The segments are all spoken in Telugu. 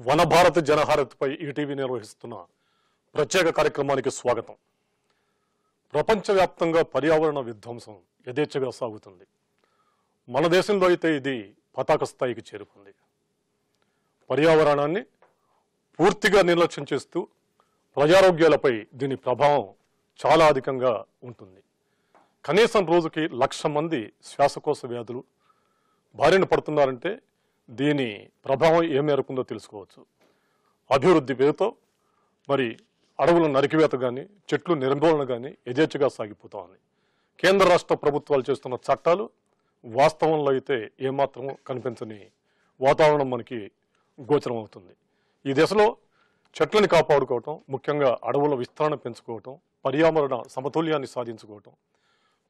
వనభారతి జనహారతిపై ఈటీవీ నిర్వహిస్తున్న ప్రత్యేక కార్యక్రమానికి స్వాగతం. ప్రపంచవ్యాప్తంగా పర్యావరణ విధ్వంసం యథేచ్ఛగా సాగుతుంది. మన దేశంలో అయితే ఇది పతాక స్థాయికి చేరుకుంది. పర్యావరణాన్ని పూర్తిగా నిర్లక్ష్యం చేస్తూ ప్రజారోగ్యాలపై దీని ప్రభావం చాలా అధికంగా ఉంటుంది. కనీసం రోజుకి 1,00,000 మంది శ్వాసకోశ వ్యాధులు బారిన పడుతున్నారంటే దీని ప్రభావం ఏ మేరకుందో తెలుసుకోవచ్చు. అభివృద్ధి పేరుతో మరి అడవుల నరికివేత కానీ చెట్లు నిర్మూలన కానీ యథేచ్ఛగా సాగిపోతా ఉంది. కేంద్ర రాష్ట్ర ప్రభుత్వాలు చేస్తున్న చట్టాలు వాస్తవంలో అయితే ఏమాత్రం కనిపించని వాతావరణం మనకి గోచరం అవుతుంది. ఈ దశలో చెట్లను కాపాడుకోవటం, ముఖ్యంగా అడవుల విస్తరణ పెంచుకోవటం, పర్యావరణ సమతుల్యాన్ని సాధించుకోవటం,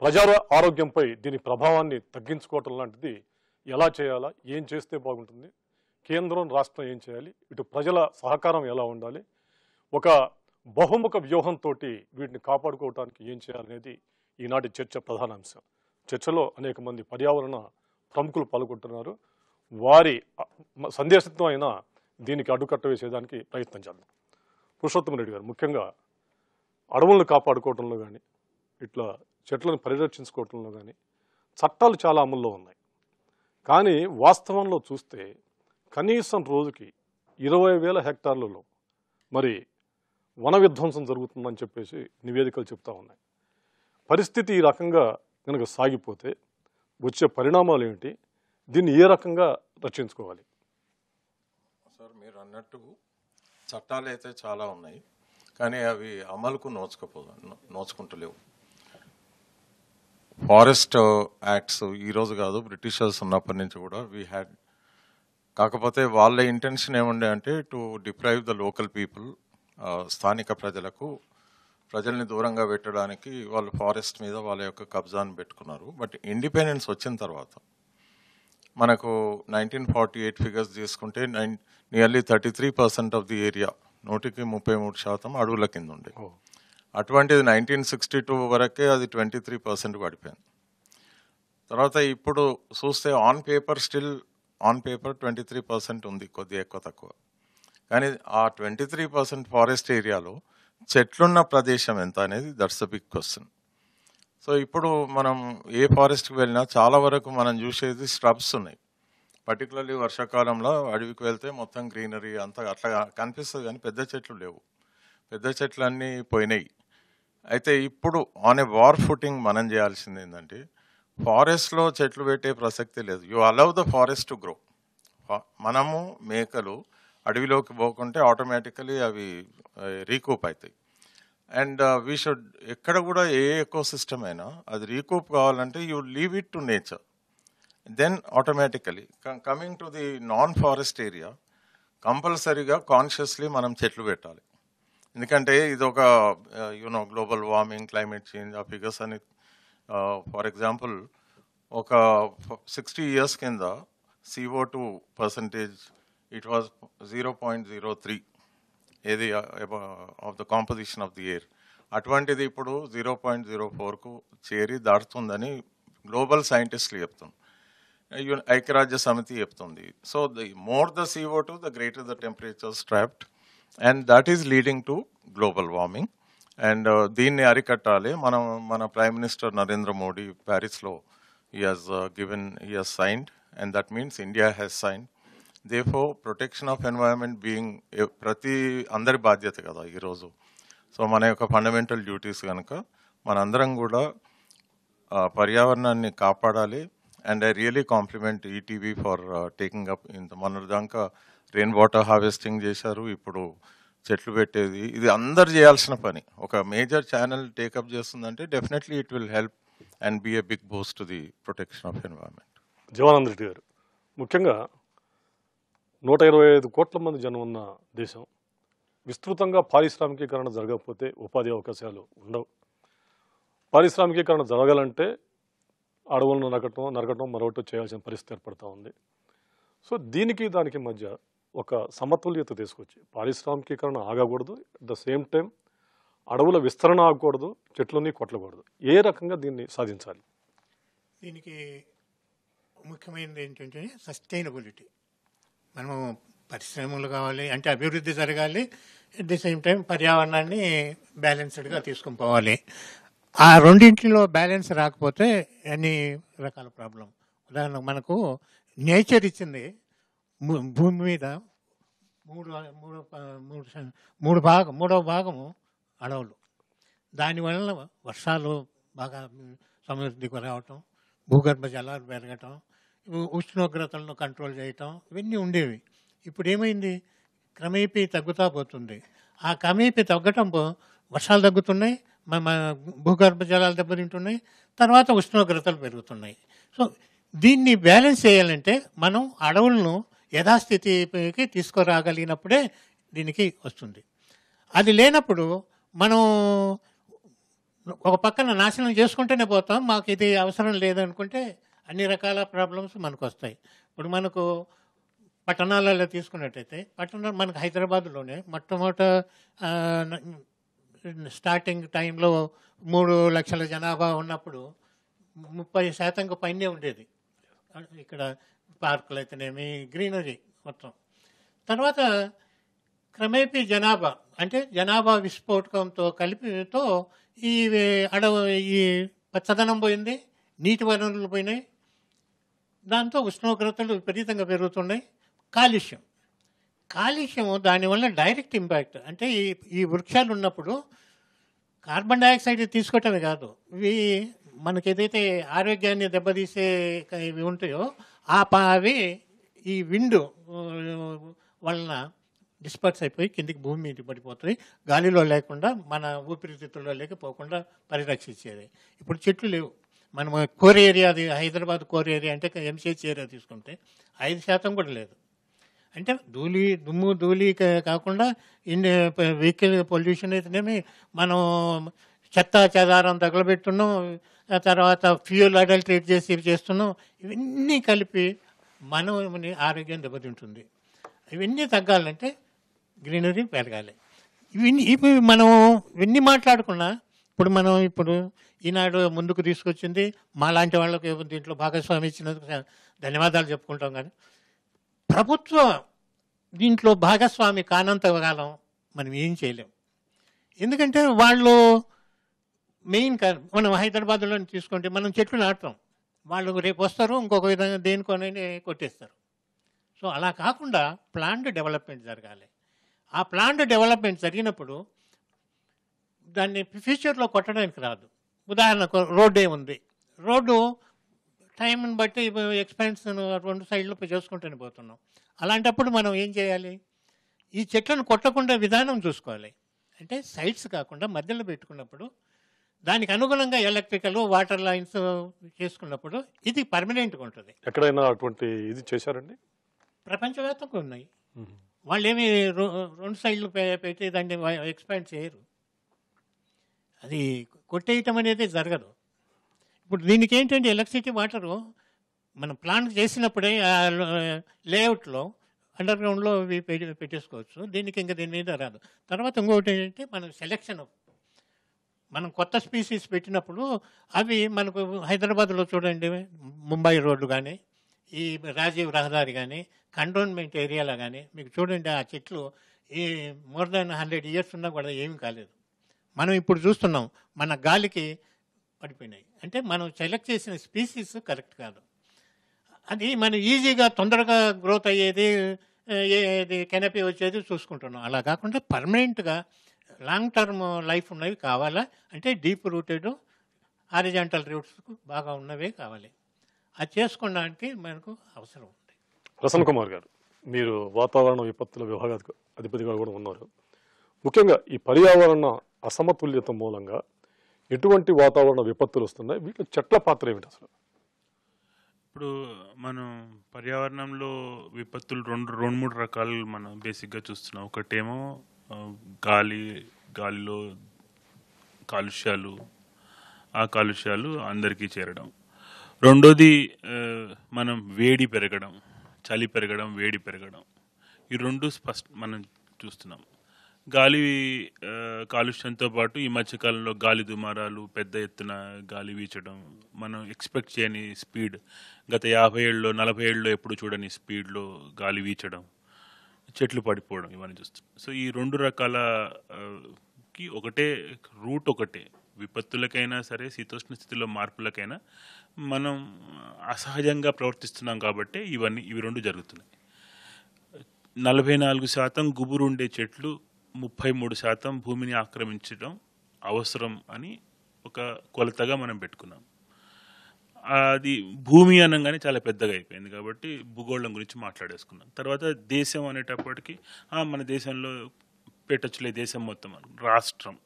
ప్రజా ఆరోగ్యంపై దీని ప్రభావాన్ని తగ్గించుకోవటం లాంటిది ఎలా చేయాలా, ఏం చేస్తే బాగుంటుంది, కేంద్రం రాష్ట్రం ఏం చేయాలి, ఇటు ప్రజల సహకారం ఎలా ఉండాలి, ఒక బహుముఖ వ్యూహంతో వీటిని కాపాడుకోవడానికి ఏం చేయాలనేది ఈనాటి చర్చ ప్రధాన అంశం. చర్చలో అనేక మంది పర్యావరణ ప్రముఖులు పాల్గొంటున్నారు. వారి సందేశంతో అయినా దీనికి అడ్డుకట్ట వేసేదానికి ప్రయత్నం చేద్దాం. పురుషోత్తమ రెడ్డి గారు, ముఖ్యంగా అడవులను కాపాడుకోవడంలో కానీ ఇట్లా చెట్లను పరిరక్షించుకోవడంలో కానీ చట్టాలు చాలా అమల్లో ఉన్నాయి. కానీ వాస్తవంలో చూస్తే కనీసం రోజుకి 20,000 హెక్టార్లలో మరి వన విధ్వంసం జరుగుతుందని చెప్పేసి నివేదికలు చెప్తా ఉన్నాయి. పరిస్థితి ఈ రకంగా కనుక సాగిపోతే వచ్చే పరిణామాలు ఏమిటి, దీన్ని ఏ రకంగా రక్షించుకోవాలి? సార్, మీరు అన్నట్టు చట్టాలు అయితే చాలా ఉన్నాయి, కానీ అవి అమలుకు నోచుకుంటలేవు. ఫారెస్ట్ యాక్ట్స్ ఈరోజు కాదు, బ్రిటిషర్స్ ఉన్నప్పటి నుంచి కూడా వీ హ్యాడ్. కాకపోతే వాళ్ళ ఇంటెన్షన్ ఏముండే అంటే to deprive the local people, స్థానిక ప్రజల్ని దూరంగా పెట్టడానికి వాళ్ళు ఫారెస్ట్ మీద వాళ్ళ యొక్క కబ్జాను పెట్టుకున్నారు. బట్ ఇండిపెండెన్స్ వచ్చిన తర్వాత మనకు 1948 ఫిగర్స్ తీసుకుంటే నియర్లీ 33% ఆఫ్ ది ఏరియా, 133% అడవుల కింద ఉండే. అటువంటిది 1962 వరకే అది 23% పడిపోయింది. తర్వాత ఇప్పుడు చూస్తే ఆన్ పేపర్ 23% ఉంది, కొద్దిగా ఎక్కువ తక్కువ. కానీ ఆ 23% ఫారెస్ట్ ఏరియాలో చెట్లున్న ప్రదేశం ఎంత అనేది that's the big question. So ఇప్పుడు మనం ఏ ఫారెస్ట్కి వెళ్ళినా చాలా వరకు మనం చూసేది స్ట్రబ్స్ ఉన్నాయి. పర్టికులర్లీ వర్షాకాలంలో అడవికి వెళ్తే మొత్తం గ్రీనరీ అంతా అట్లా కనిపిస్తుంది, కానీ పెద్ద చెట్లు లేవు. పెద్ద చెట్లు అన్నీ పోయినాయి. అయితే ఇప్పుడు ఆన్ ఏ వార్ ఫుటింగ్ మనం చేయాల్సింది ఏంటంటే ఫారెస్ట్లో చెట్లు పెట్టే ప్రసక్తి లేదు. You allow the forest to grow. మనము మేకలు అడవిలోకి పోకుంటే ఆటోమేటికలీ అవి రీకూప్ అవుతాయి. అండ్ వీ షుడ్, ఎక్కడ కూడా ఏ ఎకో సిస్టమ్ అయినా అది రీకూప్ కావాలంటే you leave it to nature. Then automatically coming to the non forest area కంపల్సరీగా కాన్షియస్లీ మనం చెట్లు పెట్టాలి. ఎందుకంటే ఇది ఒక గ్లోబల్ వార్మింగ్, క్లైమేట్ చేంజ్ ఆ ఫిగర్స్ అని. ఫర్ ఎగ్జాంపుల్, ఒక 60 years కింద CO2 పర్సంటేజ్ ఇట్ వాజ్ 0.03 ఏది of the composition of the air. అటువంటిది ఇప్పుడు 0.04కు చేరి దాటుతుందని గ్లోబల్ సైంటిస్టులు చెప్తుంది, ఐక్యరాజ్య సమితి చెప్తుంది. So the more the CO2, the greater the temperatures trapped, and that is leading to global warming. And దీన్ని అరికట్టాలి. మన ప్రైమ్ మినిస్టర్ నరేంద్ర మోడీ ప్యారిస్లో he has signed, and that means India has signed. Therefore protection of environment being ప్రతి అందరి బాధ్యత కదా ఈరోజు. సో మన యొక్క ఫండమెంటల్ డ్యూటీస్ కనుక మనందరం కూడా పర్యావరణాన్ని కాపాడాలి. And I really compliment ETV for taking up ఇంత. మన దాకా రెయిన్ వాటర్ హార్వెస్టింగ్ చేశారు, ఇప్పుడు చెట్లు పెట్టేది, ఇది అందరు చేయాల్సిన పని. ఒక మేజర్ ఛానల్ టేకప్ చేస్తుందంటే definitely it will help and be a big boost to the protection of environment. Jeevananda Reddy garu, ముఖ్యంగా 125 కోట్ల మంది జనం ఉన్న దేశం, విస్తృతంగా పారిశ్రామికీకరణ జరగకపోతే ఉపాధి అవకాశాలు ఉండవు. పారిశ్రామికీకరణ జరగాలంటే అడవులను నరకటం మరొకటి చేయాల్సిన పరిస్థితి ఏర్పడుతూ ఉంది. సో దానికి మధ్య ఒక సమతుల్యత తీసుకొచ్చి పారిశ్రామికీకరణ ఆగకూడదు, అట్ ద సేమ్ టైం అడవుల విస్తరణ ఆగకూడదు, చెట్లని కొట్టకూడదు. ఏ రకంగా దీన్ని సాధించాలి? దీనికి ముఖ్యమైనది ఏంటంటే సస్టైనబిలిటీ. మనము పరిశ్రమలు కావాలి, అంటే అభివృద్ధి జరగాలి, అట్ ది సేమ్ టైం పర్యావరణాన్ని బ్యాలెన్స్డ్గా తీసుకుని పోవాలి. ఆ రెండింటిలో బ్యాలెన్స్ రాకపోతే అన్ని రకాల ప్రాబ్లం. ఉదాహరణకు మనకు నేచర్ ఇచ్చింది భూమి మీద మూడవ భాగము అడవులు. దానివల్ల వర్షాలు బాగా సమృద్ధికి రావటం, భూగర్భ జలాలు పెరగటం, ఉష్ణోగ్రతలను కంట్రోల్ చేయటం, ఇవన్నీ ఉండేవి. ఇప్పుడు ఏమైంది, క్రమేపీ తగ్గుతా పోతుంది. ఆ క్రమేపీ తగ్గటం వర్షాలు తగ్గుతున్నాయి, భూగర్భ జలాలు దెబ్బతింటున్నాయి, తర్వాత ఉష్ణోగ్రతలు పెరుగుతున్నాయి. సో దీన్ని బ్యాలెన్స్ చేయాలంటే మనం అడవులను యథాస్థితికి తీసుకురాగలిగినప్పుడే దీనికి వస్తుంది. అది లేనప్పుడు మనం ఒక పక్కన నాశనం చేసుకుంటూనే పోతాం. మాకు ఇది అవసరం లేదనుకుంటే అన్ని రకాల ప్రాబ్లమ్స్ మనకు వస్తాయి. ఇప్పుడు మనకు పట్టణాలలో తీసుకున్నట్టయితే, మనకు హైదరాబాద్లోనే మొట్టమొదట స్టార్టింగ్ టైంలో 3 లక్షల జనాభా ఉన్నప్పుడు 30% పైనే ఉండేది. ఇక్కడ పార్కులు అయితేనేమి, గ్రీనరీ మొత్తం. తర్వాత క్రమేపీ జనాభా విస్ఫోటకంతో కలిపితో ఈ ఈ పచ్చదనం పోయింది, నీటి వనరులు పోయినాయి, దాంతో ఉష్ణోగ్రతలు విపరీతంగా పెరుగుతున్నాయి. కాలుష్యం దానివల్ల డైరెక్ట్ ఇంపాక్ట్. అంటే ఈ వృక్షాలు ఉన్నప్పుడు కార్బన్ డైఆక్సైడ్ తీసుకోవటమే కాదు, ఇవి మనకి ఏదైతే ఆరోగ్యాన్ని దెబ్బతీసే ఇవి ఉంటాయో అవి ఈ విండు వలన డిస్పర్స్ అయిపోయి కిందికి భూమి మీద పడిపోతాయి. గాలిలో లేకుండా మన ఊపిరితిత్తుల్లో లేకపోకుండా పరిరక్షించేది. ఇప్పుడు చెట్లు లేవు. మనం కోర్ ఏరియా, అది హైదరాబాద్ కోర్ ఏరియా అంటే ఎంసీహెచ్ ఏరియా తీసుకుంటే 5% కూడా లేదు. అంటే దుమ్ము ధూళి కాకుండా వెహికల్ పొల్యూషన్ అయితేనేమి, మనం చెత్త చెదారం తగలబెట్టున్నాం, తర్వాత ఫ్యూయల్ అడల్ట్రేట్ చేస్తున్నాం. ఇవన్నీ కలిపి మన ఆరోగ్యం దెబ్బతింటుంది. ఇవన్నీ తగ్గాలంటే గ్రీనరీ పెరగాలి. ఇప్పుడు మనం ఇవన్నీ మాట్లాడుకున్నా, ఇప్పుడు ఈనాడు ముందుకు తీసుకొచ్చింది మా లాంటి వాళ్ళకి దీంట్లో భాగస్వామి ఇచ్చినందుకు ధన్యవాదాలు చెప్పుకుంటాం. కానీ ప్రభుత్వం దీంట్లో భాగస్వామి కానంత కాలం మనం ఏం చేయలేం. ఎందుకంటే వాళ్ళు మనం హైదరాబాద్లో తీసుకుంటే మనం చెట్లు నాటుతాం, వాళ్ళు రేపు వస్తారు ఇంకొక విధంగా దేనికోనైనా కొట్టేస్తారు. సో అలా కాకుండా ప్లాన్డ్ డెవలప్మెంట్ జరగాలి. ఆ ప్లాన్డ్ డెవలప్మెంట్ జరిగినప్పుడు దాన్ని ఫ్యూచర్లో కొట్టడానికి రాదు. ఉదాహరణకు రోడ్డు ఏముంది, రోడ్డు టైంని బట్టి ఎక్స్పెన్షన్ 2 సైడ్లు చేసుకుంటూనే పోతున్నాం. అలాంటప్పుడు మనం ఏం చేయాలి, ఈ చెట్లను కొట్టకుండా విధానం చూసుకోవాలి. అంటే సైడ్స్ కాకుండా మధ్యలో పెట్టుకున్నప్పుడు దానికి అనుగుణంగా ఎలక్ట్రికల్ వాటర్ లైన్స్ చేసుకున్నప్పుడు ఇది పర్మనెంట్గా ఉంటుంది. ఎక్కడైనా అటువంటి ఇది చేశారండి? ప్రపంచవ్యాప్తంగా ఉన్నాయి. వాళ్ళు ఏమి 2 సైడ్లు పెట్టి దాన్ని ఎక్స్పాండ్ చేయరు. అది కొట్టేయటం అనేది జరగదు. ఇప్పుడు దీనికి ఏంటంటే ఎలక్ట్రిసిటీ వాటరు మనం ప్లాన్ చేసినప్పుడే లేఅవుట్లో అండర్ గ్రౌండ్లో పెట్టేసుకోవచ్చు. దీని మీద రాదు. తర్వాత ఇంకొకటి ఏంటంటే మనం సెలెక్షన్, మనం కొత్త స్పీసీస్ పెట్టినప్పుడు అవి మనకు హైదరాబాద్లో చూడండి, ముంబై రోడ్డు కానీ, ఈ రాజీవ్ రహదారి కానీ, కంటోన్మెంట్ ఏరియాలో కానీ మీకు చూడండి, ఆ చెట్లు ఈ మోర్ దాన్ 100 years ఉన్నా కూడా ఏమీ కాలేదు. మనం ఇప్పుడు చూస్తున్నాం మన గాలికి పడిపోయినాయి. అంటే మనం సెలెక్ట్ చేసిన స్పీసీస్ కరెక్ట్ కాదు. అది మనం ఈజీగా తొందరగా గ్రోత్ అయ్యేది, ఏది కెనపీ వచ్చేది చూసుకుంటున్నాం. అలా కాకుండా పర్మనెంట్గా లాంగ్ టర్మ్ లైఫ్ ఉన్నవి కావాలా, అంటే డీప్ రూటెడ్ హారిజాంటల్ రూట్స్ బాగా ఉన్నవే కావాలి. అది చేసుకోవడానికి మనకు అవసరం ఉంది. ప్రసన్న కుమార్ గారు, మీరు వాతావరణ విపత్తుల విభాగ అధిపతిగా కూడా ఉన్నారు. ముఖ్యంగా ఈ పర్యావరణ అసమతుల్యత మూలంగా ఎటువంటి వాతావరణ విపత్తులు వస్తున్నాయి, వీటిలో చెట్ల పాత్ర ఏమిటి అసలు? ఇప్పుడు మనం పర్యావరణంలో విపత్తులు రెండు మూడు రకాలు మనం బేసిక్గా చూస్తున్నాం. ఒకటేమో గాలిలో కాలుష్యాలు, ఆ కాలుష్యాలు అందరికీ చేరడం. రెండోది మనం వేడి పెరగడం, చలి పెరగడం, వేడి పెరగడం. ఈ రెండు మనం చూస్తున్నాం. గాలి కాలుష్యంతో పాటు ఈ మధ్యకాలంలో గాలి దుమారాలు, పెద్ద ఎత్తున గాలి వీచడం, మనం ఎక్స్పెక్ట్ చేయని స్పీడ్, గత 50 ఏళ్ళలో 40 ఏళ్ళలో ఎప్పుడు చూడని స్పీడ్లో గాలి వీచడం, చెట్లు పడిపోవడం ఇవన్నీ చూస్తున్నాం. సో ఈ 2 రకాల కి ఒకటే రూట్, ఒకటే విపత్తులకైనా సరే శీతోష్ణ స్థితిలో మార్పులకైనా మనం అసహజంగా ప్రవర్తిస్తున్నాం కాబట్టి ఇవి 2 జరుగుతున్నాయి. 44% గుబురు ఉండే చెట్లు 33% భూమిని ఆక్రమించడం అవసరం అని ఒక కొలతగా మనం పెట్టుకున్నాం. అది భూమి అనగానే చాలా పెద్దగా అయిపోయింది కాబట్టి భూగోళం గురించి మాట్లాడేసుకున్నాం. తర్వాత దేశం అనేటప్పటికి మన దేశంలో పెట్టచ్చులే దేశం మొత్తం రాష్ట్రం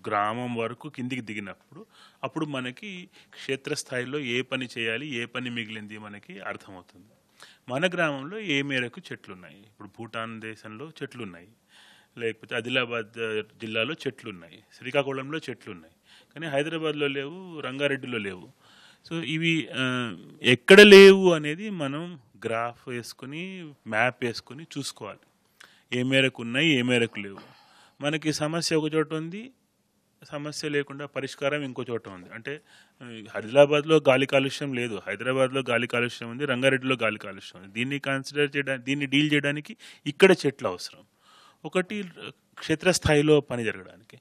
గ్రామం వరకు కిందికి దిగినప్పుడు అప్పుడు మనకి క్షేత్రస్థాయిలో ఏ పని చేయాలి, ఏ పని మిగిలింది మనకి అర్థమవుతుంది. మన గ్రామంలో ఏ మేరకు చెట్లు ఉన్నాయి, ఇప్పుడు భూటాన్ దేశంలో చెట్లు ఉన్నాయి, లేకపోతే ఆదిలాబాద్ జిల్లాలో చెట్లు ఉన్నాయి, శ్రీకాకుళంలో చెట్లు ఉన్నాయి, కానీ హైదరాబాద్లో లేవు, రంగారెడ్డిలో లేవు. సో ఇవి ఎక్కడ లేవు అనేది మనం గ్రాఫ్ వేసుకుని మ్యాప్ వేసుకుని చూసుకోవాలి. ఏ మేరకు ఉన్నాయి, ఏ మేరకు లేవు. మనకి సమస్య ఒక చోట ఉంది, సమస్య లేకుండా పరిష్కారం ఇంకో చోట ఉంది. అంటే ఆదిలాబాద్లో గాలి కాలుష్యం లేదు, హైదరాబాద్లో గాలి కాలుష్యం ఉంది, రంగారెడ్డిలో గాలి కాలుష్యం ఉంది. దీన్ని డీల్ చేయడానికి ఇక్కడ చెట్లు అవసరం. ఒకటి క్షేత్రస్థాయిలో పని జరగడానికి,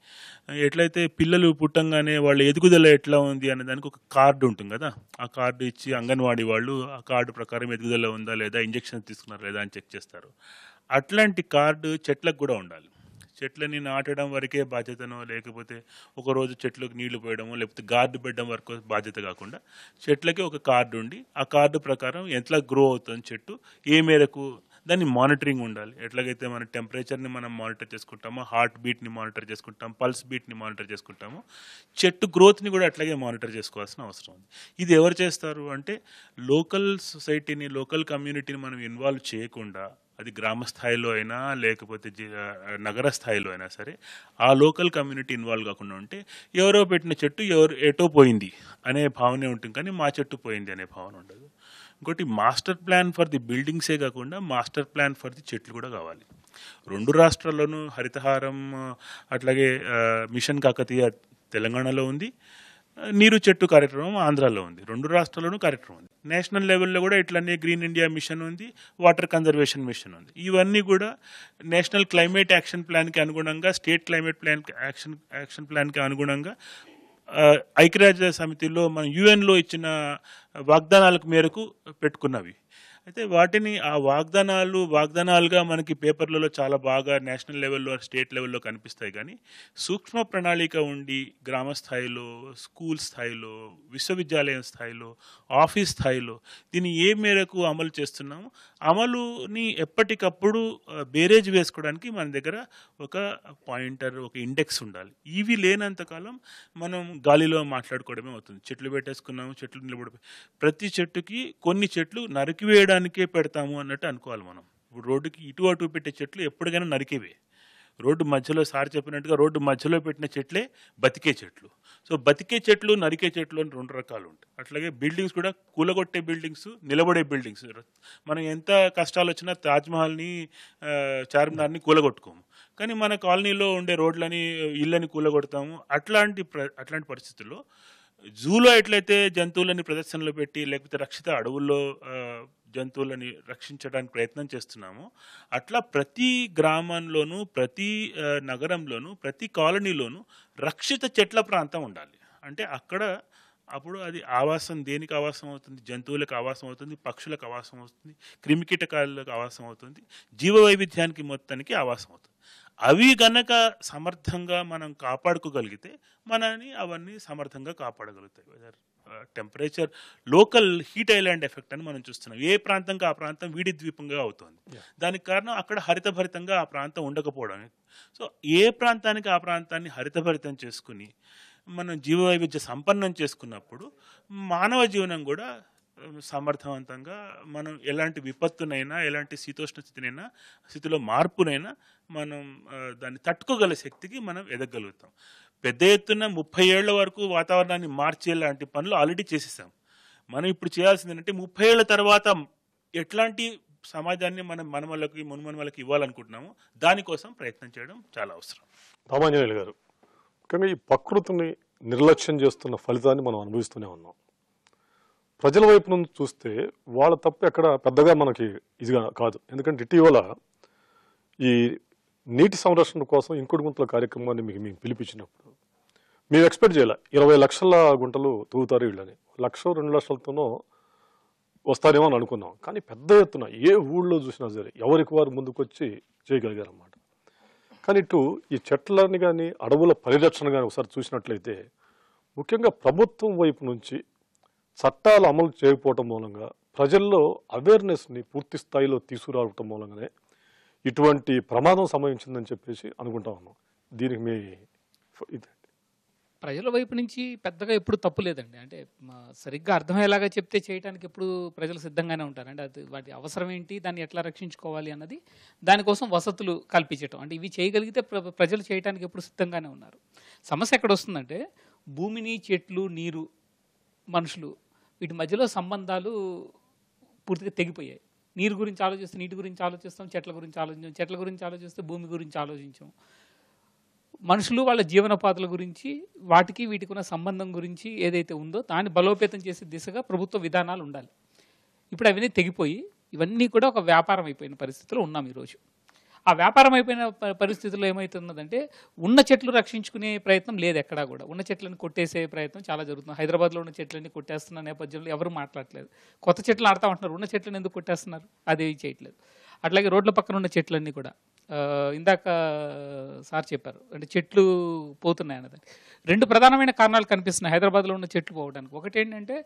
ఎట్లయితే పిల్లలు పుట్టంగానే వాళ్ళ ఎదుగుదల ఎట్లా ఉంది అనే దానికి ఒక కార్డు ఉంటుంది కదా, ఆ కార్డు ఇచ్చి అంగన్వాడీ వాళ్ళు ఆ కార్డు ప్రకారం ఎదుగుదల ఉందా లేదా, ఇంజెక్షన్ తీసుకున్నారా లేదా అని చెక్ చేస్తారు. అట్లాంటి కార్డు చెట్లకు కూడా ఉండాలి. చెట్లని నాటడం వరకే బాధ్యతనో, లేకపోతే ఒకరోజు చెట్లకు నీళ్లు పోయడమో, లేకపోతే గార్డు పెట్టడం వరకు బాధ్యత కాకుండా చెట్లకి ఒక కార్డు ఉండి ఆ కార్డు ప్రకారం ఎట్లా గ్రో అవుతుంది చెట్టు, ఏ మేరకు దాన్ని మానిటరింగ్ ఉండాలి. ఎట్లాగైతే మన టెంపరేచర్ని మనం మానిటర్ చేసుకుంటామో, హార్ట్ బీట్ని మానిటర్ చేసుకుంటాం, పల్స్ బీట్ని మానిటర్ చేసుకుంటామో, చెట్టు గ్రోత్ని కూడా అట్లాగే మానిటర్ చేసుకోవాల్సిన అవసరం ఉంది. ఇది ఎవరు చేస్తారు అంటే లోకల్ సొసైటీని, లోకల్ కమ్యూనిటీని మనం ఇన్వాల్వ్ చేయకుండా, అది గ్రామ స్థాయిలో అయినా లేకపోతే నగర స్థాయిలో అయినా సరే ఆ లోకల్ కమ్యూనిటీ ఇన్వాల్వ్ కాకుండా ఉంటే ఎవరో పెట్టిన చెట్టు ఎటో పోయింది అనే భావనే ఉంటుంది, కానీ మా చెట్టు పోయింది అనే భావన ఉండదు. ఇంకోటి మాస్టర్ ప్లాన్ ఫర్ ది బిల్డింగ్సే కాకుండా మాస్టర్ ప్లాన్ ఫర్ ది చెట్లు కూడా కావాలి. 2 రాష్ట్రాల్లోనూ హరితహారం అట్లాగే మిషన్ కాకతీయ తెలంగాణలో ఉంది, నీరు చెట్టు కార్యక్రమం ఆంధ్రాలో ఉంది. 2 రాష్ట్రాల్లోనూ కార్యక్రమం ఉంది. నేషనల్ లెవెల్లో కూడా ఇట్లనే గ్రీన్ ఇండియా మిషన్ ఉంది, వాటర్ కన్జర్వేషన్ మిషన్ ఉంది. ఇవన్నీ కూడా నేషనల్ క్లైమేట్ యాక్షన్ ప్లాన్కి అనుగుణంగా, స్టేట్ క్లైమేట్ ప్లాన్ యాక్షన్ ప్లాన్కి అనుగుణంగా ఐక్యరాజ్య సమితిలో మన యుఎన్లో ఇచ్చిన వాగ్దానాలకు మేరకు పెట్టుకున్నవి. అయితే వాటిని ఆ వాగ్దానాలుగా మనకి పేపర్లలో చాలా బాగా నేషనల్ లెవెల్లో, స్టేట్ లెవెల్లో కనిపిస్తాయి, కానీ సూక్ష్మ ప్రణాళిక ఉండి గ్రామ స్థాయిలో, స్కూల్ స్థాయిలో, విశ్వవిద్యాలయం స్థాయిలో, ఆఫీస్ స్థాయిలో దీన్ని ఏ మేరకు అమలు చేస్తున్నామో అమలుని ఎప్పటికప్పుడు బేరేజ్ వేసుకోవడానికి మన దగ్గర ఒక పాయింటర్, ఒక ఇండెక్స్ ఉండాలి. ఇవి లేనంతకాలం మనం గాలిలో మాట్లాడుకోవడమే అవుతుంది. చెట్లు పెట్టేసుకున్నాము, చెట్లు నిలబడిపోయి, ప్రతి చెట్టుకి కొన్ని చెట్లు నరికివేయడానికే పెడతాము అన్నట్టు అనుకోవాలి మనం. ఇప్పుడు రోడ్డుకి ఇటు అటు పెట్టే చెట్లు ఎప్పటికైనా నరికేవే. రోడ్డు మధ్యలో సార్ చెప్పినట్టుగా రోడ్డు మధ్యలో పెట్టిన చెట్లే బతికే చెట్లు. సో బతికే చెట్లు, నరికే చెట్లు అని 2 రకాలు ఉంటాయి. అట్లాగే బిల్డింగ్స్ కూడా, కూలగొట్టే బిల్డింగ్స్, నిలబడే బిల్డింగ్స్. మనం ఎంత కష్టాలు వచ్చినా తాజ్మహల్ని, చార్మినార్ని కూలగొట్టుకోము, కానీ మన కాలనీలో ఉండే రోడ్లని, ఇళ్ళని కూలగొడతాము. అట్లాంటి పరిస్థితుల్లో జూలో ఎట్లయితే జంతువులని ప్రదర్శనలో పెట్టి, లేకపోతే రక్షిత అడవుల్లో జంతువులని రక్షించడానికి ప్రయత్నం చేస్తున్నామో, అట్లా ప్రతి గ్రామంలోనూ, ప్రతి నగరంలోనూ, ప్రతి కాలనీలోనూ రక్షిత చెట్ల ప్రాంతం ఉండాలి. అంటే అప్పుడు అది ఆవాసం, దేనికి ఆవాసం అవుతుంది? జంతువులకు ఆవాసం అవుతుంది, పక్షులకు ఆవాసం అవుతుంది, క్రిమికీటకాలకు ఆవాసం అవుతుంది, జీవ వైవిధ్యానికి మొత్తానికి ఆవాసం అవుతుంది. అవి గనక సమర్థంగా మనం కాపాడుకోగలిగితే మనని అవన్నీ సమర్థంగా కాపాడగలుగుతాయి. Temperature, local heat island effect అని మనం చూస్తున్నాం. ఏ ప్రాంతంగా ఆ ప్రాంతం వీడి ద్వీపంగా అవుతుంది. దానికి కారణం అక్కడ హరితభరితంగా ఆ ప్రాంతం ఉండకపోవడం. సో ఏ ప్రాంతానికి ఆ ప్రాంతాన్ని హరితభరితం చేసుకుని మనం జీవ వైవిధ్య సంపన్నం చేసుకున్నప్పుడు మానవ జీవనం కూడా సమర్థవంతంగా, మనం ఎలాంటి విపత్తునైనా, ఎలాంటి శీతోష్ణ స్థితిలో మార్పునైనా మనం దాన్ని తట్టుకోగల శక్తికి మనం ఎదగలుగుతాం. పెద్ద ఎత్తున 30 ఏళ్ల వరకు వాతావరణాన్ని మార్చేలాంటి పనులు ఆల్రెడీ చేసేసాం. మనం ఇప్పుడు చేయాల్సింది ఏంటంటే 30 ఏళ్ల తర్వాత ఎట్లాంటి సమాజాన్ని మనం మనమలకి, మున్మనమలకి ఇవ్వాలనుకుంటున్నాము, దానికోసం ప్రయత్నం చేయడం చాలా అవసరం. రామాంజనేయులు గారు, ముఖ్యంగా ఈ ప్రకృతిని నిర్లక్ష్యం చేస్తున్న ఫలితాన్ని మనం అనుభవిస్తూనే ఉన్నాం. ప్రజల వైపు నుంచి చూస్తే వాళ్ళ తప్పు ఎక్కడ పెద్దగా మనకి ఇదిగా కాదు. ఎందుకంటే ఇటీవల ఈ నీటి సంరక్షణ కోసం ఇంకుడు గుంతల కార్యక్రమాన్ని మేము పిలిపించినప్పుడు మేము ఎక్స్పెక్ట్ చేయాలి 20 లక్షల గుంటలు తవ్వుతారు వీళ్ళని, 1-2 లక్షలతోనో వస్తారేమో అని అనుకున్నాం. కానీ పెద్ద ఎత్తున ఏ ఊళ్ళో చూసినా సరే ఎవరికి వారు ముందుకొచ్చి చేయగలిగారన్నమాట. కానీ ఇటు ఈ చెట్లని కానీ అడవుల పరిరక్షణ కానీ ఒకసారి చూసినట్లయితే ముఖ్యంగా ప్రభుత్వం వైపు నుంచి చట్టాలు అమలు చేయకపోవటం మూలంగా ప్రజల్లో అవేర్నెస్ని పూర్తి స్థాయిలో తీసుకురావటం మూలంగానే ఇటువంటి ప్రమాదం సంభవించిందని చెప్పేసి అనుకుంటా ఉన్నాం. దీనికి మీ ప్రజల వైపు నుంచి పెద్దగా ఎప్పుడు తప్పు లేదండి. అంటే సరిగ్గా అర్థమయ్యేలాగా చెప్తే చేయడానికి ఎప్పుడు ప్రజలు సిద్ధంగానే ఉంటారు. అంటే అది వాటి అవసరం ఏంటి, దాన్ని ఎట్లా రక్షించుకోవాలి అన్నది, దానికోసం వసతులు కల్పించడం, అంటే ఇవి చేయగలిగితే ప్రజలు చేయడానికి ఎప్పుడు సిద్ధంగానే ఉన్నారు. సమస్య ఎక్కడ వస్తుందంటే భూమిని, చెట్లు, నీరు, మనుషులు వీటి మధ్యలో సంబంధాలు పూర్తిగా తెగిపోయాయి. నీరు గురించి ఆలోచిస్తే నీటి గురించి ఆలోచిస్తాం, చెట్ల గురించి ఆలోచించాం, చెట్ల గురించి ఆలోచిస్తే భూమి గురించి ఆలోచించాం. మనుషులు వాళ్ళ జీవనోపాధుల గురించి, వాటికి వీటికి ఉన్న సంబంధం గురించి ఏదైతే ఉందో దాన్ని బలోపేతం చేసే దిశగా ప్రభుత్వ విధానాలు ఉండాలి. ఇప్పుడు అవన్నీ తెగిపోయి ఇవన్నీ కూడా ఒక వ్యాపారం అయిపోయిన పరిస్థితిలో ఉన్నాం ఈరోజు. ఆ వ్యాపారం అయిపోయిన పరిస్థితుల్లో ఏమవుతున్నదంటే ఉన్న చెట్లు రక్షించుకునే ప్రయత్నం లేదు ఎక్కడా కూడా. ఉన్న చెట్లను కొట్టేసే ప్రయత్నం చాలా జరుగుతుంది. హైదరాబాద్లో ఉన్న చెట్లన్నీ కొట్టేస్తున్న నేపథ్యంలో ఎవరు మాట్లాడలేదు. కొత్త చెట్లు నాడతామంటున్నారు, ఉన్న చెట్లను ఎందుకు కొట్టేస్తున్నారు, అదేవి చేయట్లేదు. అట్లాగే రోడ్ల పక్కన ఉన్న చెట్లన్నీ కూడా ఇందాక సార్ చెప్పారు, అంటే చెట్లు పోతున్నాయి అన్నది. 2 ప్రధానమైన కారణాలు కనిపిస్తున్నాయి హైదరాబాద్లో ఉన్న చెట్లు పోవడానికి. ఒకటి ఏంటంటే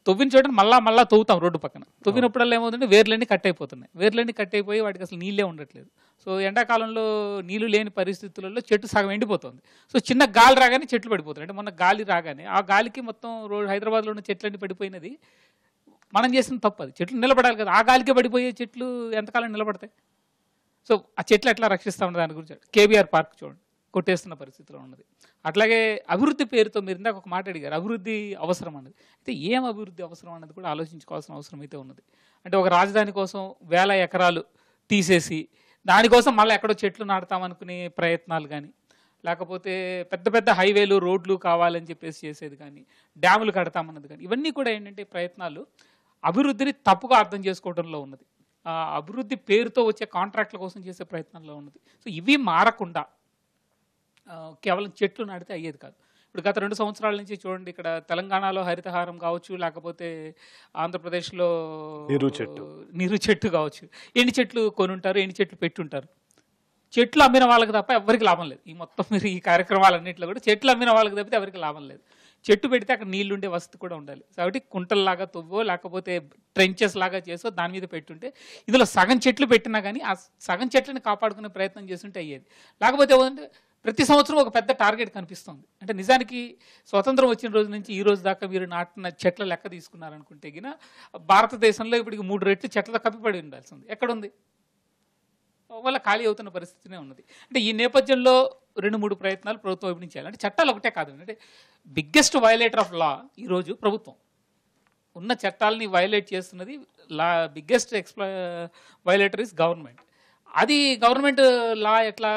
తవ్విన చోటని మళ్ళా తవ్వుతాం రోడ్డు పక్కన. తవ్వినప్పుడల్లా ఏమవుతుందంటే వేర్లన్నీ కట్ అయిపోతున్నాయి. వేర్లన్నీ కట్ అయిపోయి వాటికి అసలు నీళ్ళే ఉండట్లేదు. సో ఎండాకాలంలో నీళ్లు లేని పరిస్థితులలో చెట్టు సగం ఎండిపోతుంది. సో చిన్న గాలి రాగానే చెట్లు పడిపోతున్నాయి. అంటే మొన్న గాలి రాగానే ఆ గాలికి మొత్తం హైదరాబాద్లో ఉన్న చెట్లన్నీ పడిపోయినది మనం చేసిన తప్పు. అది చెట్లు నిలబడాలి కదా, ఆ గాలికే పడిపోయే చెట్లు ఎంతకాలం నిలబడతాయి? సో ఆ చెట్లు ఎట్లా రక్షిస్తామన్న దాని గురించి కేబీఆర్ పార్క్ చూడండి, కొట్టేస్తున్న పరిస్థితిలో ఉన్నది. అట్లాగే అభివృద్ధి పేరుతో మీరు ఇందాక ఒక మాట అడిగారు, అభివృద్ధి అవసరం అన్నది. అయితే ఏం అభివృద్ధి అవసరం అన్నది కూడా ఆలోచించుకోవాల్సిన అవసరం అయితే ఉన్నది. అంటే ఒక రాజధాని కోసం 1000 ఎకరాలు తీసేసి దానికోసం మళ్ళీ ఎక్కడో చెట్లు నాటుతామనుకునే ప్రయత్నాలు కానీ, లేకపోతే పెద్ద పెద్ద హైవేలు, రోడ్లు కావాలని చెప్పేసి చేసేది కానీ, డ్యాములు కడతామన్నది కానీ, ఇవన్నీ కూడా ఏంటంటే ప్రయత్నాలు అభివృద్ధిని తప్పుగా అర్థం చేసుకోవడంలో ఉన్నది. అభివృద్ధి పేరుతో వచ్చే కాంట్రాక్ట్ల కోసం చేసే ప్రయత్నంలో ఉన్నది. సో ఇవి మారకుండా కేవలం చెట్లు నాటితే అయ్యేది కాదు. ఇప్పుడు గత 2 సంవత్సరాల నుంచి చూడండి, ఇక్కడ తెలంగాణలో హరితహారం కావచ్చు, లేకపోతే ఆంధ్రప్రదేశ్లో నీరు చెట్టు కావచ్చు, ఎండి చెట్లు కొనుంటారు, ఎండి చెట్లు పెట్టుంటారు. చెట్లు అమ్మిన వాళ్ళకి తప్ప ఎవరికి లాభం లేదు. ఈ మొత్తం మీరు ఈ కార్యక్రమాలన్నింటిలో కూడా చెట్లు అమ్మిన వాళ్ళకి తప్పితే ఎవరికి లాభం లేదు. చెట్టు పెడితే అక్కడ నీళ్లుండే వసతి కూడా ఉండాలి. కాబట్టి కుంటల్లాగా తవ్వో లేకపోతే ట్రెంచెస్ లాగా చేసో దాని మీద పెట్టుంటే, ఇందులో సగం చెట్లు పెట్టినా కానీ ఆ సగం చెట్లని కాపాడుకునే ప్రయత్నం చేస్తుంటే అయ్యేది. లేకపోతే ఏమంటే ప్రతి సంవత్సరం ఒక పెద్ద టార్గెట్ కనిపిస్తుంది. అంటే నిజానికి స్వతంత్రం వచ్చిన రోజు నుంచి ఈ రోజు దాకా మీరు నాటిన చెట్ల లెక్క తీసుకున్నారనుకుంటే గిన భారతదేశంలో ఇప్పటికి 3 రెట్లు చెట్లతో కప్పిపడి ఉండాల్సింది. ఎక్కడుంది? వల్ల ఖాళీ అవుతున్న పరిస్థితినే ఉన్నది. అంటే ఈ నేపథ్యంలో 2-3 ప్రయత్నాలు ప్రభుత్వం వైపు నుంచి చేయాలి. అంటే చట్టాలు ఒకటే కాదు, అంటే బిగ్గెస్ట్ వయలేటర్ ఆఫ్ లా ఈరోజు ప్రభుత్వం. ఉన్న చట్టాలని వైలేట్ చేస్తున్నది బిగ్గెస్ట్ వైలేటర్ ఇస్ గవర్నమెంట్. అది గవర్నమెంట్ లా ఎట్లా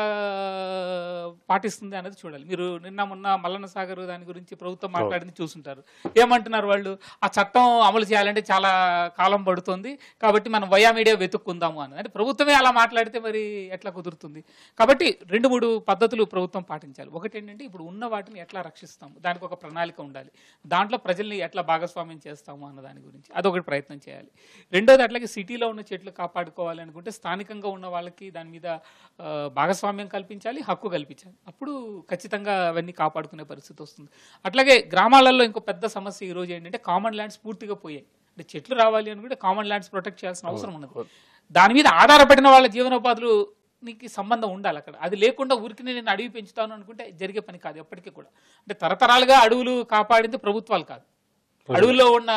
పాటిస్తుంది అనేది చూడాలి. మీరు మొన్న మల్లన్న సాగర్ దాని గురించి ప్రభుత్వం మాట్లాడింది చూసుంటారు. ఏమంటున్నారు వాళ్ళు, ఆ చట్టం అమలు చేయాలంటే చాలా కాలం పడుతుంది, కాబట్టి మనం వయా మీడియా వెతుక్కుందాము అని. అంటే ప్రభుత్వమే అలా మాట్లాడితే మరి ఎట్లా కుదురుతుంది? కాబట్టి 2-3 పద్ధతులు ప్రభుత్వం పాటించాలి. ఒకటి ఏంటంటే ఇప్పుడు ఉన్న వాటిని ఎట్లా రక్షిస్తాము, దానికి ఒక ప్రణాళిక ఉండాలి. దాంట్లో ప్రజల్ని ఎట్లా భాగస్వామ్యం చేస్తాము అన్న దాని గురించి అదొకటి ప్రయత్నం చేయాలి. రెండోది, అట్లాగే సిటీలో ఉన్న చెట్లు కాపాడుకోవాలి అనుకుంటే స్థానికంగా ఉన్న వాళ్ళకి దాని మీద భాగస్వామ్యం కల్పించాలి, హక్కు కల్పించాలి. అప్పుడు ఖచ్చితంగా అవన్నీ కాపాడుకునే పరిస్థితి వస్తుంది. అట్లాగే గ్రామాలలో ఇంకో పెద్ద సమస్య ఈరోజు ఏంటంటే కామన్ ల్యాండ్స్ పూర్తిగా పోయాయి. అంటే చెట్లు రావాలి అనుకుంటే కామన్ ల్యాండ్స్ ప్రొటెక్ట్ చేయాల్సిన అవసరం ఉన్నది. దాని మీద ఆధారపడిన వాళ్ళ జీవనోపాధులు నీకు సంబంధం ఉండాలి అక్కడ. అది లేకుండా ఊరికి నేను అడవి పెంచుతాను అనుకుంటే జరిగే పని కాదు ఎప్పటికీ కూడా. అంటే తరతరాలుగా అడవులు కాపాడింది ప్రభుత్వాలు కాదు, అడవుల్లో ఉన్న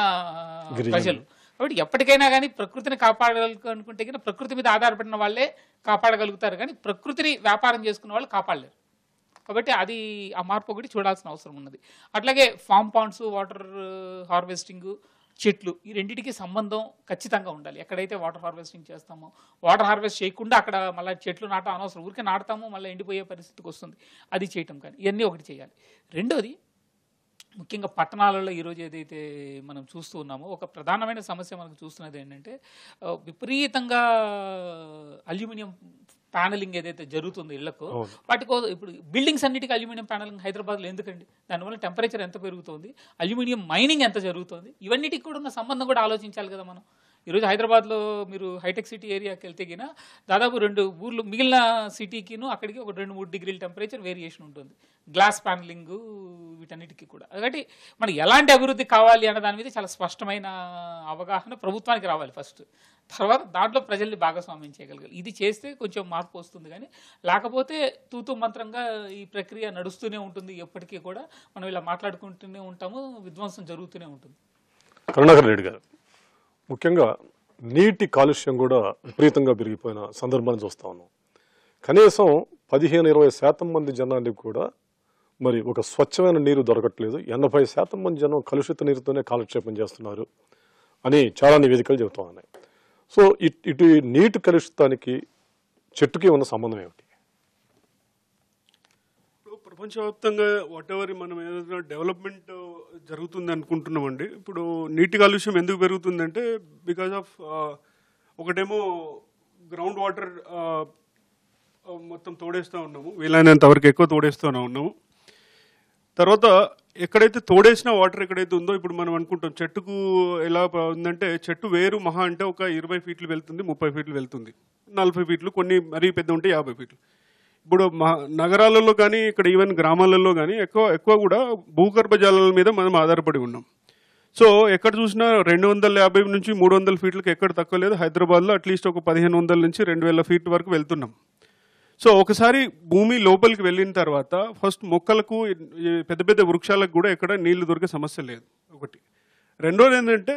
ప్రజలు. కాబట్టి ఎప్పటికైనా కానీ ప్రకృతిని కాపాడగలుగుకుంటే కానీ ప్రకృతి మీద ఆధారపడిన వాళ్ళే కాపాడగలుగుతారు, కానీ ప్రకృతిని వ్యాపారం చేసుకున్న వాళ్ళు కాపాడలేరు. కాబట్టి అది ఆ మార్పు ఒకటి చూడాల్సిన అవసరం ఉన్నది. అట్లాగే ఫామ్ పాండ్స్, వాటర్ హార్వెస్టింగ్, చెట్లు, ఈ రెండింటికి సంబంధం ఖచ్చితంగా ఉండాలి. ఎక్కడైతే వాటర్ హార్వెస్టింగ్ చేస్తామో, వాటర్ హార్వెస్ట్ చేయకుండా అక్కడ మళ్ళీ చెట్లు నాటం అనవసరం, ఊరికే నాటుతాము మళ్ళీ ఎండిపోయే పరిస్థితికి వస్తుంది. అది చేయటం కానీ ఇవన్నీ ఒకటి చేయాలి. రెండోది, ముఖ్యంగా పట్టణాలలో ఈరోజు ఏదైతే మనం చూస్తూ ఉన్నామో ఒక ప్రధానమైన సమస్య మనకు చూస్తున్నది ఏంటంటే విపరీతంగా అల్యూమినియం ప్యానలింగ్ ఏదైతే జరుగుతుందో ఇళ్లకు వాటి కోసం ఇప్పుడు బిల్డింగ్స్ అన్నిటికీ అల్యూమినియం ప్యానలింగ్ హైదరాబాద్లో ఎందుకండి? దానివల్ల టెంపరేచర్ ఎంత పెరుగుతుంది, అల్యూమినియం మైనింగ్ ఎంత జరుగుతుంది, ఇవన్నిటికి కూడా ఉన్న సంబంధం కూడా ఆలోచించాలి కదా మనం. ఈరోజు హైదరాబాద్లో మీరు హైటెక్ సిటీ ఏరియాకి వెళ్తే గిన దాదాపు 2 ఊర్లు మిగిలిన సిటీకిను అక్కడికి ఒక 2-3 డిగ్రీల టెంపరేచర్ వేరియేషన్ ఉంటుంది గ్లాస్ ప్యానలింగ్ వీటన్నిటికీ కూడా. కాబట్టి మనకి ఎలాంటి అభివృద్ధి కావాలి అన్న దాని మీద చాలా స్పష్టమైన అవగాహన ప్రభుత్వానికి రావాలి ఫస్ట్. తర్వాత దాంట్లో ప్రజల్ని భాగస్వామ్యం చేయగలగాలి. ఇది చేస్తే కొంచెం మార్పు వస్తుంది, కానీ లేకపోతే తూతూ మంత్రంగా ఈ ప్రక్రియ నడుస్తూనే ఉంటుంది. ఎప్పటికీ కూడా మనం ఇలా మాట్లాడుకుంటూనే ఉంటాము, విధ్వంసం జరుగుతూనే ఉంటుంది. కరుణాకర్ రెడ్డి గారు, ముఖ్యంగా నీటి కాలుష్యం కూడా విపరీతంగా పెరిగిపోయిన సందర్భాన్ని చూస్తా ఉన్నాం. కనీసం 15-20% మంది జనానికి కూడా మరి ఒక స్వచ్ఛమైన నీరు దొరకట్లేదు. 80% మంది జనం కలుషిత నీరుతోనే కాలక్షేపం చేస్తున్నారు అని చాలా నివేదికలు చెబుతా ఉన్నాయి. సో ఇటు నీటి కలుషితానికి చెట్టుకి ఉన్న సంబంధం ఏమిటి? ప్రపంచవ్యాప్తంగా వాట్ ఎవర్ మనం ఏదైనా డెవలప్మెంట్ జరుగుతుంది అనుకుంటున్నామండి. ఇప్పుడు నీటి కాలుష్యం ఎందుకు పెరుగుతుందంటే బికాజ్ ఆఫ్ ఒకటేమో గ్రౌండ్ వాటర్ మొత్తం తోడేస్తూ ఉన్నాము, వీలైనంత వరకు ఎక్కువ తోడేస్తూనే ఉన్నాము. తర్వాత ఎక్కడైతే తోడేసిన వాటర్ ఎక్కడైతే ఉందో ఇప్పుడు మనం అనుకుంటాం చెట్టుకు ఎలా ఉందంటే చెట్టు వేరు మహా అంటే ఒక 20 ఫీట్లు వెళ్తుంది, 30 ఫీట్లు వెళ్తుంది, 40 ఫీట్లు, కొన్ని మరీ పెద్ద ఉంటే 50 ఫీట్లు. ఇప్పుడు నగరాలలో కానీ ఇక్కడ ఈవెన్ గ్రామాలలో కానీ ఎక్కువ కూడా భూగర్భ జలాల మీద మనం ఆధారపడి ఉన్నాం. సో ఎక్కడ చూసినా 250 నుంచి 300 ఫీట్లకు ఎక్కడ తక్కువ లేదు. హైదరాబాద్లో అట్లీస్ట్ ఒక 1500 నుంచి 2000 ఫీట్ వరకు వెళ్తున్నాం. సో ఒకసారి భూమి లోపలికి వెళ్ళిన తర్వాత ఫస్ట్ మొక్కలకు పెద్ద పెద్ద వృక్షాలకు కూడా ఎక్కడ నీళ్లు దొరికే సమస్య లేదు ఒకటి. రెండోది ఏంటంటే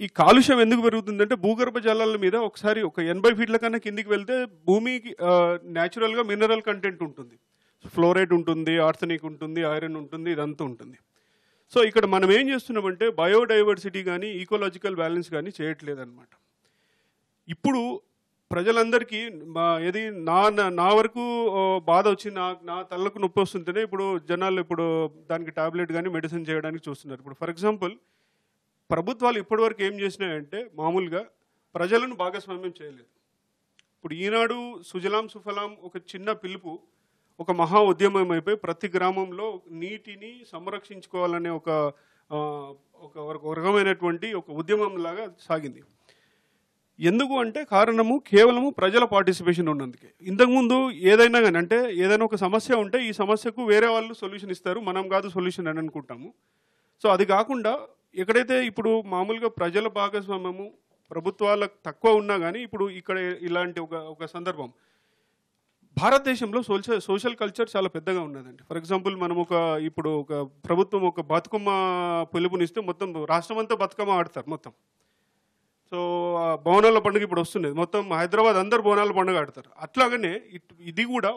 ఈ కాలుష్యం ఎందుకు పెరుగుతుందంటే భూగర్భ జలాల మీద ఒకసారి ఒక 80 ఫీట్ల కన్నా కిందికి వెళ్తే భూమికి న్యాచురల్గా మినరల్ కంటెంట్ ఉంటుంది, ఫ్లోరైడ్ ఉంటుంది, ఆర్సెనిక్ ఉంటుంది, ఐరన్ ఉంటుంది, ఇదంతా ఉంటుంది. సో ఇక్కడ మనం ఏం చేస్తున్నామంటే బయోడైవర్సిటీ కానీ ఈకోలాజికల్ బ్యాలెన్స్ కానీ చేయట్లేదు అనమాట. ఇప్పుడు ప్రజలందరికీ ఏది నా వరకు బాధ వచ్చి నా తలకు నొప్పి వస్తుంటేనే ఇప్పుడు జనాలు ఇప్పుడు దానికి టాబ్లెట్ కానీ మెడిసిన్ చేయడానికి చూస్తున్నారు. ఇప్పుడు ఫర్ ఎగ్జాంపుల్ ప్రభుత్వాలు ఇప్పటివరకు ఏం చేసినాయంటే మామూలుగా ప్రజలను భాగస్వామ్యం చేయలేదు. ఇప్పుడు ఈనాడు సుజలాం సుఫలాం ఒక చిన్న పిలుపు ఒక మహా ఉద్యమం అయిపోయి ప్రతి గ్రామంలో నీటిని సంరక్షించుకోవాలనే ఒక రకమైనటువంటి ఒక ఉద్యమం లాగా సాగింది. ఎందుకు అంటే కారణము కేవలము ప్రజల పార్టిసిపేషన్ ఉన్నందుకే. ఇంతకుముందు ఏదైనా కానీ అంటే ఏదైనా ఒక సమస్య ఉంటే ఈ సమస్యకు వేరే వాళ్ళు సొల్యూషన్ ఇస్తారు, మనం కాదు సొల్యూషన్ అని అనుకుంటాము. సో అది కాకుండా ఎక్కడైతే ఇప్పుడు మామూలుగా ప్రజల భాగస్వామ్యము ప్రభుత్వాలకు తక్కువ ఉన్నా కానీ ఇప్పుడు ఇక్కడ ఇలాంటి ఒక సందర్భం భారతదేశంలో సోషల్ కల్చర్ చాలా పెద్దగా ఉన్నదండి. ఫర్ ఎగ్జాంపుల్ మనం ఇప్పుడు ఒక ప్రభుత్వం ఒక బతుకమ్మ పిలుపునిస్తే మొత్తం రాష్ట్రం అంతా బతుకమ్మ ఆడతారు మొత్తం. సో బోనాల పండుగ ఇప్పుడు వస్తుంది, మొత్తం హైదరాబాద్ అందరు బోనాల పండుగ ఆడతారు. అట్లాగనే ఇది కూడా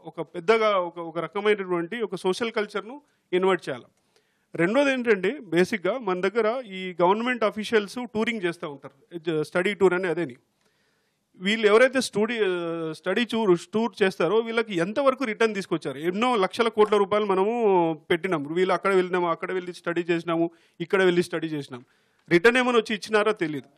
ఒక పెద్దగా ఒక రకమైనటువంటి ఒక సోషల్ కల్చర్ను ఇన్వైట్ చేయాలి. రెండోది ఏంటంటే బేసిక్గా మన దగ్గర ఈ గవర్నమెంట్ అఫీషియల్స్ టూరింగ్ చేస్తూ ఉంటారు, స్టడీ టూర్ అని అదేని. వీళ్ళు ఎవరైతే స్టడీ టూర్ చేస్తారో వీళ్ళకి ఎంతవరకు రిటర్న్ తీసుకొచ్చారు? ఎన్నో లక్షల కోట్ల రూపాయలు మనము పెట్టినాము. వీళ్ళు అక్కడ వెళ్ళినాము, అక్కడ వెళ్ళి స్టడీ చేసినాము, ఇక్కడ వెళ్ళి స్టడీ చేసినాం. రిటర్న్ ఏమైనా వచ్చి ఇచ్చినారో తెలియదు.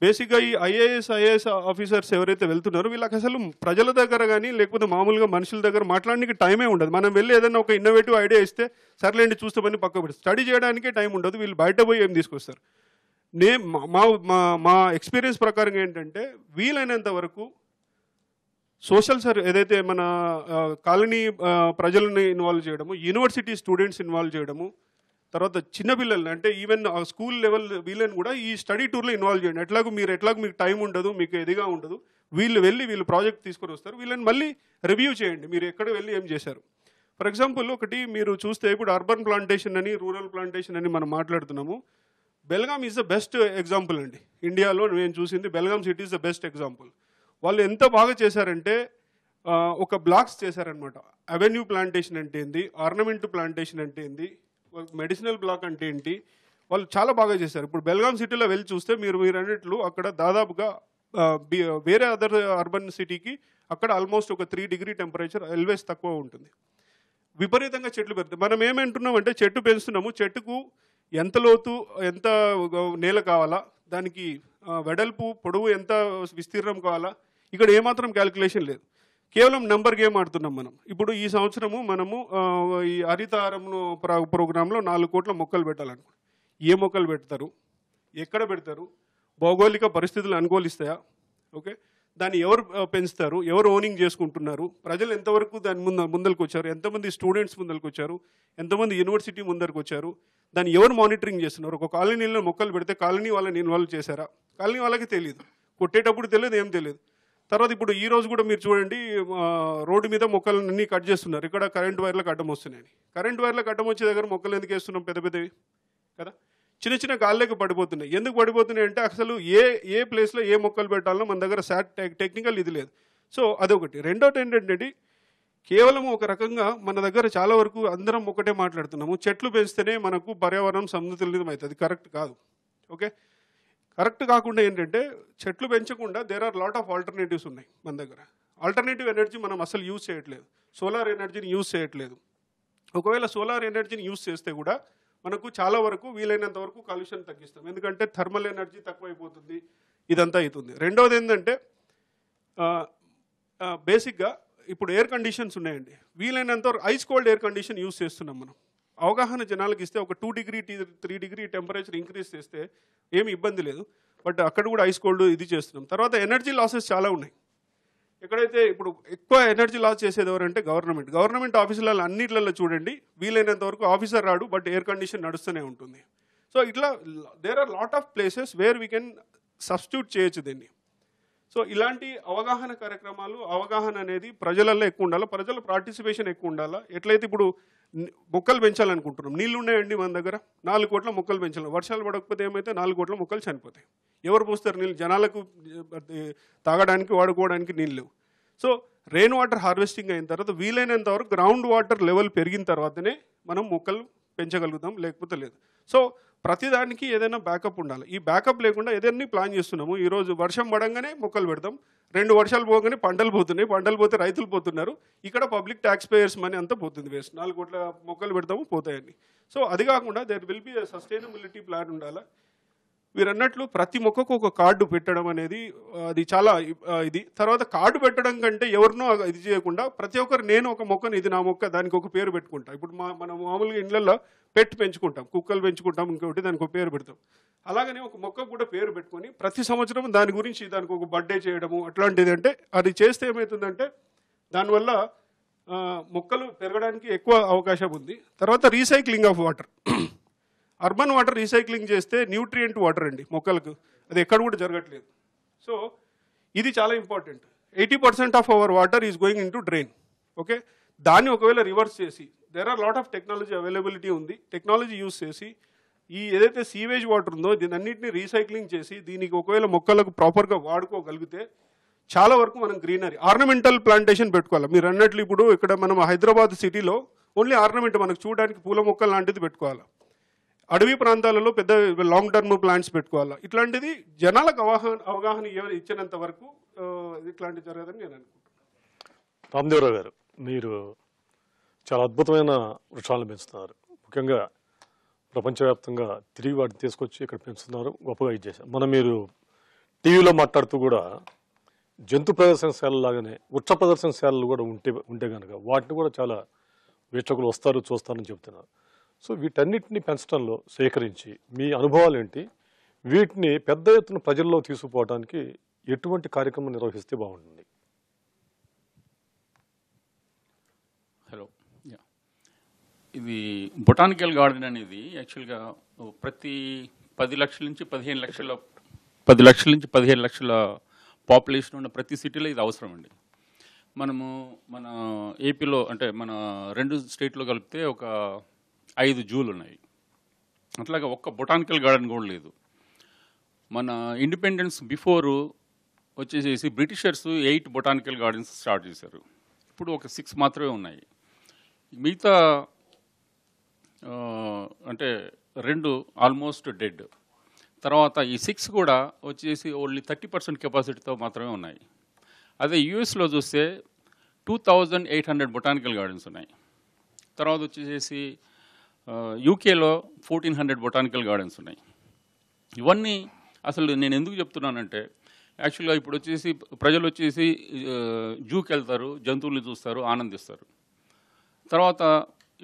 బేసిక్గా ఈ ఐఏఎస్ ఆఫీసర్స్ ఎవరైతే వెళ్తున్నారో వీళ్ళకి అసలు ప్రజల దగ్గర కానీ లేకపోతే మామూలుగా మనుషుల దగ్గర మాట్లాడడానికి టైమే ఉండదు. మనం వెళ్ళి ఏదైనా ఒక ఇన్నోవేటివ్ ఐడియా ఇస్తే సర్లేండి చూస్తామని పక్క పెడతారు. స్టడీ చేయడానికే టైం ఉండదు. వీళ్ళు బయట పోయి ఏం తీసుకొస్తారు? మా ఎక్స్పీరియన్స్ ప్రకారం ఏంటంటే వీలైనంత వరకు సోషల్ ఏదైతే మన కాలనీ ప్రజలని ఇన్వాల్వ్ చేయడము, యూనివర్సిటీ స్టూడెంట్స్ ఇన్వాల్వ్ చేయడము, తర్వాత చిన్నపిల్లల్ని అంటే ఈవెన్ స్కూల్ లెవెల్ వీళ్ళని కూడా ఈ స్టడీ టూర్లో ఇన్వాల్వ్ చేయండి. ఎట్లాగో మీకు టైం ఉండదు, మీకు ఎదిగా ఉండదు, వీళ్ళు ప్రాజెక్ట్ తీసుకొని వస్తారు, వీళ్ళని మళ్ళీ రివ్యూ చేయండి మీరు ఎక్కడ వెళ్ళి ఏం చేశారు. ఫర్ ఎగ్జాంపుల్ ఒకటి మీరు చూస్తే ఇప్పుడు అర్బన్ ప్లాంటేషన్ అని రూరల్ ప్లాంటేషన్ అని మనం మాట్లాడుతున్నాము. Belgaum is the best example అండి. ఇండియాలో నేను చూసింది Belgaum city is the best example. వాళ్ళు ఎంత బాగా చేశారంటే ఒక బ్లాక్స్ చేశారనమాట. అవెన్యూ ప్లాంటేషన్ అంటే ఏంది, ఆర్నమెంట్ ప్లాంటేషన్ అంటే ఏంది, మెడిసినల్ బ్లాక్ అంటే ఏంటి, వాళ్ళు చాలా బాగా చేశారు. ఇప్పుడు బెల్గాం సిటీలో వెళ్ళి చూస్తే మీరు అన్నట్లు అక్కడ దాదాపుగా వేరే అదర్ అర్బన్ సిటీకి అక్కడ ఆల్మోస్ట్ ఒక 3 డిగ్రీ టెంపరేచర్ ఆల్వేస్ తక్కువ ఉంటుంది. విపరీతంగా చెట్లు పెరుగుతాయి. మనం ఏమంటున్నాం అంటే చెట్టు పెంచుతున్నాము, చెట్టుకు ఎంత లోతు ఎంత నేల కావాలా, దానికి వెడల్పు పొడవు ఎంత విస్తీర్ణం కావాలా, ఇక్కడ ఏమాత్రం క్యాలిక్యులేషన్ లేదు, కేవలం నెంబర్ గేమ్ ఆడుతున్నాం మనం. ఇప్పుడు ఈ సంవత్సరము మనము ఈ హరితహారంలో ప్రోగ్రాంలో 4 కోట్ల మొక్కలు పెట్టాలనుకో. ఏ మొక్కలు పెడతారు, ఎక్కడ పెడతారు, భౌగోళిక పరిస్థితులు అనుకూలిస్తాయా, ఓకే, దాన్ని ఎవరు పెంచుతారు, ఎవరు ఓనింగ్ చేసుకుంటున్నారు, ప్రజలు ఎంతవరకు దాని ముందరికి వచ్చారు, ఎంతమంది స్టూడెంట్స్ ముందరికి వచ్చారు, ఎంతమంది యూనివర్సిటీ ముందరికి వచ్చారు, దాన్ని ఎవరు మానిటరింగ్ చేస్తున్నారు. ఒక కాలనీలో మొక్కలు పెడితే కాలనీ వాళ్ళని ఇన్వాల్వ్ చేశారా, కాలనీ వాళ్ళకి తెలియదు, కొట్టేటప్పుడు తెలియదు, ఏం తెలియదు. తర్వాత ఇప్పుడు ఈ రోజు కూడా మీరు చూడండి, రోడ్డు మీద మొక్కలన్నీ కట్ చేస్తున్నారు, ఇక్కడ కరెంట్ వైర్లకు అడ్డం వస్తున్నాయని. కరెంట్ వైర్లకు అడ్డం వచ్చే దగ్గర మొక్కలు ఎందుకు వేస్తున్నాం, పెద్ద పెద్దవి కదా, చిన్న చిన్న గాల్లోకి పడిపోతున్నాయి. ఎందుకు పడిపోతున్నాయి అంటే అసలు ఏ ప్లేస్లో ఏ మొక్కలు పెట్టాలో మన దగ్గర టెక్నికల్ ఇది లేదు. సో అదొకటి. రెండోటి ఏంటంటే కేవలం ఒక రకంగా మన దగ్గర చాలా వరకు అందరం ఒకటే మాట్లాడుతున్నాము, చెట్లు పెంచితేనే మనకు పర్యావరణం సమతుల్యం అవుతుంది. కరెక్ట్ కాదు, ఓకే. కరెక్ట్ కాకుండా ఏంటంటే చెట్లు పెంచకుండా there are lot of alternatives ఉన్నాయి మన దగ్గర. ఆల్టర్నేటివ్ ఎనర్జీ మనం అసలు యూజ్ చేయట్లేదు, సోలార్ ఎనర్జీని యూజ్ చేయట్లేదు. ఒకవేళ సోలార్ ఎనర్జీని యూజ్ చేస్తే కూడా మనకు చాలా వరకు వీలైనంత వరకు కాలుష్యం తగ్గిస్తాం, ఎందుకంటే థర్మల్ ఎనర్జీ తక్కువైపోతుంది, ఇదంతా అవుతుంది. రెండవది ఏంటంటే బేసిక్గా ఇప్పుడు ఎయిర్ కండిషన్స్ ఉన్నాయండి, వీలైనంత వరకు ice cold air condition use చేస్తున్నాం మనం. అవగాహన జనాలకు ఇస్తే ఒక 2 డిగ్రీ 3 డిగ్రీ టెంపరేచర్ ఇంక్రీజ్ చేస్తే ఏమి ఇబ్బంది లేదు, బట్ అక్కడ కూడా ఐస్ కోల్డ్ ఇది చేస్తున్నాం. తర్వాత ఎనర్జీ లాసెస్ చాలా ఉన్నాయి. ఎక్కడైతే ఇప్పుడు ఎక్కువ ఎనర్జీ లాస్ చేసేది ఎవరంటే గవర్నమెంట్ ఆఫీసులలో అన్నిట్లలో చూడండి, వీలైనంత వరకు ఆఫీసర్ రాడు, బట్ ఎయిర్ కండిషన్ నడుస్తూనే ఉంటుంది. సో ఇట్లా there are lot of places where we can substitute చేయొచ్చు దీన్ని. సో ఇలాంటి అవగాహన కార్యక్రమాలు, అవగాహన అనేది ప్రజలలో ఎక్కువ ఉండాలి, ప్రజల పార్టిసిపేషన్ ఎక్కువ ఉండాలి. ఎట్లయితే ఇప్పుడు మొక్కలు పెంచాలనుకుంటున్నాం, నీళ్ళు ఉన్నాయండి మన దగ్గర, 4 కోట్ల మొక్కలు పెంచాలి. వర్షాలు పడకపోతే ఏమైతే 4 కోట్ల మొక్కలు చనిపోతాయి. ఎవరు పోస్తారు నీళ్ళు, జనాలకు తాగడానికి వాడుకోవడానికి నీళ్ళు లేవు. సో రెయిన్ వాటర్ హార్వెస్టింగ్ అయిన తర్వాత వీలైనంత వరకు గ్రౌండ్ వాటర్ లెవెల్ పెరిగిన తర్వాతనే మనం మొక్కలు పెంచగలుగుతాం, లేకపోతే లేదు. సో ప్రతిదానికి ఏదైనా బ్యాకప్ ఉండాలి. ఈ బ్యాకప్ లేకుండా ఏదైనా ప్లాన్ చేస్తున్నాము, ఈరోజు వర్షం పడంగానే మొక్కలు పెడతాం, 2 వర్షాలు పోగానే పంటలు పోతున్నాయి, పంటలు పోతే రైతులు పోతున్నారు, ఇక్కడ పబ్లిక్ ట్యాక్స్ పేయర్స్ మనీ అంతా పోతుంది వేస్ట్. 4 కోట్ల మొక్కలు పెడతాము, పోతాయండి. సో అది కాకుండా there will be sustainability plan ఉండాలి. మీరు అన్నట్లు ప్రతి మొక్కకు ఒక కార్డు పెట్టడం అనేది అది చాలా ఇది. తర్వాత కార్డు పెట్టడం కంటే ఎవరినో ఇది చేయకుండా ప్రతి ఒక్కరు నేను ఒక మొక్కను, ఇది నా మొక్క, దానికి ఒక పేరు పెట్టుకుంటా. ఇప్పుడు మనం మామూలుగా ఇళ్ళల్లో పెట్ పెంచుకుంటాం, కుక్కలు పెంచుకుంటాం, ఇంకొకటి దానికి ఒక పేరు పెడతాం. అలాగనే ఒక మొక్కకు కూడా పేరు పెట్టుకొని ప్రతి సంవత్సరం దాని గురించి దానికి ఒక బర్త్డే చేయడము అట్లాంటిది. అంటే అది చేస్తే ఏమవుతుందంటే దానివల్ల మొక్కలు పెరగడానికి ఎక్కువ అవకాశం ఉంది. తర్వాత recycling of water, urban water recycling చేస్తే న్యూట్రియంట్ వాటర్ అండి మొక్కలకు, అది ఎక్కడ కూడా జరగట్లేదు. సో ఇది చాలా important. 80% of our water is going in to drain, okay. దాన్ని ఒకవేళ రివర్స్ చేసి, there are lot of technology availability ఉంది, టెక్నాలజీ యూజ్ చేసి ఈ ఏదైతే సీవేజ్ వాటర్ ఉందో దీని అన్నింటినీ రీసైక్లింగ్ చేసి దీనికి ఒకవేళ మొక్కలకు ప్రాపర్గా వాడుకోగలిగితే చాలా వరకు మనం గ్రీనరీ, ఆర్నమెంటల్ ప్లాంటేషన్ పెట్టుకోవాలి. మీరు అన్నట్లు ఇప్పుడు ఇక్కడ మనం హైదరాబాద్ సిటీలో ఓన్లీ ఆర్నమెంట్, మనకు చూడడానికి పూల మొక్కలు లాంటిది పెట్టుకోవాలి. అడవి ప్రాంతాలలో పెద్ద లాంగ్ టర్మ్ ప్లాంట్స్ పెట్టుకోవాలి. ఇట్లాంటిది జనాలకు అవగాహన ఇచ్చినంత వరకు ఇట్లాంటివి జరగదని నేను అనుకుంటున్నాను. రామదేవరావు గారు, మీరు చాలా అద్భుతమైన వృక్షాలను పెంచుతున్నారు. ముఖ్యంగా ప్రపంచవ్యాప్తంగా తిరిగి వాటిని తీసుకొచ్చి ఇక్కడ పెంచుతున్నారు, గొప్పగా ఇచ్చేసారు. మీరు టీవీలో మాట్లాడుతూ కూడా జంతు ప్రదర్శనశాల లాగానే వృక్ష ప్రదర్శనశాలలు కూడా ఉంటే కనుక వాటిని కూడా చాలా వీక్షకులు వస్తారు, చూస్తారని చెప్తున్నారు. సో వీటన్నిటిని పెంచడంలో సేకరించి మీ అనుభవాలు ఏంటి, వీటిని పెద్ద ఎత్తున ప్రజల్లో తీసుకుపోవడానికి ఎటువంటి కార్యక్రమం నిర్వహిస్తే బాగుంటుంది? హలో, ఇది బొటానికల్ గార్డెన్ అనేది యాక్చువల్గా ప్రతి 10 లక్షల నుంచి 15 లక్షల పాపులేషన్ ఉన్న ప్రతి సిటీలో ఇది అవసరం అండి. మన ఏపీలో అంటే మన 2 స్టేట్లో కలిపితే ఒక 5 జూలు ఉన్నాయి. అట్లాగా ఒక్క బొటానికల్ గార్డెన్ కూడా లేదు. మన ఇండిపెండెన్స్ బిఫోరు వచ్చేసేసి బ్రిటిషర్స్ 8 బొటానికల్ గార్డెన్స్ స్టార్ట్ చేశారు. ఇప్పుడు ఒక 6 మాత్రమే ఉన్నాయి. మిగతా అంటే 2 ఆల్మోస్ట్ డెడ్. తర్వాత ఈ 6 కూడా వచ్చేసి ఓన్లీ 30% కెపాసిటీతో మాత్రమే ఉన్నాయి. అదే యూఎస్లో చూస్తే 2800 బొటానికల్ గార్డెన్స్ ఉన్నాయి. తర్వాత వచ్చేసేసి యూకేలో 1400 బొటానికల్ గార్డెన్స్ ఉన్నాయి. ఇవన్నీ అసలు నేను ఎందుకు చెప్తున్నానంటే యాక్చువల్గా ఇప్పుడు వచ్చేసి ప్రజలు వచ్చేసి జూకి వెళ్తారు, జంతువుల్ని చూస్తారు, ఆనందిస్తారు. తర్వాత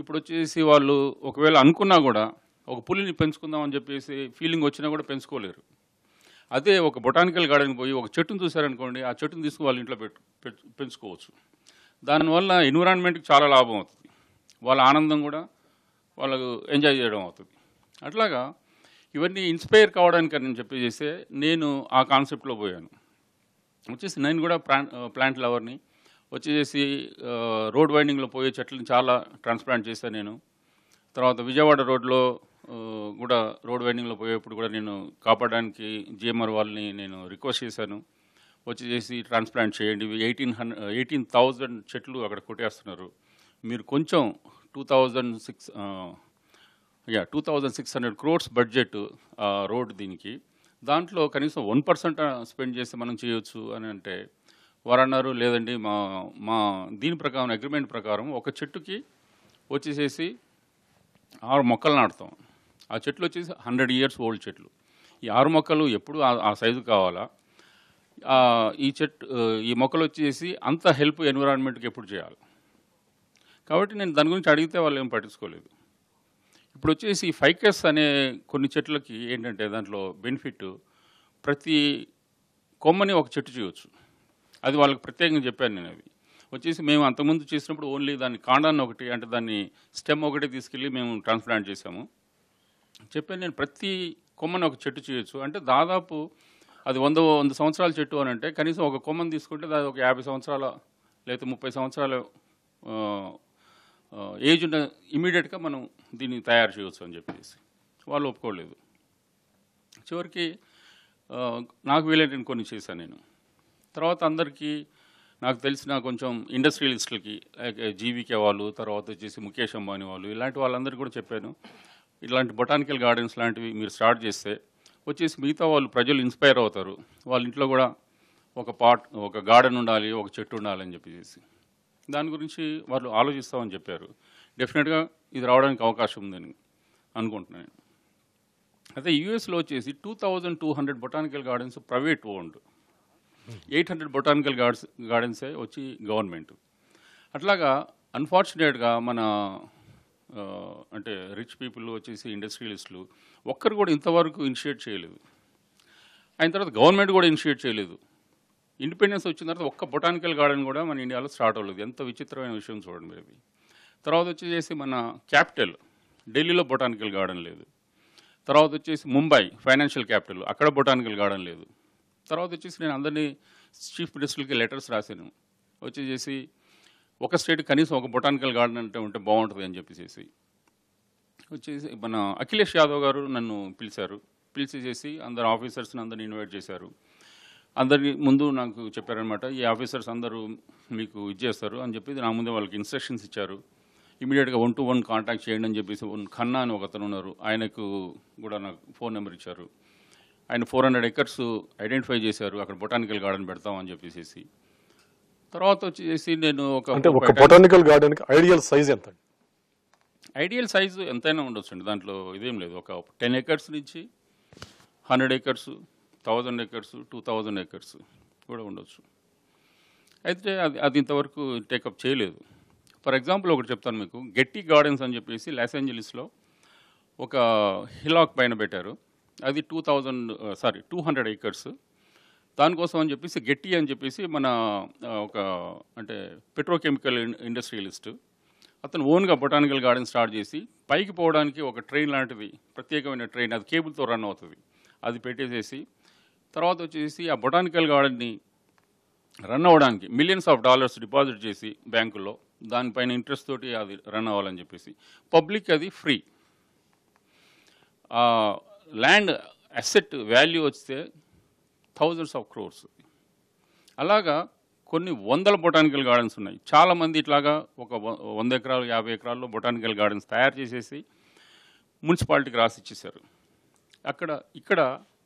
ఇప్పుడు వచ్చేసి వాళ్ళు ఒకవేళ అనుకున్నా కూడా ఒక పులిని పెంచుకుందాం అని చెప్పేసి ఫీలింగ్ వచ్చినా కూడా పెంచుకోలేరు. అదే ఒక బొటానికల్ గార్డెన్ పోయి ఒక చెట్టును చూసారనుకోండి, ఆ చెట్టును తీసుకుని వాళ్ళ ఇంట్లో పెంచుకోవచ్చు. దానివల్ల ఎన్విరాన్మెంట్కి చాలా లాభం అవుతుంది, వాళ్ళ ఆనందం కూడా వాళ్ళకు ఎంజాయ్ చేయడం అవుతుంది. అట్లాగా ఇవన్నీ ఇన్స్పైర్ కావడానికి అని చెప్పేసి నేను ఆ కాన్సెప్ట్లో పోయాను. వచ్చేసి నేను కూడా ప్లాంట్ లవర్ని. వచ్చేసి రోడ్ వైండింగ్లో పోయే చెట్లను చాలా ట్రాన్స్ప్లాంట్ చేశాను నేను. తర్వాత విజయవాడ రోడ్లో కూడా రోడ్ వైండింగ్లో పోయేప్పుడు కూడా నేను కాపాడడానికి జిఎంఆర్ వాళ్ళని నేను రిక్వెస్ట్ చేశాను, వచ్చేసి ట్రాన్స్ప్లాంట్ చేయండి. 18,000 చెట్లు అక్కడ కొట్టేస్తున్నారు, మీరు కొంచెం 2,600 crores బడ్జెట్ రోడ్ దీనికి, దాంట్లో కనీసం 1% స్పెండ్ చేస్తే మనం చేయొచ్చు అని అంటే వారు అన్నారు, లేదండి మా దీని ప్రకారం అగ్రిమెంట్ ప్రకారం ఒక చెట్టుకి వచ్చేసేసి 6 మొక్కలు నాటుతాం. ఆ చెట్లు వచ్చేసి 100 years ఓల్డ్ చెట్లు. ఈ 6 మొక్కలు ఎప్పుడు ఆ సైజు కావాలా, ఈ మొక్కలు వచ్చేసి అంత హెల్ప్ ఎన్విరాన్మెంట్కి ఎప్పుడు చేయాలి. కాబట్టి నేను దాని గురించి అడిగితే వాళ్ళు ఏం పట్టించుకోలేదు. ఇప్పుడు వచ్చేసి ఫైకస్ అనే కొన్ని చెట్లకి ఏంటంటే దాంట్లో బెనిఫిట్, ప్రతి కొమ్మని ఒక చెట్టు చేయవచ్చు. అది వాళ్ళకి ప్రత్యేకంగా చెప్పాను నేను. అది వచ్చేసి మేము అంతకుముందు చేసినప్పుడు ఓన్లీ దాన్ని కాండాన్ని ఒకటి, అంటే దాన్ని స్టెమ్ ఒకటి తీసుకెళ్ళి మేము ట్రాన్స్ప్లాంట్ చేసాము. చెప్పాను నేను, ప్రతి కొమ్మని ఒక చెట్టు చేయొచ్చు. అంటే దాదాపు అది 100 సంవత్సరాల చెట్టు అని అంటే కనీసం ఒక కొమ్మని తీసుకుంటే దాని ఒక 50 సంవత్సరాల లేకపోతే 30 సంవత్సరాల ఏజ్ ఉన్న ఇమీడియట్గా మనం దీన్ని తయారు చేయవచ్చు అని చెప్పేసి వాళ్ళు ఒప్పుకోలేదు. చివరికి నాకు వీలైన కొన్ని చేశాను నేను. తర్వాత అందరికీ నాకు తెలిసిన కొంచెం ఇండస్ట్రియలిస్టులకి, జీవికే వాళ్ళు, తర్వాత వచ్చేసి ముఖేష్ అంబానీ వాళ్ళు, ఇలాంటి వాళ్ళందరికీ కూడా చెప్పాను, ఇలాంటి బొటానికల్ గార్డెన్స్ లాంటివి మీరు స్టార్ట్ చేస్తే వచ్చేసి మిగతా వాళ్ళు ప్రజలు ఇన్స్పైర్ అవుతారు, వాళ్ళ ఇంట్లో కూడా ఒక గార్డెన్ ఉండాలి, ఒక చెట్టు ఉండాలి అని చెప్పేసి దాని గురించి వాళ్ళు ఆలోచిస్తామని చెప్పారు. డెఫినెట్గా ఇది రావడానికి అవకాశం ఉందని అనుకుంటున్నాను. అయితే యూఎస్లో వచ్చేసి 2,200 botanical gardens private owned, 800 botanical గార్డెన్సే వచ్చి గవర్నమెంట్. అట్లాగా అన్ఫార్చునేట్గా మన అంటే రిచ్ పీపుల్ వచ్చేసి ఇండస్ట్రియలిస్టులు ఒక్కరు కూడా ఇంతవరకు ఇనిషియేట్ చేయలేదు. అయిన తర్వాత గవర్నమెంట్ కూడా ఇనిషియేట్ చేయలేదు. ఇండిపెండెన్స్ వచ్చిన తర్వాత ఒక్క బొటానికల్ గార్డెన్ కూడా మన ఇండియాలో స్టార్ట్ అవ్వలేదు. ఎంత విచిత్రమైన విషయం చూడండి మీరు. తర్వాత వచ్చేసి మన క్యాపిటల్ ఢిల్లీలో బొటానికల్ గార్డెన్ లేదు. తర్వాత వచ్చేసి ముంబై ఫైనాన్షియల్ క్యాపిటల్, అక్కడ బొటానికల్ గార్డెన్ లేదు. తర్వాత వచ్చేసి నేను అందరినీ చీఫ్ మినిస్టర్లకి లెటర్స్ రాశాను, వచ్చేసి ఒక స్టేట్ కనీసం ఒక బొటానికల్ గార్డెన్ అంటే ఉంటే బాగుంటుంది అని చెప్పేసి. వచ్చేసి మన అఖిలేష్ యాదవ్ గారు నన్ను పిలిచేసి అందరు ఆఫీసర్స్ని అందరిని ఇన్వైట్ చేశారు. అందరి ముందు నాకు చెప్పారనమాట, ఈ ఆఫీసర్స్ అందరూ మీకు ఇచ్చేస్తారు అని చెప్పి నా ముందే వాళ్ళకి ఇన్స్ట్రక్షన్స్ ఇచ్చారు. ఇమీడియట్గా 1-to-1 కాంటాక్ట్ చేయండి అని చెప్పేసి ఖన్నా అని ఒకతను ఉన్నారు, ఆయనకు కూడా నాకు ఫోన్ నెంబర్ ఇచ్చారు. ఆయన 400 acres ఐడెంటిఫై చేశారు, అక్కడ బొటానికల్ గార్డెన్ పెడతామని చెప్పేసి. తర్వాత వచ్చేసి నేను ఒక బొటానికల్ గార్డెన్కి ఐడియల్ సైజ్ ఎంత? ఐడియల్ సైజు ఎంతైనా ఉండొచ్చు అండి, దాంట్లో ఇదేం లేదు. ఒక 10 acres నుంచి 100 acres, 1000 acres, 2000 acres కూడా ఉండొచ్చు. అయితే అది ఇంతవరకు టేకప్ చేయలేదు. ఫర్ ఎగ్జాంపుల్ ఒకటి చెప్తాను మీకు, గెట్టి గార్డెన్స్ అని చెప్పేసి లాస్ ఏంజలీస్లో ఒక హిలాక్ పైన పెట్టారు. అది 200 acres. దానికోసం అని చెప్పేసి గెట్టి అని చెప్పేసి మన ఒక అంటే పెట్రోకెమికల్ ఇండస్ట్రియలిస్ట్ అతను ఓన్గా బొటానికల్ గార్డెన్ స్టార్ట్ చేసి పైకి పోవడానికి ఒక ట్రైన్ లాంటిది, ప్రత్యేకమైన ట్రైన్, అది కేబుల్తో రన్ అవుతుంది, అది పెట్టేసేసి తర్వాత వచ్చేసి ఆ బొటానికల్ గార్డెన్ని రన్ అవ్వడానికి $millions డిపాజిట్ చేసి బ్యాంకుల్లో, దానిపైన ఇంట్రెస్ట్ తోటి అది రన్ అవ్వాలని చెప్పేసి. పబ్లిక్ అది ఫ్రీ. ల్యాండ్ అసెట్ వాల్యూ వస్తే thousands of crores. అలాగా కొన్ని వందల బొటానికల్ గార్డెన్స్ ఉన్నాయి. చాలామంది ఇట్లాగా ఒక 100 ఎకరాలు 50 ఎకరాల్లో బొటానికల్ గార్డెన్స్ తయారు చేసేసి మున్సిపాలిటీకి రాసి ఇచ్చేశారు. ఇక్కడ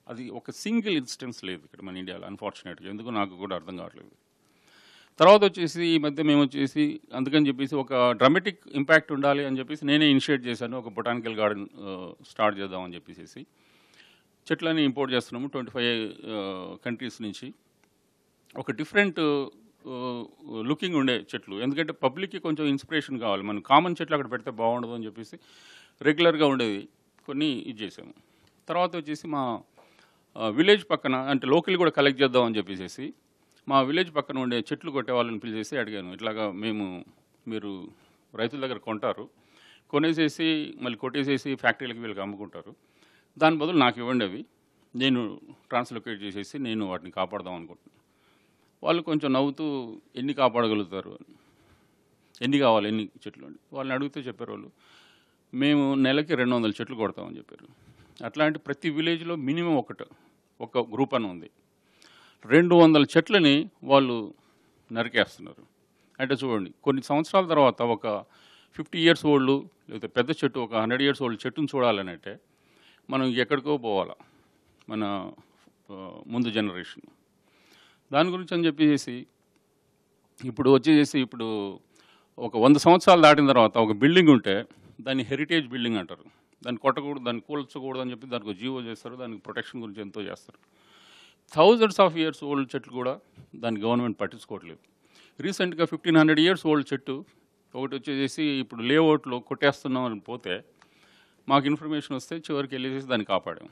అది ఒక సింగిల్ ఇన్స్టెన్స్ లేదు ఇక్కడ మన ఇండియాలో, అన్ఫార్చునేట్గా. ఎందుకు నాకు కూడా అర్థం కావట్లేదు. తర్వాత వచ్చేసి ఈ మధ్య మేము వచ్చేసి అందుకని చెప్పేసి ఒక డ్రామాటిక్ ఇంపాక్ట్ ఉండాలి అని చెప్పేసి నేనే ఇనిషియేట్ చేశాను, ఒక బొటానికల్ గార్డెన్ స్టార్ట్ చేద్దామని చెప్పేసి. చెట్లని ఇంపోర్ట్ చేస్తున్నాము 25 కంట్రీస్ నుంచి. ఒక డిఫరెంట్ లుకింగ్ ఉండే చెట్లు, ఎందుకంటే పబ్లిక్కి కొంచెం ఇన్స్పిరేషన్ కావాలి. మనం కామన్ చెట్లు అక్కడ పెడితే బాగుండదు అని చెప్పేసి రెగ్యులర్గా ఉండేది కొన్ని ఇది చేసాము. తర్వాత వచ్చేసి మా విలేజ్ పక్కన అంటే లోకల్ కూడా కలెక్ట్ చేద్దాం అని చెప్పేసి మా విలేజ్ పక్కన ఉండే చెట్లు కొట్టే వాళ్ళని పిలిచేసి అడిగాను, ఇట్లాగా మీరు రైతుల దగ్గర కొంటారు, కొనేసేసి మళ్ళీ కొట్టేసేసి ఫ్యాక్టరీలకు వీళ్ళకి అమ్ముకుంటారు, దాని బదులు నాకు ఇవ్వండి, అవి నేను ట్రాన్స్లొకేట్ చేసేసి నేను వాటిని కాపాడదాం అనుకుంటున్నాను. వాళ్ళు కొంచెం నవ్వుతూ ఎన్ని కాపాడగలుగుతారు, ఎన్ని కావాలి, ఎన్ని చెట్లు అండి వాళ్ళని అడిగితే చెప్పారు వాళ్ళు, మేము నెలకి 200 చెట్లు కొడతామని చెప్పారు. అట్లాంటి ప్రతి విలేజ్లో మినిమం ఒక గ్రూప్ అని ఉంది. 200 చెట్లని వాళ్ళు నరికేస్తున్నారు. అంటే చూడండి, కొన్ని సంవత్సరాల తర్వాత ఒక 50 years ఓల్డ్ లేకపోతే పెద్ద చెట్టు, ఒక 100 years ఓల్డ్ చెట్టును చూడాలనంటే మనం ఎక్కడికో పోవాలా, మన ముందు జనరేషన్. దాని గురించి అని చెప్పేసి ఇప్పుడు ఒక 100 సంవత్సరాలు దాటిన తర్వాత ఒక బిల్డింగ్ ఉంటే దాన్ని హెరిటేజ్ బిల్డింగ్ అంటారు. దాన్ని కొట్టకూడదు, దాన్ని కూల్చకూడదు అని చెప్పి దానికి జీవో చేస్తారు, దానికి ప్రొటెక్షన్ గురించి ఎంతో చేస్తారు. thousands of years ఓల్డ్ చెట్లు కూడా దాన్ని గవర్నమెంట్ పట్టించుకోవట్లేదు. రీసెంట్గా 1500 years ఓల్డ్ చెట్టు ఒకటి వచ్చేసి ఇప్పుడు లేఅవుట్లో కొట్టేస్తున్నాం అని పోతే మాకు ఇన్ఫర్మేషన్ వస్తే చివరికి వెళ్ళేసి దాన్ని కాపాడాం.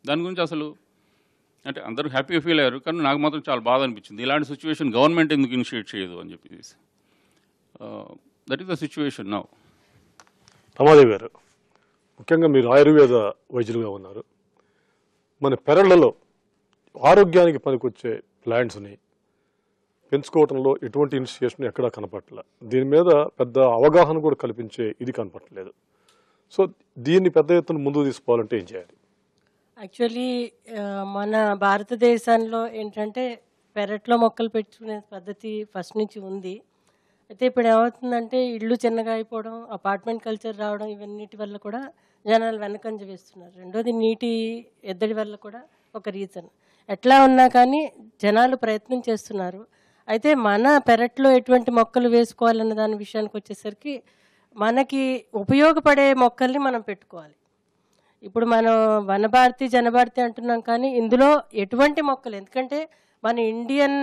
దాని గురించి అసలు అంటే అందరూ హ్యాపీగా ఫీల్ అయ్యారు, కానీ నాకు మాత్రం చాలా బాధ అనిపించింది. ఇలాంటి సిచ్యువేషన్ గవర్నమెంట్ ఎందుకు ఇనిషియేట్ చేయదు అని చెప్పేసి. That is the situation now. Ramadevi గారు, ముఖ్యంగా మీరు ఆయుర్వేద వైద్యులుగా ఉన్నారు. మన పెరళ్లలో ఆరోగ్యానికి పనికొచ్చే ప్లాంట్స్ని పెంచుకోవడంలో ఎటువంటి ఇనిషియేషన్ ఎక్కడా కనపట్ల, దీని మీద పెద్ద అవగాహన కూడా కల్పించే ఇది కనపట్లేదు. సో దీన్ని పెద్ద ఎత్తున ముందుకు తీసుకోవాలంటే ఏం చేయాలి? యాక్చువల్లీ మన భారతదేశంలో ఏంటంటే పెరట్లో మొక్కలు పెట్టుకునే పద్ధతి ఫస్ట్ నుంచి ఉంది. అయితే ఇప్పుడు ఏమవుతుందంటే ఇళ్ళు చిన్నగా అయిపోవడం, అపార్ట్మెంట్ కల్చర్ రావడం, ఇవన్నిటి వల్ల కూడా జనాలు వెనకంజ వేస్తున్నారు. రెండోది నీటి ఎద్దడి వల్ల కూడా ఒక రీజన్. ఎట్లా ఉన్నా కానీ జనాలు ప్రయత్నం చేస్తున్నారు. అయితే మన పెరట్లో ఎటువంటి మొక్కలు వేసుకోవాలన్న దాని విషయానికి వచ్చేసరికి మనకి ఉపయోగపడే మొక్కల్ని మనం పెట్టుకోవాలి. ఇప్పుడు మనం వనభారతి జనభారతి అంటున్నాం, కానీ ఇందులో ఎటువంటి మొక్కలు, ఎందుకంటే మన ఇండియన్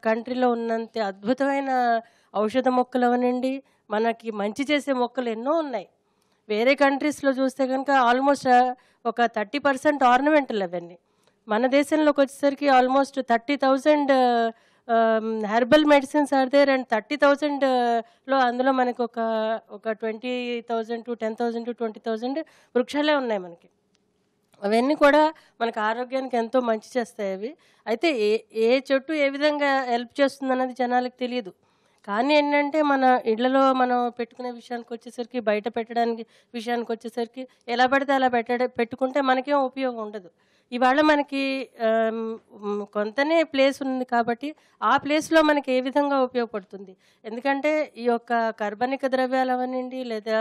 కంట్రీలో ఉన్నంత అద్భుతమైన ఔషధ మొక్కలు అవనండి, మనకి మంచి చేసే మొక్కలు ఎన్నో ఉన్నాయి. వేరే కంట్రీస్లో చూస్తే కనుక ఆల్మోస్ట్ ఒక 30% ఆర్నమెంటల్ అవన్నీ. మన దేశంలోకి వచ్చేసరికి almost 30,000 herbal medicines are there, and 30,000లో అందులో మనకు ఒక 20,000 to 10,000 to 20,000 వృక్షాలే ఉన్నాయి మనకి. అవన్నీ కూడా మనకు ఆరోగ్యానికి ఎంతో మంచి చేస్తాయి అవి. అయితే ఏ చెట్టు ఏ విధంగా హెల్ప్ చేస్తుంది అన్నది జనాలకు తెలియదు. కానీ ఏంటంటే మన ఇళ్లలో మనం పెట్టుకునే విషయానికి వచ్చేసరికి, బయట పెట్టడానికి విషయానికి వచ్చేసరికి ఎలా పడితే అలా పెట్టుకుంటే మనకేం ఉపయోగం ఉండదు. ఇవాళ మనకి కొంతనే ప్లేస్ ఉంది కాబట్టి ఆ ప్లేస్లో మనకి ఏ విధంగా ఉపయోగపడుతుంది, ఎందుకంటే ఈ యొక్క కర్బనిక ద్రవ్యాలు అవనండి, లేదా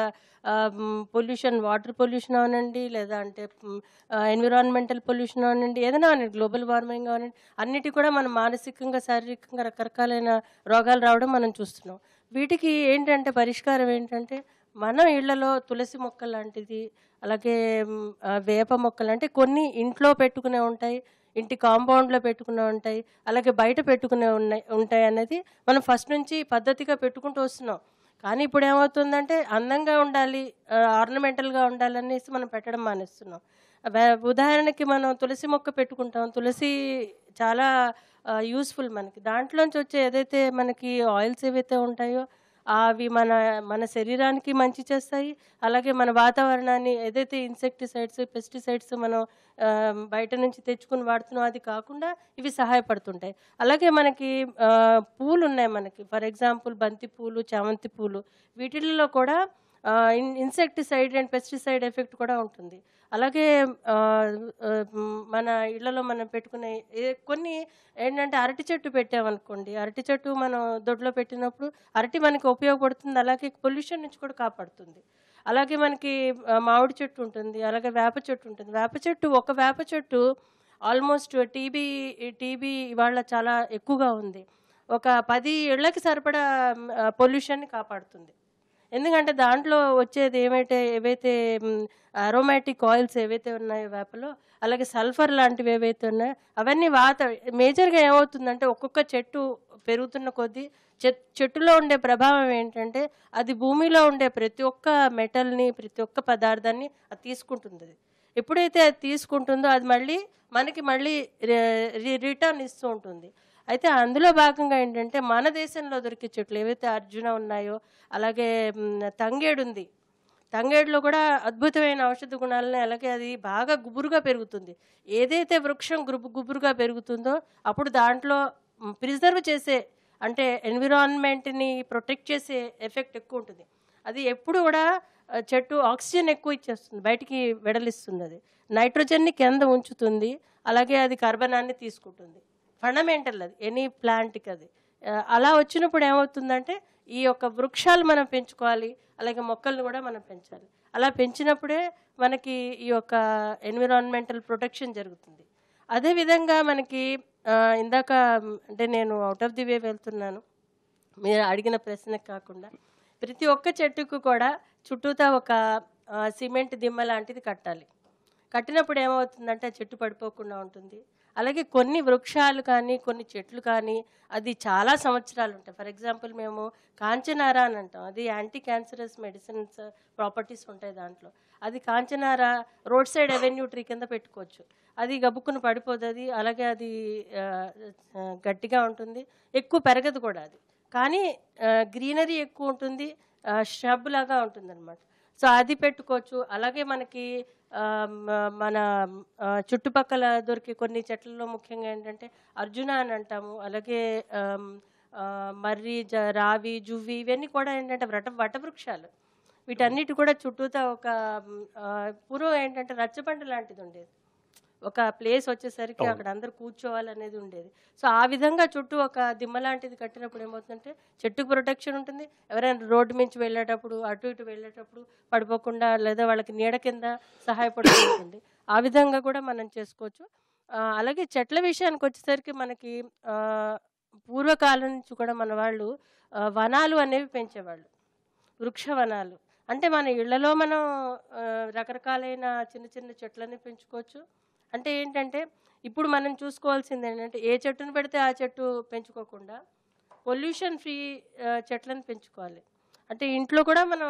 పొల్యూషన్, వాటర్ పొల్యూషన్ అవనండి, లేదా అంటే ఎన్విరాన్మెంటల్ పొల్యూషన్ అవనండి, ఏదైనా అవనండి, గ్లోబల్ వార్మింగ్ అవనండి, అన్నిటి కూడా మనం మానసికంగా శారీరకంగా రకరకాలైన రోగాలు రావడం మనం చూస్తున్నాం. వీటికి ఏంటంటే పరిష్కారం ఏంటంటే మనం ఇళ్లలో తులసి మొక్క లాంటిది, అలాగే వేప మొక్కలు, అంటే కొన్ని ఇంట్లో పెట్టుకునే ఉంటాయి, ఇంటి కాంపౌండ్లో పెట్టుకునే ఉంటాయి, అలాగే బయట పెట్టుకునే ఉంటాయి అనేది మనం ఫస్ట్ నుంచి పద్ధతిగా పెట్టుకుంటూ వస్తున్నాం. కానీ ఇప్పుడు ఏమవుతుందంటే అందంగా ఉండాలి, ఆర్నమెంటల్గా ఉండాలనేసి మనం పెట్టడం మానేస్తున్నాం. ఉదాహరణకి మనం తులసి మొక్క పెట్టుకుంటాం, తులసి చాలా యూస్ఫుల్ మనకి. దాంట్లోంచి వచ్చే ఏదైతే మనకి ఆయిల్స్ ఏవైతే ఉంటాయో అవి మన శరీరానికి మంచి చేస్తాయి. అలాగే మన వాతావరణాన్ని, ఏదైతే ఇన్సెక్టిసైడ్స్, పెస్టిసైడ్స్ మనం బయట నుంచి తెచ్చుకుని వాడుతున్నాం అది కాకుండా ఇవి సహాయపడుతుంటాయి. అలాగే మనకి పూలు ఉన్నాయి మనకి, ఫర్ ఎగ్జాంపుల్ బంతి పూలు, చామంతి పూలు, వీటిల్లో కూడా ఇన్సెక్టిసైడ్ అండ్ పెస్టిసైడ్ ఎఫెక్ట్ కూడా ఉంటుంది. అలాగే మన ఇళ్లలో మనం పెట్టుకునే కొన్ని ఏంటంటే అరటి చెట్టు పెట్టామనుకోండి, అరటి చెట్టు మనం దొడ్లో పెట్టినప్పుడు అరటి మనకి ఉపయోగపడుతుంది, అలాగే పొల్యూషన్ నుంచి కూడా కాపాడుతుంది. అలాగే మనకి మామిడి చెట్టు ఉంటుంది, అలాగే వేప చెట్టు ఉంటుంది. ఒక వేప చెట్టు ఆల్మోస్ట్ టీబీ ఇవాళ చాలా ఎక్కువగా ఉంది, ఒక 10 ఇళ్లకి సరిపడా పొల్యూషన్ని కాపాడుతుంది. ఎందుకంటే దాంట్లో వచ్చేది ఏవైతే అరోమాటిక్ ఆయిల్స్ ఏవైతే ఉన్నాయో వేపలో, అలాగే సల్ఫర్ లాంటివి ఏవైతే ఉన్నాయో అవన్నీ మేజర్గా ఏమవుతుందంటే ఒక్కొక్క చెట్టు పెరుగుతున్న కొద్దీ చెట్టులో ఉండే ప్రభావం ఏంటంటే అది భూమిలో ఉండే ప్రతి ఒక్క మెటల్ని, ప్రతి ఒక్క పదార్థాన్ని అది తీసుకుంటుంది. ఎప్పుడైతే అది తీసుకుంటుందో అది మళ్ళీ రిటర్న్ ఇస్తూ ఉంటుంది. అయితే అందులో భాగంగా ఏంటంటే మన దేశంలో దొరికే చెట్లు ఏవైతే అర్జున ఉన్నాయో, అలాగే తంగేడు ఉంది. తంగేడులో కూడా అద్భుతమైన ఔషధ గుణాలని, అలాగే అది బాగా గుబురుగా పెరుగుతుంది. ఏదైతే వృక్షం గుబురుగా పెరుగుతుందో అప్పుడు దాంట్లో ప్రిజర్వ్ చేసే, అంటే ఎన్విరాన్మెంట్ని ప్రొటెక్ట్ చేసే ఎఫెక్ట్ ఎక్కువ ఉంటుంది. అది ఎప్పుడు కూడా చెట్టు ఆక్సిజన్ ఎక్కువ ఇచ్చేస్తుంది, బయటికి వెడలిస్తుంది. అది నైట్రోజన్ని కింద ఉంచుతుంది, అలాగే అది కార్బనాన్ని తీసుకుంటుంది. ఫండమెంటల్ అది ఎనీ ప్లాంట్కి. అది అలా వచ్చినప్పుడు ఏమవుతుందంటే ఈ యొక్క వృక్షాలు మనం పెంచుకోవాలి, అలాగే మొక్కలను కూడా మనం పెంచాలి. అలా పెంచినప్పుడే మనకి ఈ యొక్క ఎన్విరాన్మెంటల్ ప్రొటెక్షన్ జరుగుతుంది. అదేవిధంగా మనకి ఇందాక అంటే నేను అవుట్ ఆఫ్ ది వే వెళ్తున్నాను, మీరు అడిగిన ప్రశ్నకు కాకుండా ప్రతి ఒక్క చెట్టుకు కూడా చుట్టూతా ఒక సిమెంట్ దిమ్మ లాంటిది కట్టాలి. కట్టినప్పుడు ఏమవుతుందంటే చెట్టు పడిపోకుండా ఉంటుంది. అలాగే కొన్ని వృక్షాలు కానీ కొన్ని చెట్లు కానీ అది చాలా సంవత్సరాలు ఉంటాయి. ఫర్ ఎగ్జాంపుల్ మేము కాంచనారా అని అంటాం, అది యాంటీ క్యాన్సరస్ మెడిసిన్స్ ప్రాపర్టీస్ ఉంటాయి దాంట్లో. అది కాంచనారా రోడ్ సైడ్ అవెన్యూ ట్రీ కింద పెట్టుకోవచ్చు. అది గబుక్కును పడిపోతుంది, అలాగే అది గట్టిగా ఉంటుంది, ఎక్కువ పెరగదు కూడా. అది కానీ గ్రీనరీ ఎక్కువ ఉంటుంది, షబ్ లాగా ఉంటుంది అనమాట. సో అది పెట్టుకోవచ్చు. అలాగే మనకి మన చుట్టుపక్కల దొరికే కొన్ని చెట్లలో ముఖ్యంగా ఏంటంటే అర్జున అని అంటాము, అలాగే మర్రి, రావి, జువ్వి, ఇవన్నీ కూడా ఏంటంటే వటవృక్షాలు. వీటన్నిటి కూడా చుట్టూతా ఒక పూర్వం ఏంటంటే రచ్చబండ లాంటిది ఉండేది. ఒక ప్లేస్ వచ్చేసరికి అక్కడ అందరు కూర్చోవాలనేది ఉండేది. సో ఆ విధంగా చుట్టూ ఒక దిమ్మ లాంటిది కట్టినప్పుడు ఏమవుతుందంటే చెట్టుకు ప్రొటెక్షన్ ఉంటుంది. ఎవరైనా రోడ్డు మించి వెళ్ళేటప్పుడు, అటు ఇటు వెళ్ళేటప్పుడు పడిపోకుండా, లేదా వాళ్ళకి నీడ కింద సహాయపడుతుంది. ఆ విధంగా కూడా మనం చేసుకోవచ్చు. అలాగే చెట్ల విషయానికి వచ్చేసరికి మనకి పూర్వకాలం నుంచి కూడా మన వాళ్ళు వనాలు అనేవి పెంచేవాళ్ళు, వృక్షవనాలు. అంటే మన ఇళ్లలో మనం రకరకాలైన చిన్న చిన్న చెట్లని పెంచుకోవచ్చు. అంటే ఏంటంటే ఇప్పుడు మనం చూసుకోవాల్సింది ఏంటంటే ఏ చెట్టును పెడితే ఆ చెట్టు పెంచుకోకుండా పొల్యూషన్ ఫ్రీ చెట్లను పెంచుకోవాలి. అంటే ఇంట్లో కూడా మనం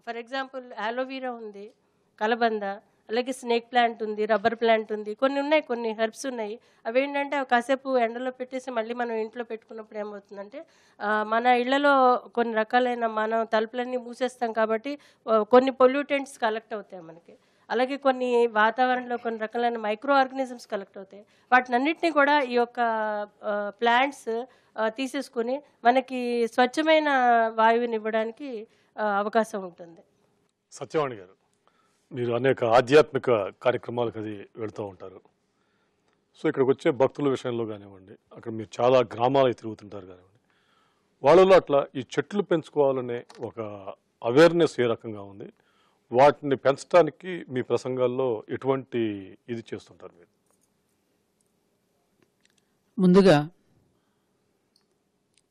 ఫర్ ఎగ్జాంపుల్ ఆలోవీరా ఉంది, కలబంద, అలాగే స్నేక్ ప్లాంట్ ఉంది, రబ్బర్ ప్లాంట్ ఉంది, కొన్ని హెర్బ్స్ ఉన్నాయి. అవి ఏంటంటే కాసేపు ఎండలో పెట్టేసి మళ్ళీ మనం ఇంట్లో పెట్టుకున్నప్పుడు ఏమవుతుందంటే మన ఇళ్లలో కొన్ని రకాలైన మనం తలుపులన్నీ మూసేస్తాం కాబట్టి కొన్ని పొల్యూటెంట్స్ కలెక్ట్ అవుతాయి మనకి. అలాగే కొన్ని వాతావరణంలో కొన్ని రకాలైన మైక్రో ఆర్గానిజమ్స్ కలెక్ట్ అవుతాయి. వాటినన్నింటినీ కూడా ఈ యొక్క ప్లాంట్స్ తీసేసుకుని మనకి స్వచ్ఛమైన వాయువుని ఇవ్వడానికి అవకాశం ఉంటుంది. సత్యవాణి గారు, మీరు అనేక ఆధ్యాత్మిక కార్యక్రమాలకు అది వెళుతూ ఉంటారు. సో ఇక్కడికి వచ్చే భక్తుల విషయంలో కానివ్వండి, అక్కడ మీరు చాలా గ్రామాలు తిరుగుతుంటారు కానివ్వండి, వాళ్ళలో అట్లా ఈ చెట్లు పెంచుకోవాలనే ఒక అవేర్నెస్ ఏ రకంగా ఉంది? వాటిని పెంచడానికి మీ ప్రసంగాల్లో ఎటువంటి ఇది చేస్తుంటారు మీరు? ముందుగా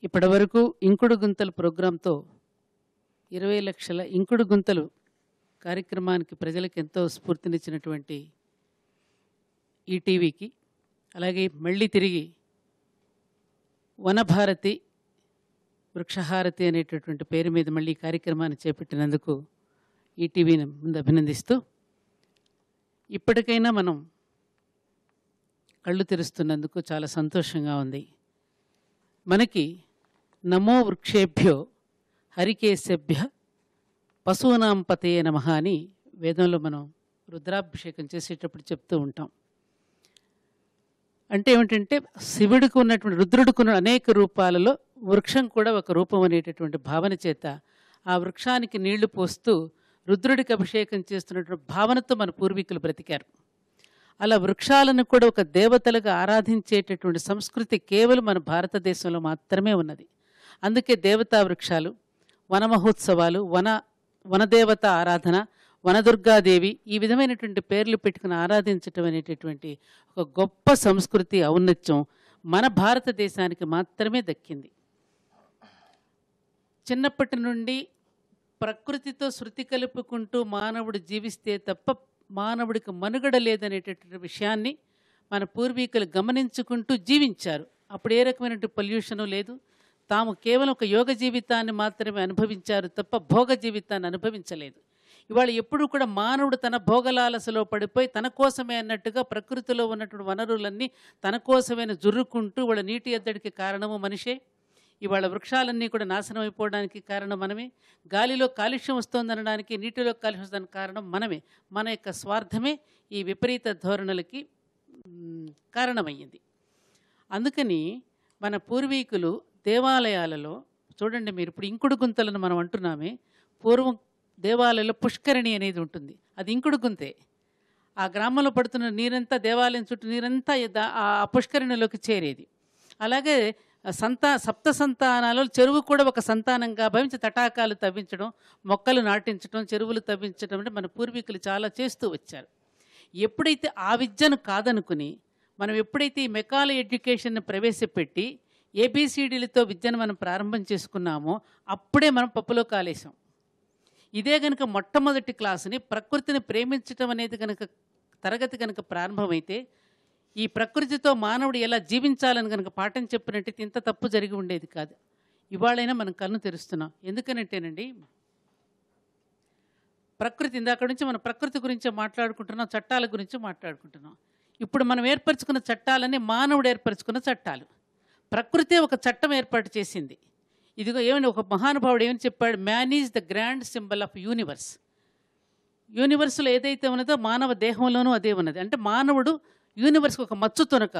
ఇప్పటి వరకు ఇంకుడు గుంతలు ప్రోగ్రాంతో 20 లక్షల ఇంకుడు గుంతలు కార్యక్రమానికి ప్రజలకు ఎంతో స్ఫూర్తినిచ్చినటువంటి ఈటీవీకి, అలాగే మళ్ళీ తిరిగి వనభారతి వృక్షహారతి అనేటటువంటి పేరు మీద మళ్ళీ కార్యక్రమాన్ని చేపట్టినందుకు ఈటీవీని ముందు అభినందిస్తూ, ఇప్పటికైనా మనం కళ్ళు తెరుస్తున్నందుకు చాలా సంతోషంగా ఉంది. మనకి నమో వృక్షేభ్యో హరికేశభ్య పశూనాం పతయే నమః అని వేదంలో మనం రుద్రాభిషేకం చేసేటప్పుడు చెప్తూ ఉంటాం. అంటే ఏమిటంటే శివుడికి ఉన్నటువంటి, రుద్రుడికి ఉన్న అనేక రూపాలలో వృక్షం కూడా ఒక రూపం అనేటటువంటి భావన చేత ఆ వృక్షానికి నీళ్లు పోస్తూ రుద్రుడికి అభిషేకం చేస్తున్నటువంటి భావనతో మన పూర్వీకులు బ్రతికారు. అలా వృక్షాలను కూడా ఒక దేవతలుగా ఆరాధించేటటువంటి సంస్కృతి కేవలం మన భారతదేశంలో మాత్రమే ఉన్నది. అందుకే దేవతా వృక్షాలు, వన మహోత్సవాలు, వనదేవత ఆరాధన, వనదుర్గాదేవి, ఈ విధమైనటువంటి పేర్లు పెట్టుకుని ఆరాధించటం అనేటటువంటి ఒక గొప్ప సంస్కృతి, ఔన్నత్యం మన భారతదేశానికి మాత్రమే దక్కింది. చిన్నప్పటి నుండి ప్రకృతితో శృతి కలుపుకుంటూ మానవుడు జీవిస్తే తప్ప మానవుడికి మనుగడ లేదనేటటువంటి విషయాన్ని మన పూర్వీకులు గమనించుకుంటూ జీవించారు. అప్పుడు ఏ రకమైనటువంటి పొల్యూషను లేదు. తాము కేవలం ఒక యోగ జీవితాన్ని మాత్రమే అనుభవించారు తప్ప భోగ జీవితాన్ని అనుభవించలేదు. ఇవాళ ఎప్పుడూ కూడా మానవుడు తన భోగలాలసలో పడిపోయి తన కోసమే అన్నట్టుగా ప్రకృతిలో ఉన్నటువంటి వనరులన్నీ తన కోసమైన జుర్రుకుంటూ వాళ్ళ నీటి ఎద్దడికి కారణము మనిషే. ఇవాళ వృక్షాలన్నీ కూడా నాశనం అయిపోవడానికి కారణం మనమే. గాలిలో కాలుష్యం వస్తుందనడానికి, నీటిలో కాలుష్యం వస్తుందనడానికి కారణం మనమే. మన యొక్క స్వార్థమే ఈ విపరీత ధోరణులకి కారణమయ్యింది. అందుకని మన పూర్వీకులు దేవాలయాలలో చూడండి, మీరు ఇప్పుడు ఇంకుడు గుంతలను మనం అంటున్నామే, పూర్వం దేవాలయంలో పుష్కరిణి అనేది ఉంటుంది. అది ఇంకుడు గుంతే. ఆ గ్రామంలో పడుతున్న నీరంతా, దేవాలయం చుట్టూ నీరంతా ఆ పుష్కరిణిలోకి చేరేది. అలాగే సప్త సంతానాలు, చెరువు కూడా ఒక సంతానంగా భావించి తటాకాలు తవ్వించడం, మొక్కలు నాటించడం, చెరువులు తవ్వించడం అంటే మన పూర్వీకులు చాలా చేస్తూ వచ్చారు. ఎప్పుడైతే ఆ విద్యను కాదనుకుని మనం ఎప్పుడైతే ఈ మెకాల ఎడ్యుకేషన్ని ప్రవేశపెట్టి ఏబిసిడీలతో విద్యను మనం ప్రారంభం చేసుకున్నామో అప్పుడే మనం పప్పులో కాలేసాం. ఇదే కనుక మొట్టమొదటి క్లాసుని ప్రకృతిని ప్రేమించడం అనేది కనుక తరగతి కనుక ప్రారంభమైతే ఈ ప్రకృతితో మానవుడు ఎలా జీవించాలని కనుక పాఠం చెప్పినట్టయితే ఇంత తప్పు జరిగి ఉండేది కాదు. ఇవాళైనా మనం కన్ను తెరుస్తున్నాం. ఎందుకనంటేనండి, ప్రకృతి ఇందాక నుంచి మనం ప్రకృతి గురించి మాట్లాడుకుంటున్నాం, చట్టాల గురించి మాట్లాడుకుంటున్నాం. ఇప్పుడు మనం ఏర్పరచుకున్న చట్టాలన్నీ మానవుడు ఏర్పరచుకున్న చట్టాలు. ప్రకృతే ఒక చట్టం ఏర్పాటు చేసింది. ఇదిగో ఏమని ఒక మహానుభావుడు ఏమని చెప్పాడు, man is the grand symbol of universe. యూనివర్స్లో ఏదైతే ఉన్నదో మానవ దేహంలోనూ అదే ఉన్నది. అంటే మానవుడు యూనివర్స్కి ఒక మచ్చు తునక,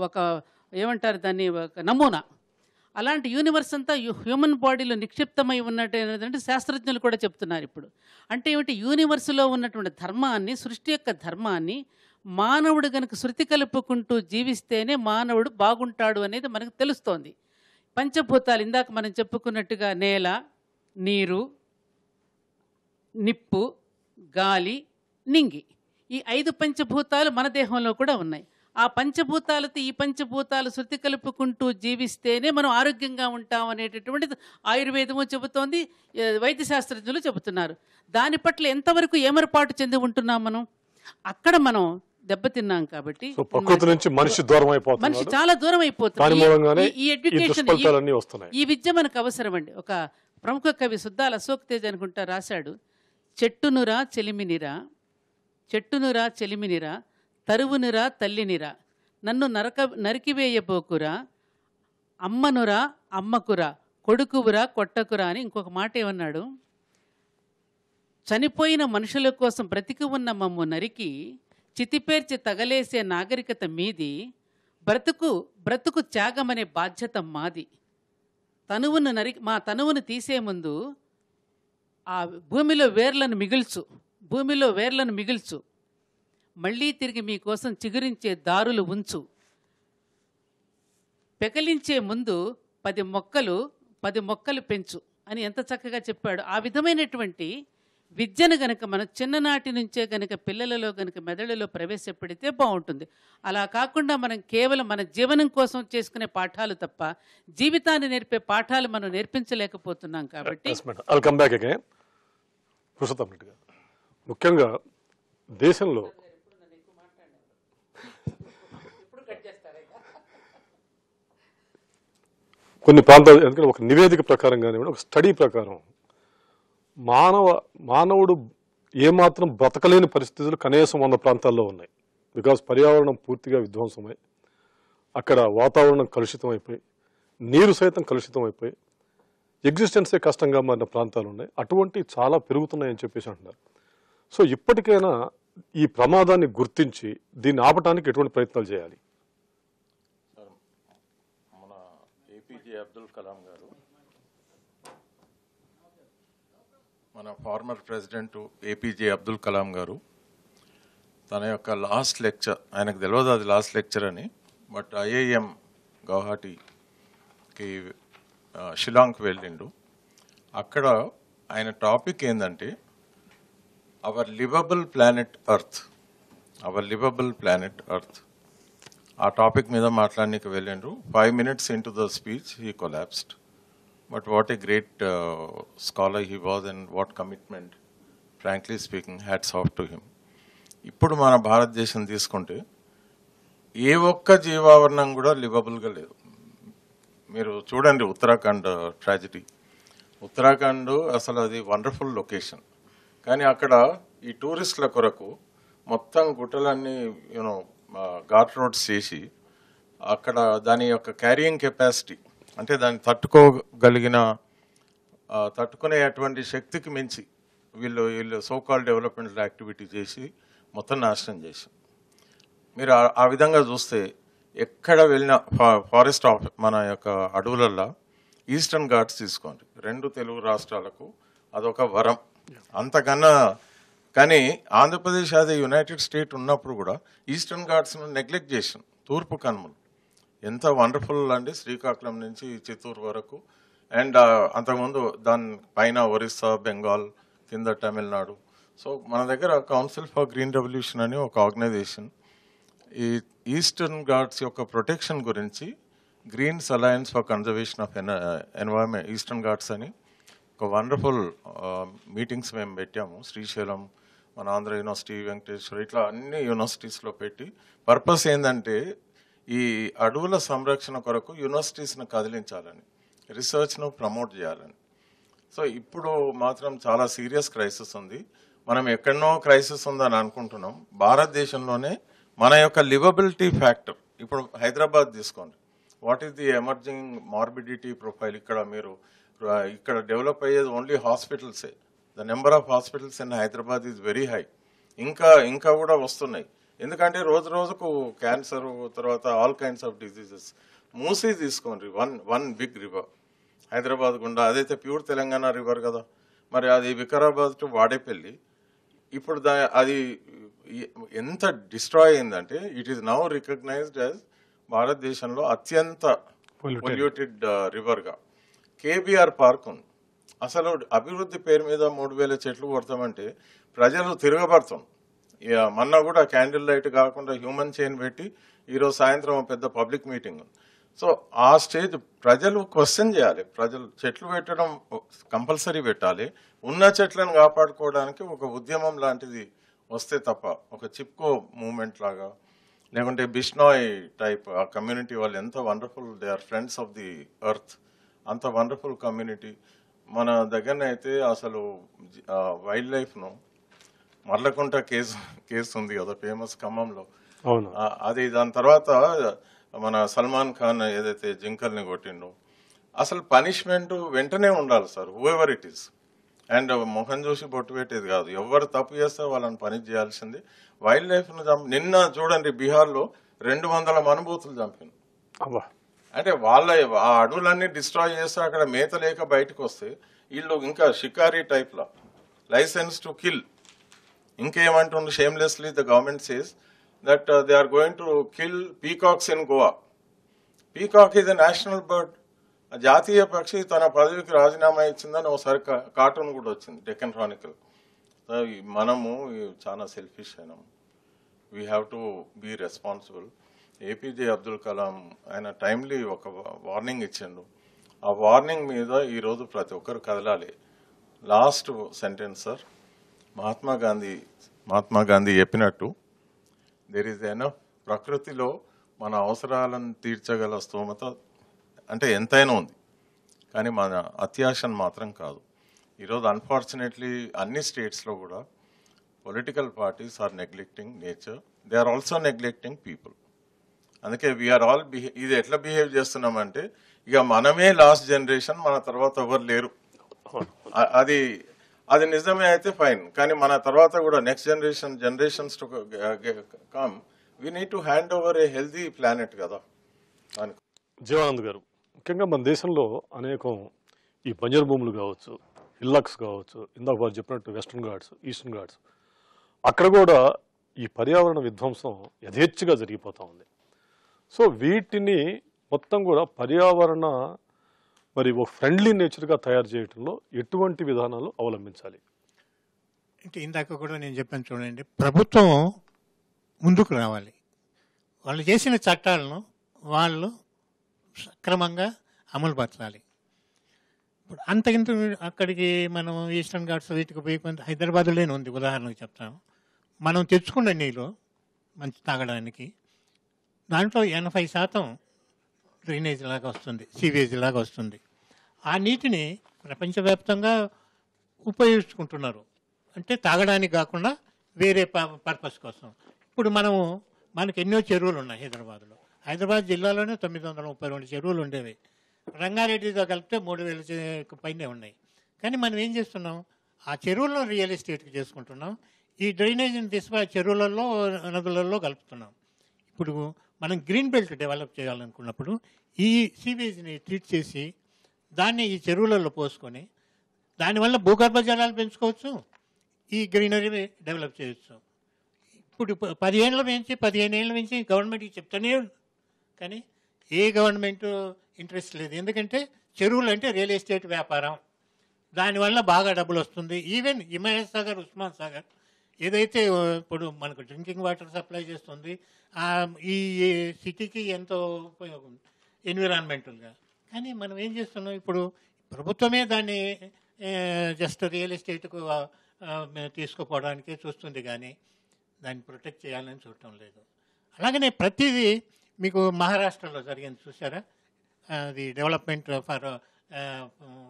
ఒక ఏమంటారు దాన్ని, ఒక నమూనా. అలాంటి యూనివర్స్ అంతా హ్యూమన్ బాడీలో నిక్షిప్తమై ఉన్నట్టు ఏంటంటే శాస్త్రజ్ఞులు కూడా చెప్తున్నారు ఇప్పుడు. అంటే ఏమిటి, యూనివర్స్లో ఉన్నటువంటి ధర్మాన్ని, సృష్టి యొక్క ధర్మాన్ని మానవుడు కనుక శృతి కలుపుకుంటూ జీవిస్తేనే మానవుడు బాగుంటాడు అనేది మనకు తెలుస్తోంది. పంచభూతాలు ఇందాక మనం చెప్పుకున్నట్టుగా నేల, నీరు, నిప్పు, గాలి, నింగి, ఈ 5 పంచభూతాలు మన దేహంలో కూడా ఉన్నాయి. ఆ పంచభూతాలతో ఈ పంచభూతాలు శృతి కలుపుకుంటూ జీవిస్తేనే మనం ఆరోగ్యంగా ఉంటాం అనేటటువంటిది ఆయుర్వేదము చెబుతోంది, వైద్య శాస్త్రజ్ఞులు చెబుతున్నారు. దాని పట్ల ఎంతవరకు ఏమరపాటు చెంది ఉంటున్నాం మనం, అక్కడ మనం దెబ్బతిన్నాం. కాబట్టి ప్రకృతి నుంచి మనిషి దూరం అయిపోతుంది, మనిషి చాలా దూరం అయిపోతుంది. ఈ ఎడ్యుకేషన్, ఈ విద్య మనకు అవసరం అండి. ఒక ప్రముఖ కవి సుద్దాల అశోక్ తేజ్ అనుకుంటా రాశాడు, చెట్టునురా చెలిమినిరా, చెట్టునురా చెలిమినిరా, తరువునురా తల్లినిరా, నన్ను నరికివేయబోకురా, అమ్మనురా అమ్మకురా, కొడుకువురా కొట్టకురా అని ఇంకొక మాట ఏమన్నాడు, చనిపోయిన మనుషుల కోసం బ్రతికి ఉన్న మమ్ము నరికి చితిపేర్చి తగలేసే నాగరికత మీది, బ్రతుకు త్యాగమనే బాధ్యత మాది. మా తనువును తీసే ముందు ఆ భూమిలో వేర్లను మిగుల్చు, మళ్ళీ తిరిగి మీకోసం చిగురించే దారులు ఉంచు, పెకలించే ముందు 10 మొక్కలు పెంచు అని ఎంత చక్కగా చెప్పాడు. ఆ విధమైనటువంటి విద్యను గనక మనం చిన్ననాటి నుంచే గనక పిల్లలలో గనక మెదడులో ప్రవేశపెడితే బాగుంటుంది. అలా కాకుండా మనం కేవలం మన జీవనం కోసం చేసుకునే పాఠాలు తప్ప జీవితాన్ని నేర్పే పాఠాలు మనం నేర్పించలేకపోతున్నాం. కాబట్టి ముఖ్యంగా దేశంలో కొన్ని ప్రాంతాలు, ఎందుకంటే ఒక నివేదిక ప్రకారంగానే ఒక స్టడీ ప్రకారం మానవుడు ఏమాత్రం బ్రతకలేని పరిస్థితులు కనీసం 100 ప్రాంతాల్లో ఉన్నాయి. బికాజ్ పర్యావరణం పూర్తిగా విధ్వంసమై, అక్కడ వాతావరణం కలుషితం అయిపోయి, నీరు సైతం కలుషితం అయిపోయి, ఎగ్జిస్టెన్సే కష్టంగా మారిన ప్రాంతాలు ఉన్నాయి. అటువంటి చాలా పెరుగుతున్నాయని చెప్పేసి అంటున్నారు. సో ఇప్పటికైనా ఈ ప్రమాదాన్ని గుర్తించి దీన్ని ఆపడానికి ఎటువంటి ప్రయత్నాలు చేయాలి? మన ఏపీజే అబ్దుల్ కలాం గారు, మన former president APJ Abdul Kalam గారు తన యొక్క లాస్ట్ లెక్చర్, ఆయనకు తెలియదు అది లాస్ట్ లెక్చర్ అని, బట్ ఐఐఎం గౌహాటీకి షిలాంగ్కి వెళ్ళిండు. అక్కడ ఆయన టాపిక్ ఏంటంటే అవర్ లివబుల్ ప్లానెట్ ఎర్త్. ఆ టాపిక్ మీద మాట్లాడడానికి వెళ్ళిండ్రు. 5 minutes into the speech he collapsed. But what a great scholar he was, and what commitment, frankly speaking, hats off to him. ఇప్పుడు మన భారతదేశం తీసుకుంటే ఏ ఒక్క జీవావరణం కూడా లివబుల్గా లేదు. మీరు చూడండి ఉత్తరాఖండ్ ట్రాజడీ. ఉత్తరాఖండ్ అసలు అది వండర్ఫుల్ లొకేషన్, కానీ అక్కడ ఈ టూరిస్టుల కొరకు మొత్తం గుట్టలన్నీ యూనో ఘాట్ రోడ్స్ చేసి అక్కడ దాని యొక్క క్యారియింగ్ కెపాసిటీ అంటే దాన్ని తట్టుకునేటువంటి శక్తికి మించి వీళ్ళు సోకాల్ డెవలప్మెంట్ యాక్టివిటీ చేసి మొత్తం నాశనం చేశారు. మీరు ఆ విధంగా చూస్తే ఎక్కడ వెళ్ళిన ఫారెస్ట్ మన యొక్క అడవులల్లో ఈస్టర్న్ ఘాట్స్ తీసుకోండి, 2 తెలుగు రాష్ట్రాలకు అదొక వరం అంతకన్నా. కానీ ఆంధ్రప్రదేశ్ అదే యునైటెడ్ స్టేట్ ఉన్నప్పుడు కూడా ఈస్టర్న్ ఘాట్స్ను నెగ్లెక్ట్ చేసాం. తూర్పు కనుమలు ఎంత వండర్ఫుల్ అండి, శ్రీకాకుళం నుంచి చిత్తూరు వరకు. అండ్ అంతకుముందు దాని పైన ఒరిస్సా, బెంగాల్, కింద తమిళనాడు. సో మన దగ్గర కౌన్సిల్ ఫర్ గ్రీన్ రెవల్యూషన్ అని ఒక ఆర్గనైజేషన్ ఈ ఈస్టర్న్ ఘాట్స్ యొక్క ప్రొటెక్షన్ గురించి Greens Alliance for Conservation of Environment Eastern Ghats అని ఒక వండర్ఫుల్ మీటింగ్స్ మేము పెట్టాము. శ్రీశైలం, మన ఆంధ్ర యూనివర్సిటీ, వెంకటేశ్వర, ఇట్లా అన్ని యూనివర్సిటీస్లో పెట్టి పర్పస్ ఏంటంటే ఈ అడవుల సంరక్షణ కొరకు యూనివర్సిటీస్ను కదిలించాలని, రీసెర్చ్ను ప్రమోట్ చేయాలని. సో ఇప్పుడు మాత్రం చాలా సీరియస్ క్రైసిస్ ఉంది. మనం ఎక్కడనో క్రైసిస్ ఉందని అనుకుంటున్నాం. భారతదేశంలోనే మన యొక్క లివబిలిటీ ఫ్యాక్టర్, ఇప్పుడు హైదరాబాద్ తీసుకోండి, what is the emerging morbidity profile. ఇక్కడ డెవలప్ అయ్యేది ఓన్లీ హాస్పిటల్సే. The number of hospitals in Hyderabad is very high. ఇంకా కూడా వస్తున్నాయి. ఎందుకంటే రోజు రోజుకు క్యాన్సర్, తర్వాత all kinds of diseases. Musi తీసుకోండి, వన్ బిగ్ రివర్ హైదరాబాద్ గుండా, అదైతే ప్యూర్ తెలంగాణ రివర్ కదా. మరి అది వికారాబాద్ టు వాడేపల్లి. ఇప్పుడు అది ఎంత డిస్ట్రాయ్ అయిందంటే it is now recognised as భారతదేశంలో అత్యంత పొల్యూటెడ్ రివర్గా. కేబీఆర్ పార్క్ ఉంది. అసలు అభివృద్ధి పేరు మీద 3000 చెట్లు కొడతామంటే ప్రజలు తిరగబడుతుంది. మొన్న కూడా క్యాండిల్ లైట్ కాకుండా హ్యూమన్ చైన్ పెట్టి ఈరోజు సాయంత్రం పెద్ద పబ్లిక్ మీటింగ్ ఉంది. సో ఆ స్టేజ్ ప్రజలు క్వశ్చన్ చేయాలి. ప్రజలు చెట్లు పెట్టడం కంపల్సరీ పెట్టాలి. ఉన్న చెట్లను కాపాడుకోవడానికి ఒక ఉద్యమం లాంటిది వస్తే తప్ప, ఒక చిప్కో మూమెంట్ లాగా, లేకుంటే బిష్నాయ్ టైప్ ఆ కమ్యూనిటీ వాళ్ళు ఎంత wonderful, they are friends of the earth, అంత వండర్ఫుల్ కమ్యూనిటీ. మన దగ్గరనే అయితే అసలు వైల్డ్ లైఫ్ను మర్లకుంట కేసు ఉంది కదా ఫేమస్ ఖమ్మంలో. అది దాని తర్వాత మన సల్మాన్ ఖాన్ ఏదైతే జింకల్ని కొట్టిండో, అసలు పనిష్మెంట్ వెంటనే ఉండాలి sir, who ever it is. And మొహం చూసి బొట్టు పెట్టేది కాదు. ఎవరు తప్పు చేస్తే వాళ్ళని పనిష్ చేయాల్సింది. వైల్డ్ లైఫ్ను నిన్న చూడండి బీహార్లో 200 మనుబూతులు చంపింది. అంటే ఆ అడవులన్నీ డిస్ట్రాయ్ చేస్తే అక్కడ మేత లేక బయటకు వస్తే వీళ్ళు ఇంకా షికారీ టైప్లో లైసెన్స్ టు కిల్. ఇంకేమంటుండ్రు shamelessly the government says that they are going to kill peacocks in Goa. Peacock is a national bird. జాతీయ పక్షి తన పదవికి రాజీనామా ఇచ్చిందని ఒకసారి కార్టూన్ కూడా వచ్చింది, డెక్కన్ క్రానికల్. మనము చాలా సెల్ఫిష్ అయినాము. We have to be responsible. APJ Abdul Kalam ఆయన టైమ్లీ ఒక వార్నింగ్ ఇచ్చిండు. ఆ వార్నింగ్ మీద ఈరోజు ప్రతి ఒక్కరు కదలాలి. Last sentence sir, Mahatma Gandhi చెప్పినట్టు దేర్ ఈజ్ ఎనఫ్. ప్రకృతిలో మన అవసరాలను తీర్చగల స్తోమత అంటే ఎంతైనా ఉంది, కానీ మన అత్యాశను మాత్రం కాదు. ఈరోజు అన్ఫార్చునేట్లీ అన్ని స్టేట్స్లో కూడా political parties are neglecting nature, they are also neglecting people. అందుకే వీఆర్ ఆల్ ఇది ఎట్లా బిహేవ్ చేస్తున్నామంటే ఇక మనమే లాస్ట్ జనరేషన్, మన తర్వాత ఎవరు లేరు. అది నిజమే అయితే ఫైన్, కానీ మన తర్వాత కూడా next generations to come we need to hand over a healthy planet కదా. జీవానంద్ గారు, ముఖ్యంగా మన దేశంలో అనేకం ఈ బంజరు భూములు కావచ్చు, హిల్లక్స్ కావచ్చు, ఇందాక వారు చెప్పినట్టు వెస్టర్న్ ఘాట్స్, ఈస్టర్న్ ఘాట్స్, అక్కడ కూడా ఈ పర్యావరణ విధ్వంసం యథేచ్ఛగా జరిగిపోతూ ఉంది. సో వీటిని మొత్తం కూడా పర్యావరణ మరి ఒక ఫ్రెండ్లీ నేచర్గా తయారు చేయడంలో ఎటువంటి విధానాలు అవలంబించాలి? అంటే ఇందాక కూడా నేను చెప్పాను చూడండి, ప్రభుత్వం ముందుకు రావాలి. వాళ్ళు చేసిన చట్టాలను వాళ్ళు సక్రమంగా అమలుపరచాలి. ఇప్పుడు అంత ఇంత అక్కడికి మనం ఈస్టర్న్ ఘాట్స్ వీటికి పోయి కొంత హైదరాబాద్లోనే ఉంది, ఉదాహరణకు చెప్తాను. మనం తెచ్చుకున్న నీళ్ళు మంచి తాగడానికి దాంట్లో 80% డ్రైనేజ్ లాగా వస్తుంది, సీవేజ్ లాగా వస్తుంది. ఆ నీటిని ప్రపంచవ్యాప్తంగా ఉపయోగించుకుంటున్నారు, అంటే తాగడానికి కాకుండా వేరే పర్పస్ కోసం. ఇప్పుడు మనకి ఎన్నో చెరువులు ఉన్నాయి హైదరాబాద్లో. హైదరాబాద్ జిల్లాలోనే 932 చెరువులు ఉండేవి. రంగారెడ్డితో కలిపితే 3000 పైనే ఉన్నాయి. కానీ మనం ఏం చేస్తున్నాం, ఆ చెరువుల్లో రియల్ ఎస్టేట్కి చేసుకుంటున్నాం. ఈ డ్రైనేజీని తీసుకుని చెరువులలో నదులలో కలుపుతున్నాం. ఇప్పుడు మనం గ్రీన్ బెల్ట్ డెవలప్ చేయాలనుకున్నప్పుడు ఈ సీవేజ్ని ట్రీట్ చేసి దాన్ని ఈ చెరువులలో పోసుకొని దానివల్ల భూగర్భ జలాలు పెంచుకోవచ్చు, ఈ గ్రీనరీ డెవలప్ చేయొచ్చు. ఇప్పుడు 15 ఏళ్ళ నుంచి గవర్నమెంట్కి చెప్తానే, కానీ ఏ గవర్నమెంట్ ఇంట్రెస్ట్ లేదు. ఎందుకంటే చెరువులు అంటే రియల్ ఎస్టేట్ వ్యాపారం, దానివల్ల బాగా డబ్బులు వస్తుంది. ఈవెన్ హిమాయత్ సాగర్, ఉస్మాన్ సాగర్ ఏదైతే ఇప్పుడు మనకు డ్రింకింగ్ వాటర్ సప్లై చేస్తుంది, ఈ సిటీకి ఎంతో ఉపయోగం ఎన్విరాన్మెంటల్గా. కానీ మనం ఏం చేస్తున్నాం, ఇప్పుడు ప్రభుత్వమే దాన్ని జస్ట్ రియల్ ఎస్టేట్కు తీసుకుపోవడానికే చూస్తుంది, కానీ దాన్ని ప్రొటెక్ట్ చేయాలని చూడటం లేదు. అలాగనే ప్రతిదీ మీకు మహారాష్ట్రలో జరిగింది చూసారా, అది డెవలప్మెంట్ ఫర్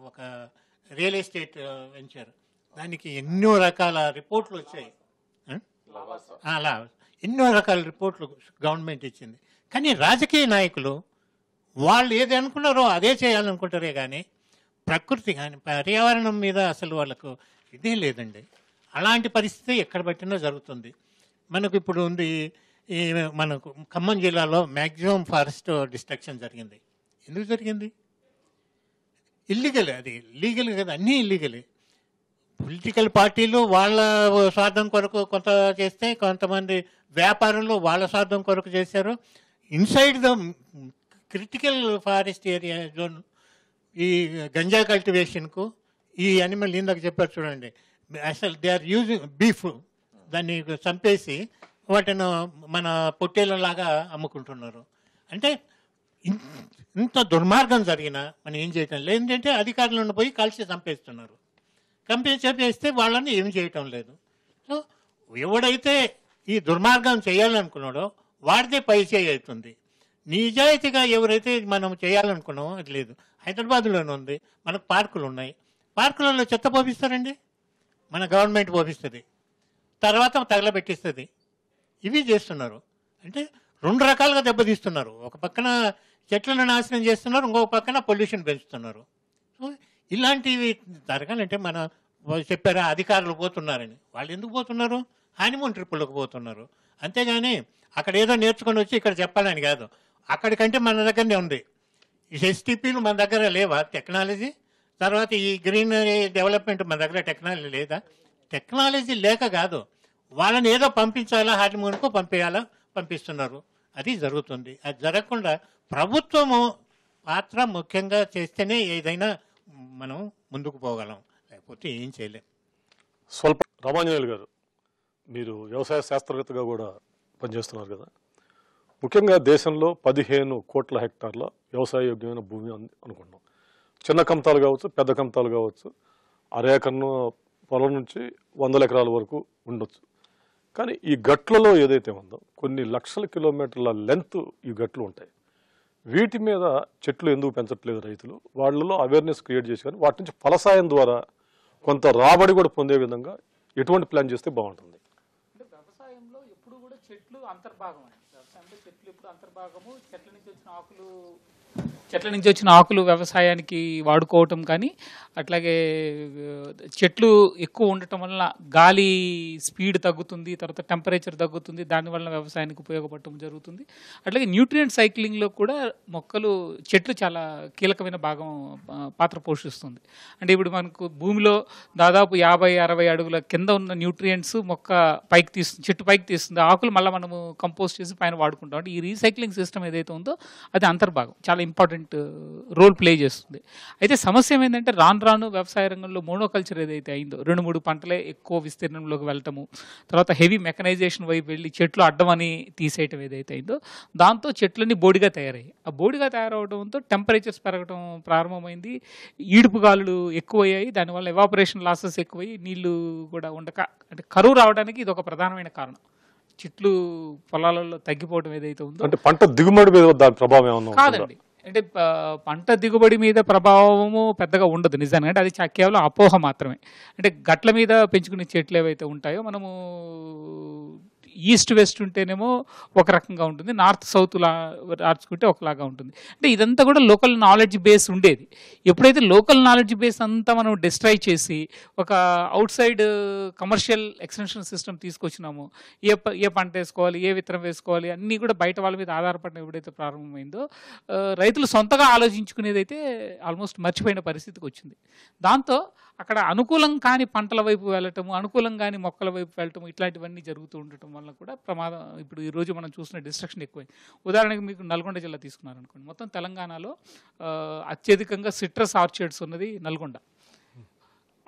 ఒక రియల్ ఎస్టేట్ వెంచర్. దానికి ఎన్నో రకాల రిపోర్ట్లు వచ్చాయి, అలా ఎన్నో రకాల రిపోర్ట్లు గవర్నమెంట్ ఇచ్చింది. కానీ రాజకీయ నాయకులు వాళ్ళు ఏది అనుకున్నారో అదే చేయాలనుకుంటారే కానీ ప్రకృతి కానీ పర్యావరణం మీద అసలు వాళ్ళకు ఇదే లేదండి. అలాంటి పరిస్థితి ఎక్కడ పట్టినా జరుగుతుంది. మనకు ఇప్పుడు ఉంది, మనకు ఖమ్మం జిల్లాలో మ్యాక్సిమం ఫారెస్ట్ డిస్ట్రక్షన్ జరిగింది. ఎందుకు జరిగింది? ఇల్లీగలే, అది లీగల్ కదా, అన్నీ ఇల్లీగలే. పొలిటికల్ పార్టీలు వాళ్ళ స్వార్థం కొరకు కొంత చేస్తే, కొంతమంది వ్యాపారులు వాళ్ళ స్వార్థం కొరకు చేశారు. Inside the critical forest area zone ఈ గంజా కల్టివేషన్కు ఈ యానిమల్ ఇందాక చెప్పారు చూడండి, అసలు దే ఆర్ యూజింగ్ బీఫ్, దాన్ని చంపేసి వాటిని మన పొట్టేళ్ళలాగా అమ్ముకుంటున్నారు. అంటే ఇంత దుర్మార్గం జరిగినా మనం ఏం చేయటం లేదు. ఏంటంటే అధికారులను పోయి కాల్చి చంపేస్తున్నారు. చంపేస్తే వాళ్ళని ఏం చేయటం లేదు. సో ఎవడైతే ఈ దుర్మార్గం చేయాలనుకున్నాడో వాడితే పై చేయి అవుతుంది. నిజాయితీగా ఎవరైతే మనం చేయాలనుకున్నామో అది లేదు. హైదరాబాద్లోనే ఉంది, మనకు పార్కులు ఉన్నాయి. పార్కులలో చెత్త పోపిస్తారండి, మన గవర్నమెంట్ పోపిస్తుంది, తర్వాత తగలబెట్టిస్తుంది. ఇవి చేస్తున్నారు. అంటే 2 రకాలుగా దెబ్బతీస్తున్నారు. ఒక పక్కన చెట్లను నాశనం చేస్తున్నారు, ఇంకొక పక్కన పొల్యూషన్ పెంచుతున్నారు. సో ఇలాంటివి జరగాలంటే మన చెప్పారా అధికారులు పోతున్నారని, వాళ్ళు ఎందుకు పోతున్నారు? హనీమూన్ ట్రిప్పులకు పోతున్నారు. అంతేగాని అక్కడ ఏదో నేర్చుకొని వచ్చి ఇక్కడ చెప్పాలని కాదు. అక్కడికంటే మన దగ్గరనే ఉంది. ఈ ఎస్టీపీలు మన దగ్గర లేవా టెక్నాలజీ? తర్వాత ఈ గ్రీన్ డెవలప్మెంట్ మన దగ్గర టెక్నాలజీ లేదా? టెక్నాలజీ లేక కాదు, వాళ్ళని ఏదో పంపించాలా, హనీమూన్కు పంపిస్తున్నారు. అది జరుగుతుంది. అది జరగకుండా ప్రభుత్వము పాత్ర ముఖ్యంగా చేస్తేనే ఏదైనా మనం ముందుకు పోగలం, లేకపోతే ఏం చేయలేం. స్వల్ప రామాంజనేయులు గారు, మీరు వ్యవసాయ శాస్త్రవేత్తగా కూడా పనిచేస్తున్నారు కదా, ముఖ్యంగా దేశంలో 15 కోట్ల హెక్టార్ల వ్యవసాయ యోగ్యమైన భూమి అనుకుంటున్నాం. చిన్న కమతాలు కావచ్చు, పెద్ద కమతాలు కావచ్చు, అరేకరను పొలం నుంచి 100 ఎకరాల వరకు ఉండొచ్చు. కానీ ఈ గట్లలో ఏదైతే ఉందో కొన్ని లక్షల కిలోమీటర్ల లెంత్ ఈ గట్లు ఉంటాయి. వీటి మీద చెట్లు ఎందుకు పెంచట్లేదు రైతులు? వాళ్ళలో అవేర్నెస్ క్రియేట్ చేసి కానీ వాటి నుంచి ఫలసాయం ద్వారా కొంత రాబడి కూడా పొందే విధంగా ఎటువంటి ప్లాన్ చేస్తే బాగుంటుంది? అంటే వ్యవసాయంలో ఎప్పుడు కూడా చెట్లు అంతర్భాగం అండి. వ్యవసాయంలో చెట్లు ఎప్పుడు అంతర్భాగము. చెట్ల నుంచి వచ్చిన ఆకులు వ్యవసాయానికి వాడుకోవటం, కానీ అట్లాగే చెట్లు ఎక్కువ ఉండటం వల్ల గాలి స్పీడ్ తగ్గుతుంది, తర్వాత టెంపరేచర్ తగ్గుతుంది, దానివల్ల వ్యవసాయానికి ఉపయోగపడటం జరుగుతుంది. అట్లాగే న్యూట్రియంట్ సైక్లింగ్లో కూడా చెట్లు చాలా కీలకమైన పాత్ర పోషిస్తుంది. అంటే ఇప్పుడు మనకు భూమిలో దాదాపు 50-60 అడుగుల కింద ఉన్న న్యూట్రియంట్స్ చెట్టు పైకి తీస్తుంది. ఆకులు మళ్ళీ మనము కంపోస్ట్ చేసి పైన వాడుకుంటాం. అంటే ఈ రీసైక్లింగ్ సిస్టమ్ ఏదైతే ఉందో అది అంతర్భాగం, చాలా చాలా ఇంపార్టెంట్ రోల్ ప్లే చేస్తుంది. అయితే సమస్య ఏమైందంటే రాను రాను వ్యవసాయ రంగంలో మోనోకల్చర్ ఏదైతే అయిందో 2-3 పంటలే ఎక్కువ విస్తీర్ణంలోకి వెళ్ళటము, తర్వాత హెవీ మెకనైజేషన్ వైపు వెళ్ళి చెట్లు అడ్డమని తీసేయటం ఏదైతే అయిందో దాంతో చెట్లన్నీ బోడిగా తయారయ్యాయి. ఆ బోడిగా తయారవడంతో టెంపరేచర్స్ పెరగడం ప్రారంభమైంది, ఈడుపు గాలులు ఎక్కువయ్యాయి, దానివల్ల ఎవాపరేషన్ లాసెస్ ఎక్కువయ్యి నీళ్లు కూడా ఉండక అంటే కరువు రావడానికి ఇది ఒక ప్రధానమైన కారణం. చెట్లు పొలాలలో తగ్గిపోవడం ఏదైతే ఉందో అంటే పంట దిగుబడి మీద దాని ప్రభావం ఏమన్నా ఉంటుందా? కాదండి. అంటే పంట దిగుబడి మీద ప్రభావము పెద్దగా ఉండదు నిజానికి. అంటే అది కేవలం అపోహ మాత్రమే. అంటే గట్ల మీద పెంచుకునే చెట్లు ఏవైతే ఉంటాయో మనము ఈస్ట్ వెస్ట్ ఉంటేనేమో ఒక రకంగా ఉంటుంది, నార్త్ సౌత్ రాచుకుంటే ఒకలాగా ఉంటుంది. అంటే ఇదంతా కూడా లోకల్ నాలెడ్జ్ బేస్ ఉండేది. ఎప్పుడైతే లోకల్ నాలెడ్జ్ బేస్ అంతా మనం డిస్ట్రాయ్ చేసి ఒక outside commercial extension system తీసుకొచ్చినామో, ఏ పంట వేసుకోవాలి, ఏ విత్తనం వేసుకోవాలి అన్నీ కూడా బయట వాళ్ళ మీద ఆధారపడడం ఎప్పుడైతే ప్రారంభమైందో రైతులు సొంతగా ఆలోచించుకునేది అయితే ఆల్మోస్ట్ మర్చిపోయిన పరిస్థితికి వచ్చింది. దాంతో అక్కడ అనుకూలం కాని పంటల వైపు వెళ్ళటము, అనుకూలం కాని మొక్కల వైపు వెళ్ళటము ఇట్లాంటివన్నీ జరుగుతూ ఉండటం వల్ల కూడా ప్రమాదం. ఇప్పుడు ఈరోజు మనం చూసిన డిస్ట్రక్షన్ ఎక్కువైంది. ఉదాహరణకి మీకు నల్గొండ జిల్లా తీసుకున్నారనుకోండి, మొత్తం తెలంగాణలో అత్యధికంగా సిట్రస్ ఆర్చర్డ్స్ ఉన్నది నల్గొండ.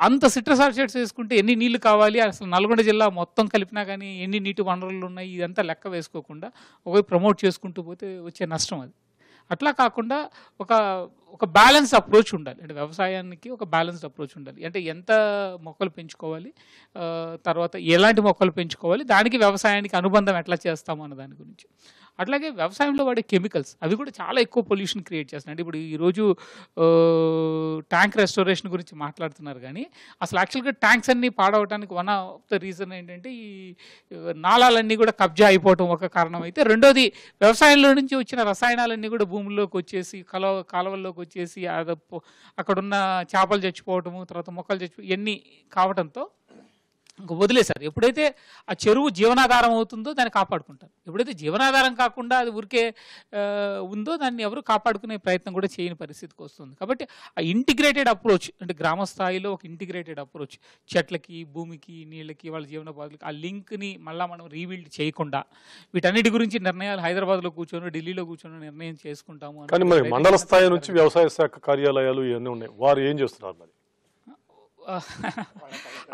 అంత సిట్రస్ ఆర్చర్డ్స్ వేసుకుంటే ఎన్ని నీళ్లు కావాలి, అసలు నల్గొండ జిల్లా మొత్తం కలిపినా కానీ ఎన్ని నీటి వనరులు ఉన్నాయి ఇదంతా లెక్క వేసుకోకుండా ఒకవైపు ప్రమోట్ చేసుకుంటూ పోతే వచ్చే నష్టం అది. అట్లా కాకుండా ఒక బ్యాలెన్స్డ్ అప్రోచ్ ఉండాలి. అంటే వ్యవసాయానికి ఒక బ్యాలెన్స్డ్ అప్రోచ్ ఉండాలి. అంటే ఎంత మొక్కలు పెంచుకోవాలి, తర్వాత ఎలాంటి మొక్కలు పెంచుకోవాలి, దానికి వ్యవసాయానికి అనుబంధం ఎట్లా చేస్తాము అన్న దాని గురించి. అట్లాగే వ్యవసాయంలో వాడే కెమికల్స్ అవి కూడా చాలా ఎక్కువ పొల్యూషన్ క్రియేట్ చేస్తున్నాయి. అంటే ఇప్పుడు ఈరోజు ట్యాంక్ రెస్టోరేషన్ గురించి మాట్లాడుతున్నారు, కానీ అసలు యాక్చువల్గా ట్యాంక్స్ అన్నీ పాడవడానికి వన్ ఆఫ్ ద రీజన్ ఏంటంటే ఈ నాళాలన్నీ కూడా కబ్జా అయిపోవటం ఒక కారణం అయితే, రెండోది వ్యవసాయంలో నుంచి వచ్చిన రసాయనాలన్నీ కూడా భూముల్లోకి వచ్చేసి కాలువల్లోకి వచ్చేసి అక్కడున్న చేపలు చచ్చిపోవటము, తర్వాత మొక్కలు చచ్చిపో ఇవన్నీ కావడంతో ఇంకా వదిలేశారు. ఎప్పుడైతే ఆ చెరువు జీవనాధారం అవుతుందో దాన్ని కాపాడుకుంటారు. ఎప్పుడైతే జీవనాధారం కాకుండా అది ఊరికే ఉందో దాన్ని ఎవరు కాపాడుకునే ప్రయత్నం కూడా చేయని పరిస్థితికి వస్తుంది. కాబట్టి ఆ ఇంటిగ్రేటెడ్ అప్రోచ్ అంటే గ్రామ స్థాయిలో ఒక ఇంటిగ్రేటెడ్ అప్రోచ్ చెట్లకి, భూమికి, నీళ్ళకి, వాళ్ళ జీవనోపాధులకి ఆ లింక్ని మళ్ళీ మనం రీబిల్డ్ చేయకుండా వీటన్నిటి గురించి నిర్ణయాలు హైదరాబాద్లో కూర్చొని ఢిల్లీలో కూర్చొని నిర్ణయం చేసుకుంటాము. కానీ మరి మండల స్థాయి నుంచి వ్యవసాయ శాఖ కార్యాలయాలు ఇవన్నీ ఉన్నాయి, వారు ఏం చేస్తున్నారు మరి?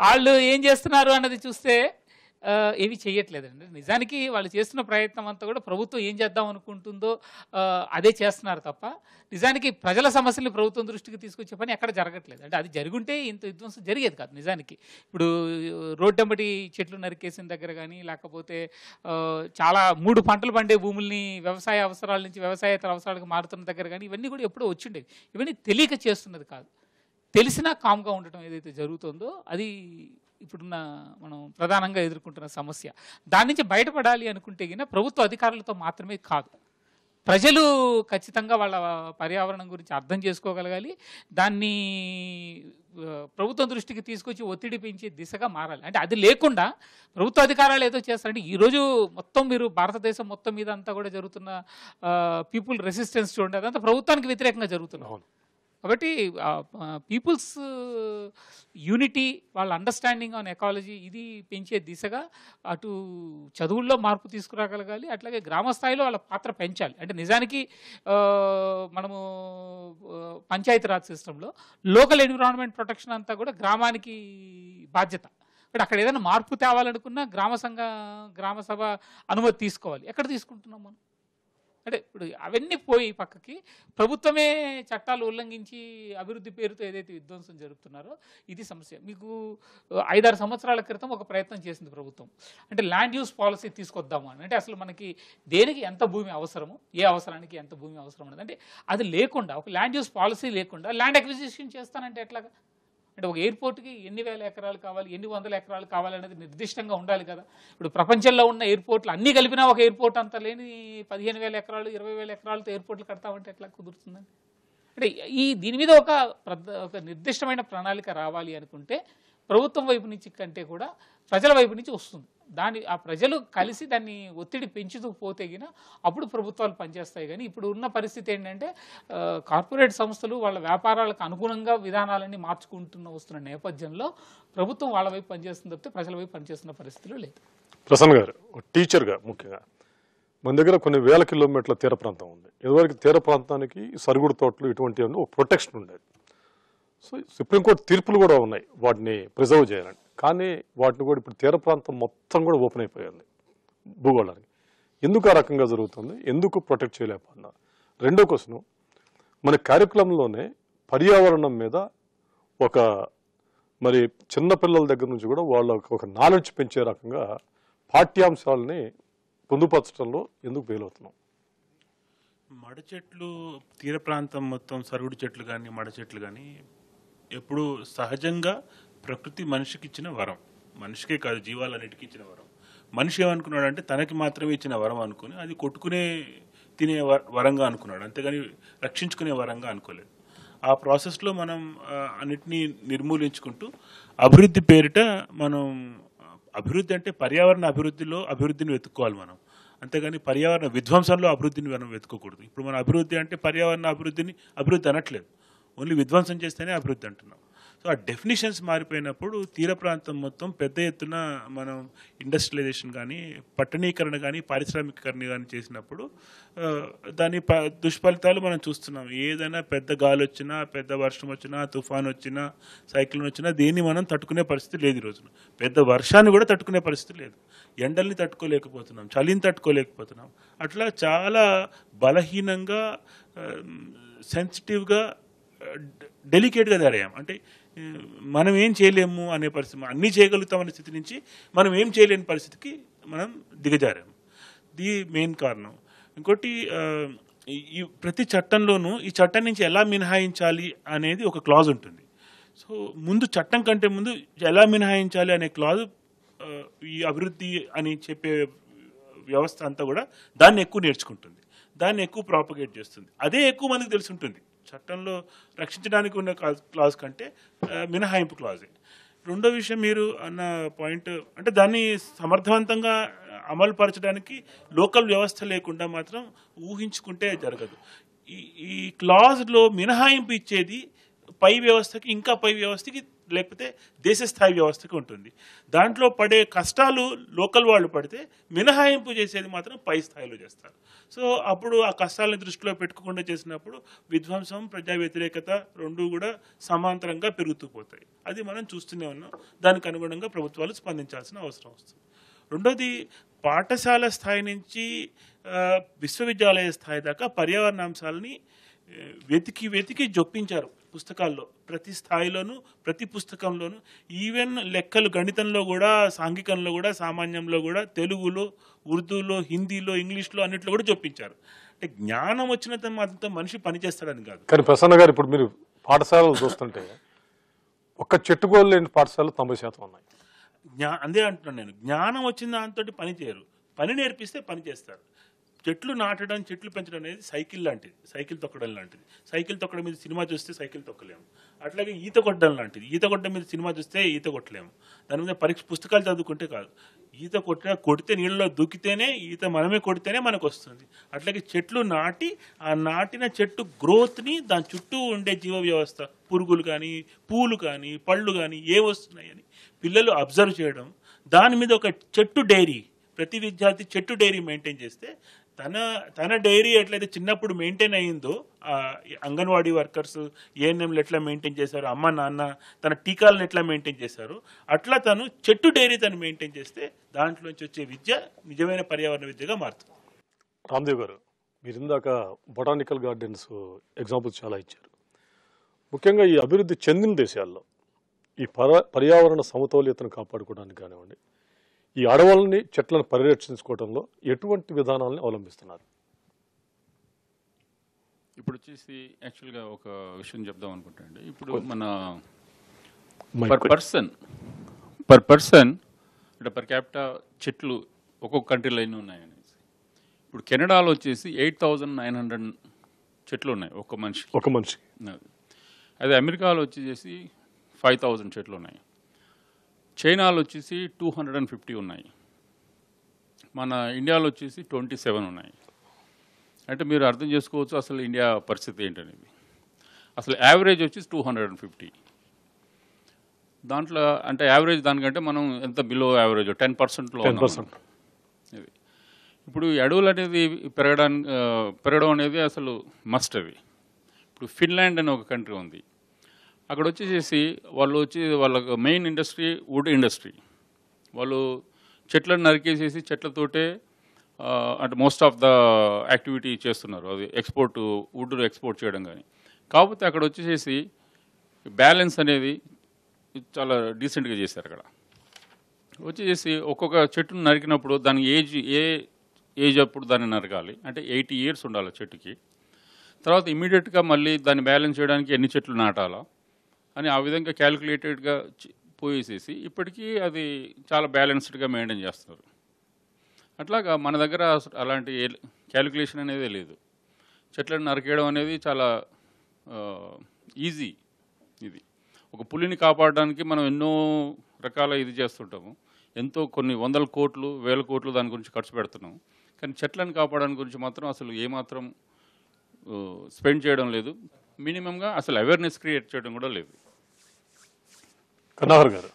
వాళ్ళు ఏం చేస్తున్నారు అన్నది చూస్తే ఏవి చేయట్లేదండి. నిజానికి వాళ్ళు చేస్తున్న ప్రయత్నం అంతా కూడా ప్రభుత్వం ఏం చేద్దాం అనుకుంటుందో అదే చేస్తున్నారు తప్ప నిజానికి ప్రజల సమస్యలు ప్రభుత్వం దృష్టికి తీసుకొచ్చే పని ఎక్కడ జరగట్లేదు. అంటే అది జరుగుంటే ఇంత విధ్వంసం జరిగేది కాదు. నిజానికి ఇప్పుడు రోడ్డెంబటి చెట్లు నరికేసిన దగ్గర కానీ, లేకపోతే చాలా 3 పంటలు పండే భూముల్ని వ్యవసాయ అవసరాల నుంచి వ్యవసాయేతర అవసరాలకు మారుతున్న దగ్గర కానీ ఇవన్నీ కూడా ఎప్పుడో వచ్చిండేవి. ఇవన్నీ తెలియక చేస్తున్నది కాదు, తెలిసినా కామ్గా ఉండటం ఏదైతే జరుగుతుందో అది ఇప్పుడున్న మనం ప్రధానంగా ఎదుర్కొంటున్న సమస్య. దాని నుంచి బయటపడాలి అనుకుంటే గిన ప్రభుత్వ అధికారులతో మాత్రమే కాదు, ప్రజలు ఖచ్చితంగా వాళ్ళ పర్యావరణం గురించి అర్థం చేసుకోగలగాలి, దాన్ని ప్రభుత్వం దృష్టికి తీసుకొచ్చి ఒత్తిడి పెంచే దిశగా మారాలి. అంటే అది లేకుండా ప్రభుత్వ అధికారాలు ఏదో చేస్తారంటే ఈరోజు మొత్తం మీరు భారతదేశం మొత్తం మీద అంతా కూడా జరుగుతున్న పీపుల్ రెసిస్టెన్స్ చూడండి, అదంతా ప్రభుత్వానికి వ్యతిరేకంగా జరుగుతున్నారు. కాబట్టి పీపుల్స్ యూనిటీ, వాళ్ళ అండర్స్టాండింగ్ ఆన్ ఎకాలజీ ఇది పెంచే దిశగా అటు చదువుల్లో మార్పు తీసుకురాగలగాలి, అట్లాగే గ్రామ స్థాయిలో వాళ్ళ పాత్ర పెంచాలి. అంటే నిజానికి మనము పంచాయతీరాజ్ సిస్టంలో లోకల్ ఎన్విరాన్మెంట్ ప్రొటెక్షన్ అంతా కూడా గ్రామానికి బాధ్యత. బట్ అక్కడ ఏదైనా మార్పు తేవాలనుకున్నా గ్రామ సభ అనుమతి తీసుకోవాలి. ఎక్కడ తీసుకుంటున్నాం మనం? అంటే ఇప్పుడు అవన్నీ పోయి పక్కకి ప్రభుత్వమే చట్టాలు ఉల్లంఘించి అభివృద్ధి పేరుతో ఏదైతే విధ్వంసం జరుపుతున్నారో ఇది సమస్య. మీకు 5-6 సంవత్సరాల క్రితం ఒక ప్రయత్నం చేసింది ప్రభుత్వం, అంటే ల్యాండ్ యూస్ పాలసీ తీసుకొద్దాము అని. అంటే అసలు మనకి దేనికి ఎంత భూమి అవసరము, ఏ అవసరానికి ఎంత భూమి అవసరం అనేది, అంటే అది లేకుండా ఒక ల్యాండ్ యూస్ పాలసీ లేకుండా ల్యాండ్ అక్విజిషన్ చేస్తానంటే ఎట్లాగా? అంటే ఒక ఎయిర్పోర్ట్కి ఎన్ని వేల ఎకరాలు కావాలి, ఎన్ని వందల ఎకరాలు కావాలనేది నిర్దిష్టంగా ఉండాలి కదా. ఇప్పుడు ప్రపంచంలో ఉన్న ఎయిర్పోర్ట్లు అన్నీ కలిపినా ఒక ఎయిర్పోర్ట్ అంతా లేని 15,000 ఎకరాలు 20,000 ఎకరాలతో ఎయిర్పోర్ట్లు కడతామంటే ఎట్లా కుదురుతుందండి? అంటే దీని మీద ఒక నిర్దిష్టమైన ప్రణాళిక రావాలి అనుకుంటే ప్రభుత్వం వైపు నుంచి కంటే కూడా ప్రజల వైపు నుంచి వస్తుంది. ఆ ప్రజలు కలిసి దాన్ని ఒత్తిడి పెంచుతూ పోతే గిన అప్పుడు ప్రభుత్వాలు పనిచేస్తాయి. కానీ ఇప్పుడు ఉన్న పరిస్థితి ఏంటంటే కార్పొరేట్ సంస్థలు వాళ్ళ వ్యాపారాలకు అనుగుణంగా విధానాలన్నీ వస్తున్న నేపథ్యంలో ప్రభుత్వం వాళ్ళ వైపు పనిచేస్తుంది తప్పితే ప్రజల వైపు పనిచేస్తున్న పరిస్థితులు లేదు. ప్రసన్న గారు టీచర్గా ముఖ్యంగా మన దగ్గర కొన్ని వేల కిలోమీటర్ల తీర ప్రాంతం ఉంది. ఇదివరకు తీర ప్రాంతానికి సరుగుడు తోటలు ఇటువంటి ఒక ప్రొటెక్షన్ ఉండేది. సో సుప్రీంకోర్టు తీర్పులు కూడా ఉన్నాయి వాటిని ప్రిజర్వ్ చేయాలని. కానీ వాటిని కూడా ఇప్పుడు తీర ప్రాంతం మొత్తం కూడా ఓపెన్ అయిపోయింది భూగోళానికి. ఎందుకు ఆ రకంగా జరుగుతుంది, ఎందుకు ప్రొటెక్ట్ చేయలేకపోతున్నా? రెండో క్వశ్చన్, మన కార్యక్రమంలోనే పర్యావరణం మీద ఒక మరి చిన్నపిల్లల దగ్గర నుంచి కూడా వాళ్ళకి ఒక నాలెడ్జ్ పెంచే రకంగా పాఠ్యాంశాలని పొందుపరచడంలో ఎందుకు ఫెయిల్ అవుతున్నాం? మడ చెట్లు, తీర ప్రాంతం మొత్తం సరుగుడు చెట్లు కానీ మడ చెట్లు కానీ ఎప్పుడు సహజంగా ప్రకృతి మనిషికి ఇచ్చిన వరం. మనిషికే కాదు, జీవాలన్నిటికీ ఇచ్చిన వరం. మనిషి ఏమనుకున్నాడు అంటే తనకి మాత్రమే ఇచ్చిన వరం అనుకుని అది కొట్టుకునే తినే వరంగా అనుకున్నాడు, అంతేగాని రక్షించుకునే వరంగా అనుకోలేదు. ఆ ప్రాసెస్లో మనం అన్నిటినీ నిర్మూలించుకుంటూ అభివృద్ధి పేరిట మనం, అభివృద్ధి అంటే పర్యావరణ అభివృద్ధిలో అభివృద్ధిని వెతుక్కోవాలి మనం, అంతేగాని పర్యావరణ విధ్వంసంలో అభివృద్ధిని మనం వెతుక్కోకూడదు. ఇప్పుడు మన అభివృద్ధి అంటే పర్యావరణ అభివృద్ధిని అభివృద్ధి అనట్లేదు, ఓన్లీ విధ్వంసం చేస్తేనే అభివృద్ధి అంటున్నాం. సో ఆ డెఫినిషన్స్ మారిపోయినప్పుడు తీర ప్రాంతం మొత్తం పెద్ద ఎత్తున మనం ఇండస్ట్రియలైజేషన్ కానీ పట్టణీకరణ కానీ పారిశ్రామికీకరణ కానీ చేసినప్పుడు దాని దుష్ఫలితాలు మనం చూస్తున్నాం. ఏదైనా పెద్ద గాలి వచ్చినా, పెద్ద వర్షం వచ్చినా, తుఫాన్ వచ్చినా, సైక్లోన్ వచ్చినా దేన్ని మనం తట్టుకునే పరిస్థితి లేదు. ఈ రోజున పెద్ద వర్షాన్ని కూడా తట్టుకునే పరిస్థితి లేదు, ఎండల్ని తట్టుకోలేకపోతున్నాం, చలిని తట్టుకోలేకపోతున్నాం. అట్లా చాలా బలహీనంగా, సెన్సిటివ్గా, డెలికేట్గా తయారయ్యాం. అంటే మనం ఏం చేయలేము అనే పరిస్థితి, అన్నీ చేయగలుగుతామనే స్థితి నుంచి మనం ఏం చేయలేని పరిస్థితికి మనం దిగజారాము. ఇది మెయిన్ కారణం. ఇంకోటి, ఈ ప్రతి చట్టంలోనూ ఈ చట్టం నుంచి ఎలా మినహాయించాలి అనేది ఒక క్లాజ్ ఉంటుంది. సో ముందు చట్టం కంటే ముందు ఎలా మినహాయించాలి అనే క్లాజ్ ఈ అభివృద్ధి అని చెప్పే వ్యవస్థ అంతా కూడా దాన్ని ఎక్కువ నేర్చుకుంటుంది, దాన్ని ఎక్కువ ప్రాపగేట్ చేస్తుంది. అదే ఎక్కువ మందికి తెలిసి ఉంటుంది. చట్టంలో రక్షించడానికి ఉన్న క్లాజ్ కంటే మినహాయింపు క్లాజే. రెండో విషయం, మీరు అన్న పాయింట్ అంటే దాన్ని సమర్థవంతంగా అమలు పరచడానికి లోకల్ వ్యవస్థ లేకుండా మాత్రం ఊహించుకుంటే జరగదు. ఈ క్లాజ్లో మినహాయింపు ఇచ్చేది పై వ్యవస్థకి, ఇంకా పై వ్యవస్థకి, లేకపోతే దేశ స్థాయి వ్యవస్థకి ఉంటుంది. దాంట్లో పడే కష్టాలు లోకల్ వాళ్ళు పడితే మినహాయింపు చేసేది మాత్రం పై స్థాయిలో చేస్తారు. సో అప్పుడు ఆ కష్టాలను దృష్టిలో పెట్టుకోకుండా చేసినప్పుడు విధ్వంసం, ప్రజా వ్యతిరేకత రెండూ కూడా సమాంతరంగా పెరుగుతూ పోతాయి. అది మనం చూస్తూనే ఉన్నాం. దానికి అనుగుణంగా ప్రభుత్వాలు స్పందించాల్సిన అవసరం వస్తుంది. రెండోది, పాఠశాల స్థాయి నుంచి విశ్వవిద్యాలయ స్థాయి దాకా పర్యావరణాంశాలని వెతికి జొప్పించారు పుస్తకాల్లో. ప్రతి స్థాయిలోనూ, ప్రతి పుస్తకంలోనూ, ఈవెన్ లెక్కలు, గణితంలో కూడా, సాంఘికంలో కూడా, సామాన్యంలో కూడా, తెలుగులో, ఉర్దూలో, హిందీలో, ఇంగ్లీష్లో అన్నిట్లో కూడా జొప్పించారు. అంటే జ్ఞానం వచ్చినంత మాత్రం మనిషి పనిచేస్తాడని కాదు. కానీ ప్రసన్న గారు, ఇప్పుడు మీరు పాఠశాలలు చూస్తుంటే ఒక్క చెట్టుగోలు లేని పాఠశాలలు 90% ఉన్నాయి. అదే అంటున్నాను నేను, జ్ఞానం వచ్చిన దాంతో పని చేయరు, పని నేర్పిస్తే పని చేస్తారు. చెట్లు నాటడం, చెట్లు పెంచడం అనేది సైకిల్ లాంటిది, సైకిల్ తొక్కడం లాంటిది. సైకిల్ తొక్కడం మీద సినిమా చూస్తే సైకిల్ తొక్కలేము. అట్లాగే ఈత కొట్టడం లాంటిది, ఈత కొట్టడం మీద సినిమా చూస్తే ఈత కొట్టలేము. దాని మీద పుస్తకాలు చదువుకుంటే కాదు. ఈత కొడితే నీళ్ళలో దూకితేనే, ఈత మనమే కొడితేనే మనకు వస్తుంది. అట్లాగే చెట్లు నాటి, ఆ నాటిన చెట్టు గ్రోత్ని, దాని చుట్టూ ఉండే జీవ వ్యవస్థ, పురుగులు కానీ, పూలు కానీ, పళ్ళు కానీ ఏ వస్తున్నాయని పిల్లలు అబ్జర్వ్ చేయడం, దాని మీద ఒక చెట్టు డైరీ, ప్రతి విద్యార్థి చెట్టు డైరీ మెయింటైన్ చేస్తే తన డైరీ ఎట్లయితే చిన్నప్పుడు మెయింటైన్ అయ్యిందో, అంగన్వాడీ వర్కర్స్, ఏఎన్ఎంలు ఎట్లా మెయింటైన్ చేశారు, అమ్మ నాన్న తన టీకాలను ఎట్లా మెయింటైన్ చేశారు, అట్లా తను చెట్టు డైరీ తను మెయింటైన్ చేస్తే దాంట్లోంచి వచ్చే విద్య నిజమైన పర్యావరణ విద్యగా మారుతుంది. రామ్దేవ్ గారు, మీరు ఇందాక బొటానికల్ గార్డెన్స్ ఎగ్జాంపుల్స్ చాలా ఇచ్చారు. ముఖ్యంగా ఈ అభివృద్ధి చెందిన దేశాల్లో ఈ పర్యావరణ సమతౌల్యతను కాపాడుకోవడానికి కానివ్వండి, ఈ అడవులని, చెట్లను పరిరక్షించుకోవడంలో ఎటువంటి విధానాలను అవలంబిస్తున్నారు? ఇప్పుడు వచ్చేసి యాక్చువల్గా ఒక విషయం చెప్దాం అనుకుంటానండి. ఇప్పుడు మన పర్ పర్సన్ అంటే పర్ క్యాపిటా చెట్లు ఒక్కొక్క కంట్రీలో ఎన్ని ఉన్నాయనేసి. ఇప్పుడు కెనడాలో వచ్చేసి 8,900 చెట్లు ఉన్నాయి ఒక మనిషి. అదే అమెరికాలో వచ్చేసి 5,000 చెట్లు ఉన్నాయి. చైనాలో వచ్చేసి 250 ఉన్నాయి. మన ఇండియాలో వచ్చేసి 27 ఉన్నాయి. అంటే మీరు అర్థం చేసుకోవచ్చు అసలు ఇండియా పరిస్థితి ఏంటనేది. అసలు యావరేజ్ వచ్చేసి 250. దాంట్లో అంటే యావరేజ్ దానికంటే మనం ఎంత బిలో యావరేజ్ 10%లో ఉన్నాం. ఇప్పుడు ఈ అడవులు అనేది పెరగడం అనేది అసలు మస్ట్ అవి. ఇప్పుడు ఫిన్లాండ్ అనే ఒక కంట్రీ ఉంది, అక్కడ వచ్చేసేసి వాళ్ళ మెయిన్ ఇండస్ట్రీ వుడ్ ఇండస్ట్రీ. వాళ్ళు చెట్లను నరికేసేసి చెట్లతోటే అంటే మోస్ట్ ఆఫ్ ద యాక్టివిటీ చేస్తున్నారు, అది వుడ్ ఎక్స్పోర్ట్ చేయడం కానీ. కాకపోతే అక్కడ వచ్చేసేసి బ్యాలెన్స్ అనేది చాలా డీసెంట్గా చేశారు. అక్కడ వచ్చేసి ఒక్కొక్క చెట్టును నరికినప్పుడు దానికి ఏజ్ అప్పుడు దాన్ని నరకాలి, అంటే 80 years ఉండాలి చెట్టుకి. తర్వాత ఇమీడియట్గా మళ్ళీ దాన్ని బ్యాలెన్స్ చేయడానికి ఎన్ని చెట్లు నాటాలా అని ఆ విధంగా క్యాలిక్యులేటెడ్గా పోయేసేసి ఇప్పటికీ అది చాలా బ్యాలెన్స్డ్గా మెయింటైన్ చేస్తున్నారు. అట్లాగా మన దగ్గర అలాంటి క్యాలిక్యులేషన్ అనేది లేదు. చెట్లను నరికేయడం అనేది చాలా ఈజీ. ఇది ఒక పులిని కాపాడడానికి మనం ఎన్నో రకాల ఇది చేస్తుంటాము, కొన్ని 100 కోట్లు 1000 కోట్లు దాని గురించి ఖర్చు పెడుతున్నాం. కానీ చెట్లను కాపాడడానికి గురించి మాత్రం అసలు ఏమాత్రం స్పెండ్ చేయడం లేదు. మినిమంగా అసలు అవేర్నెస్ క్రియేట్ చేయడం కూడా లేదు. కన్నాహర్ గారు,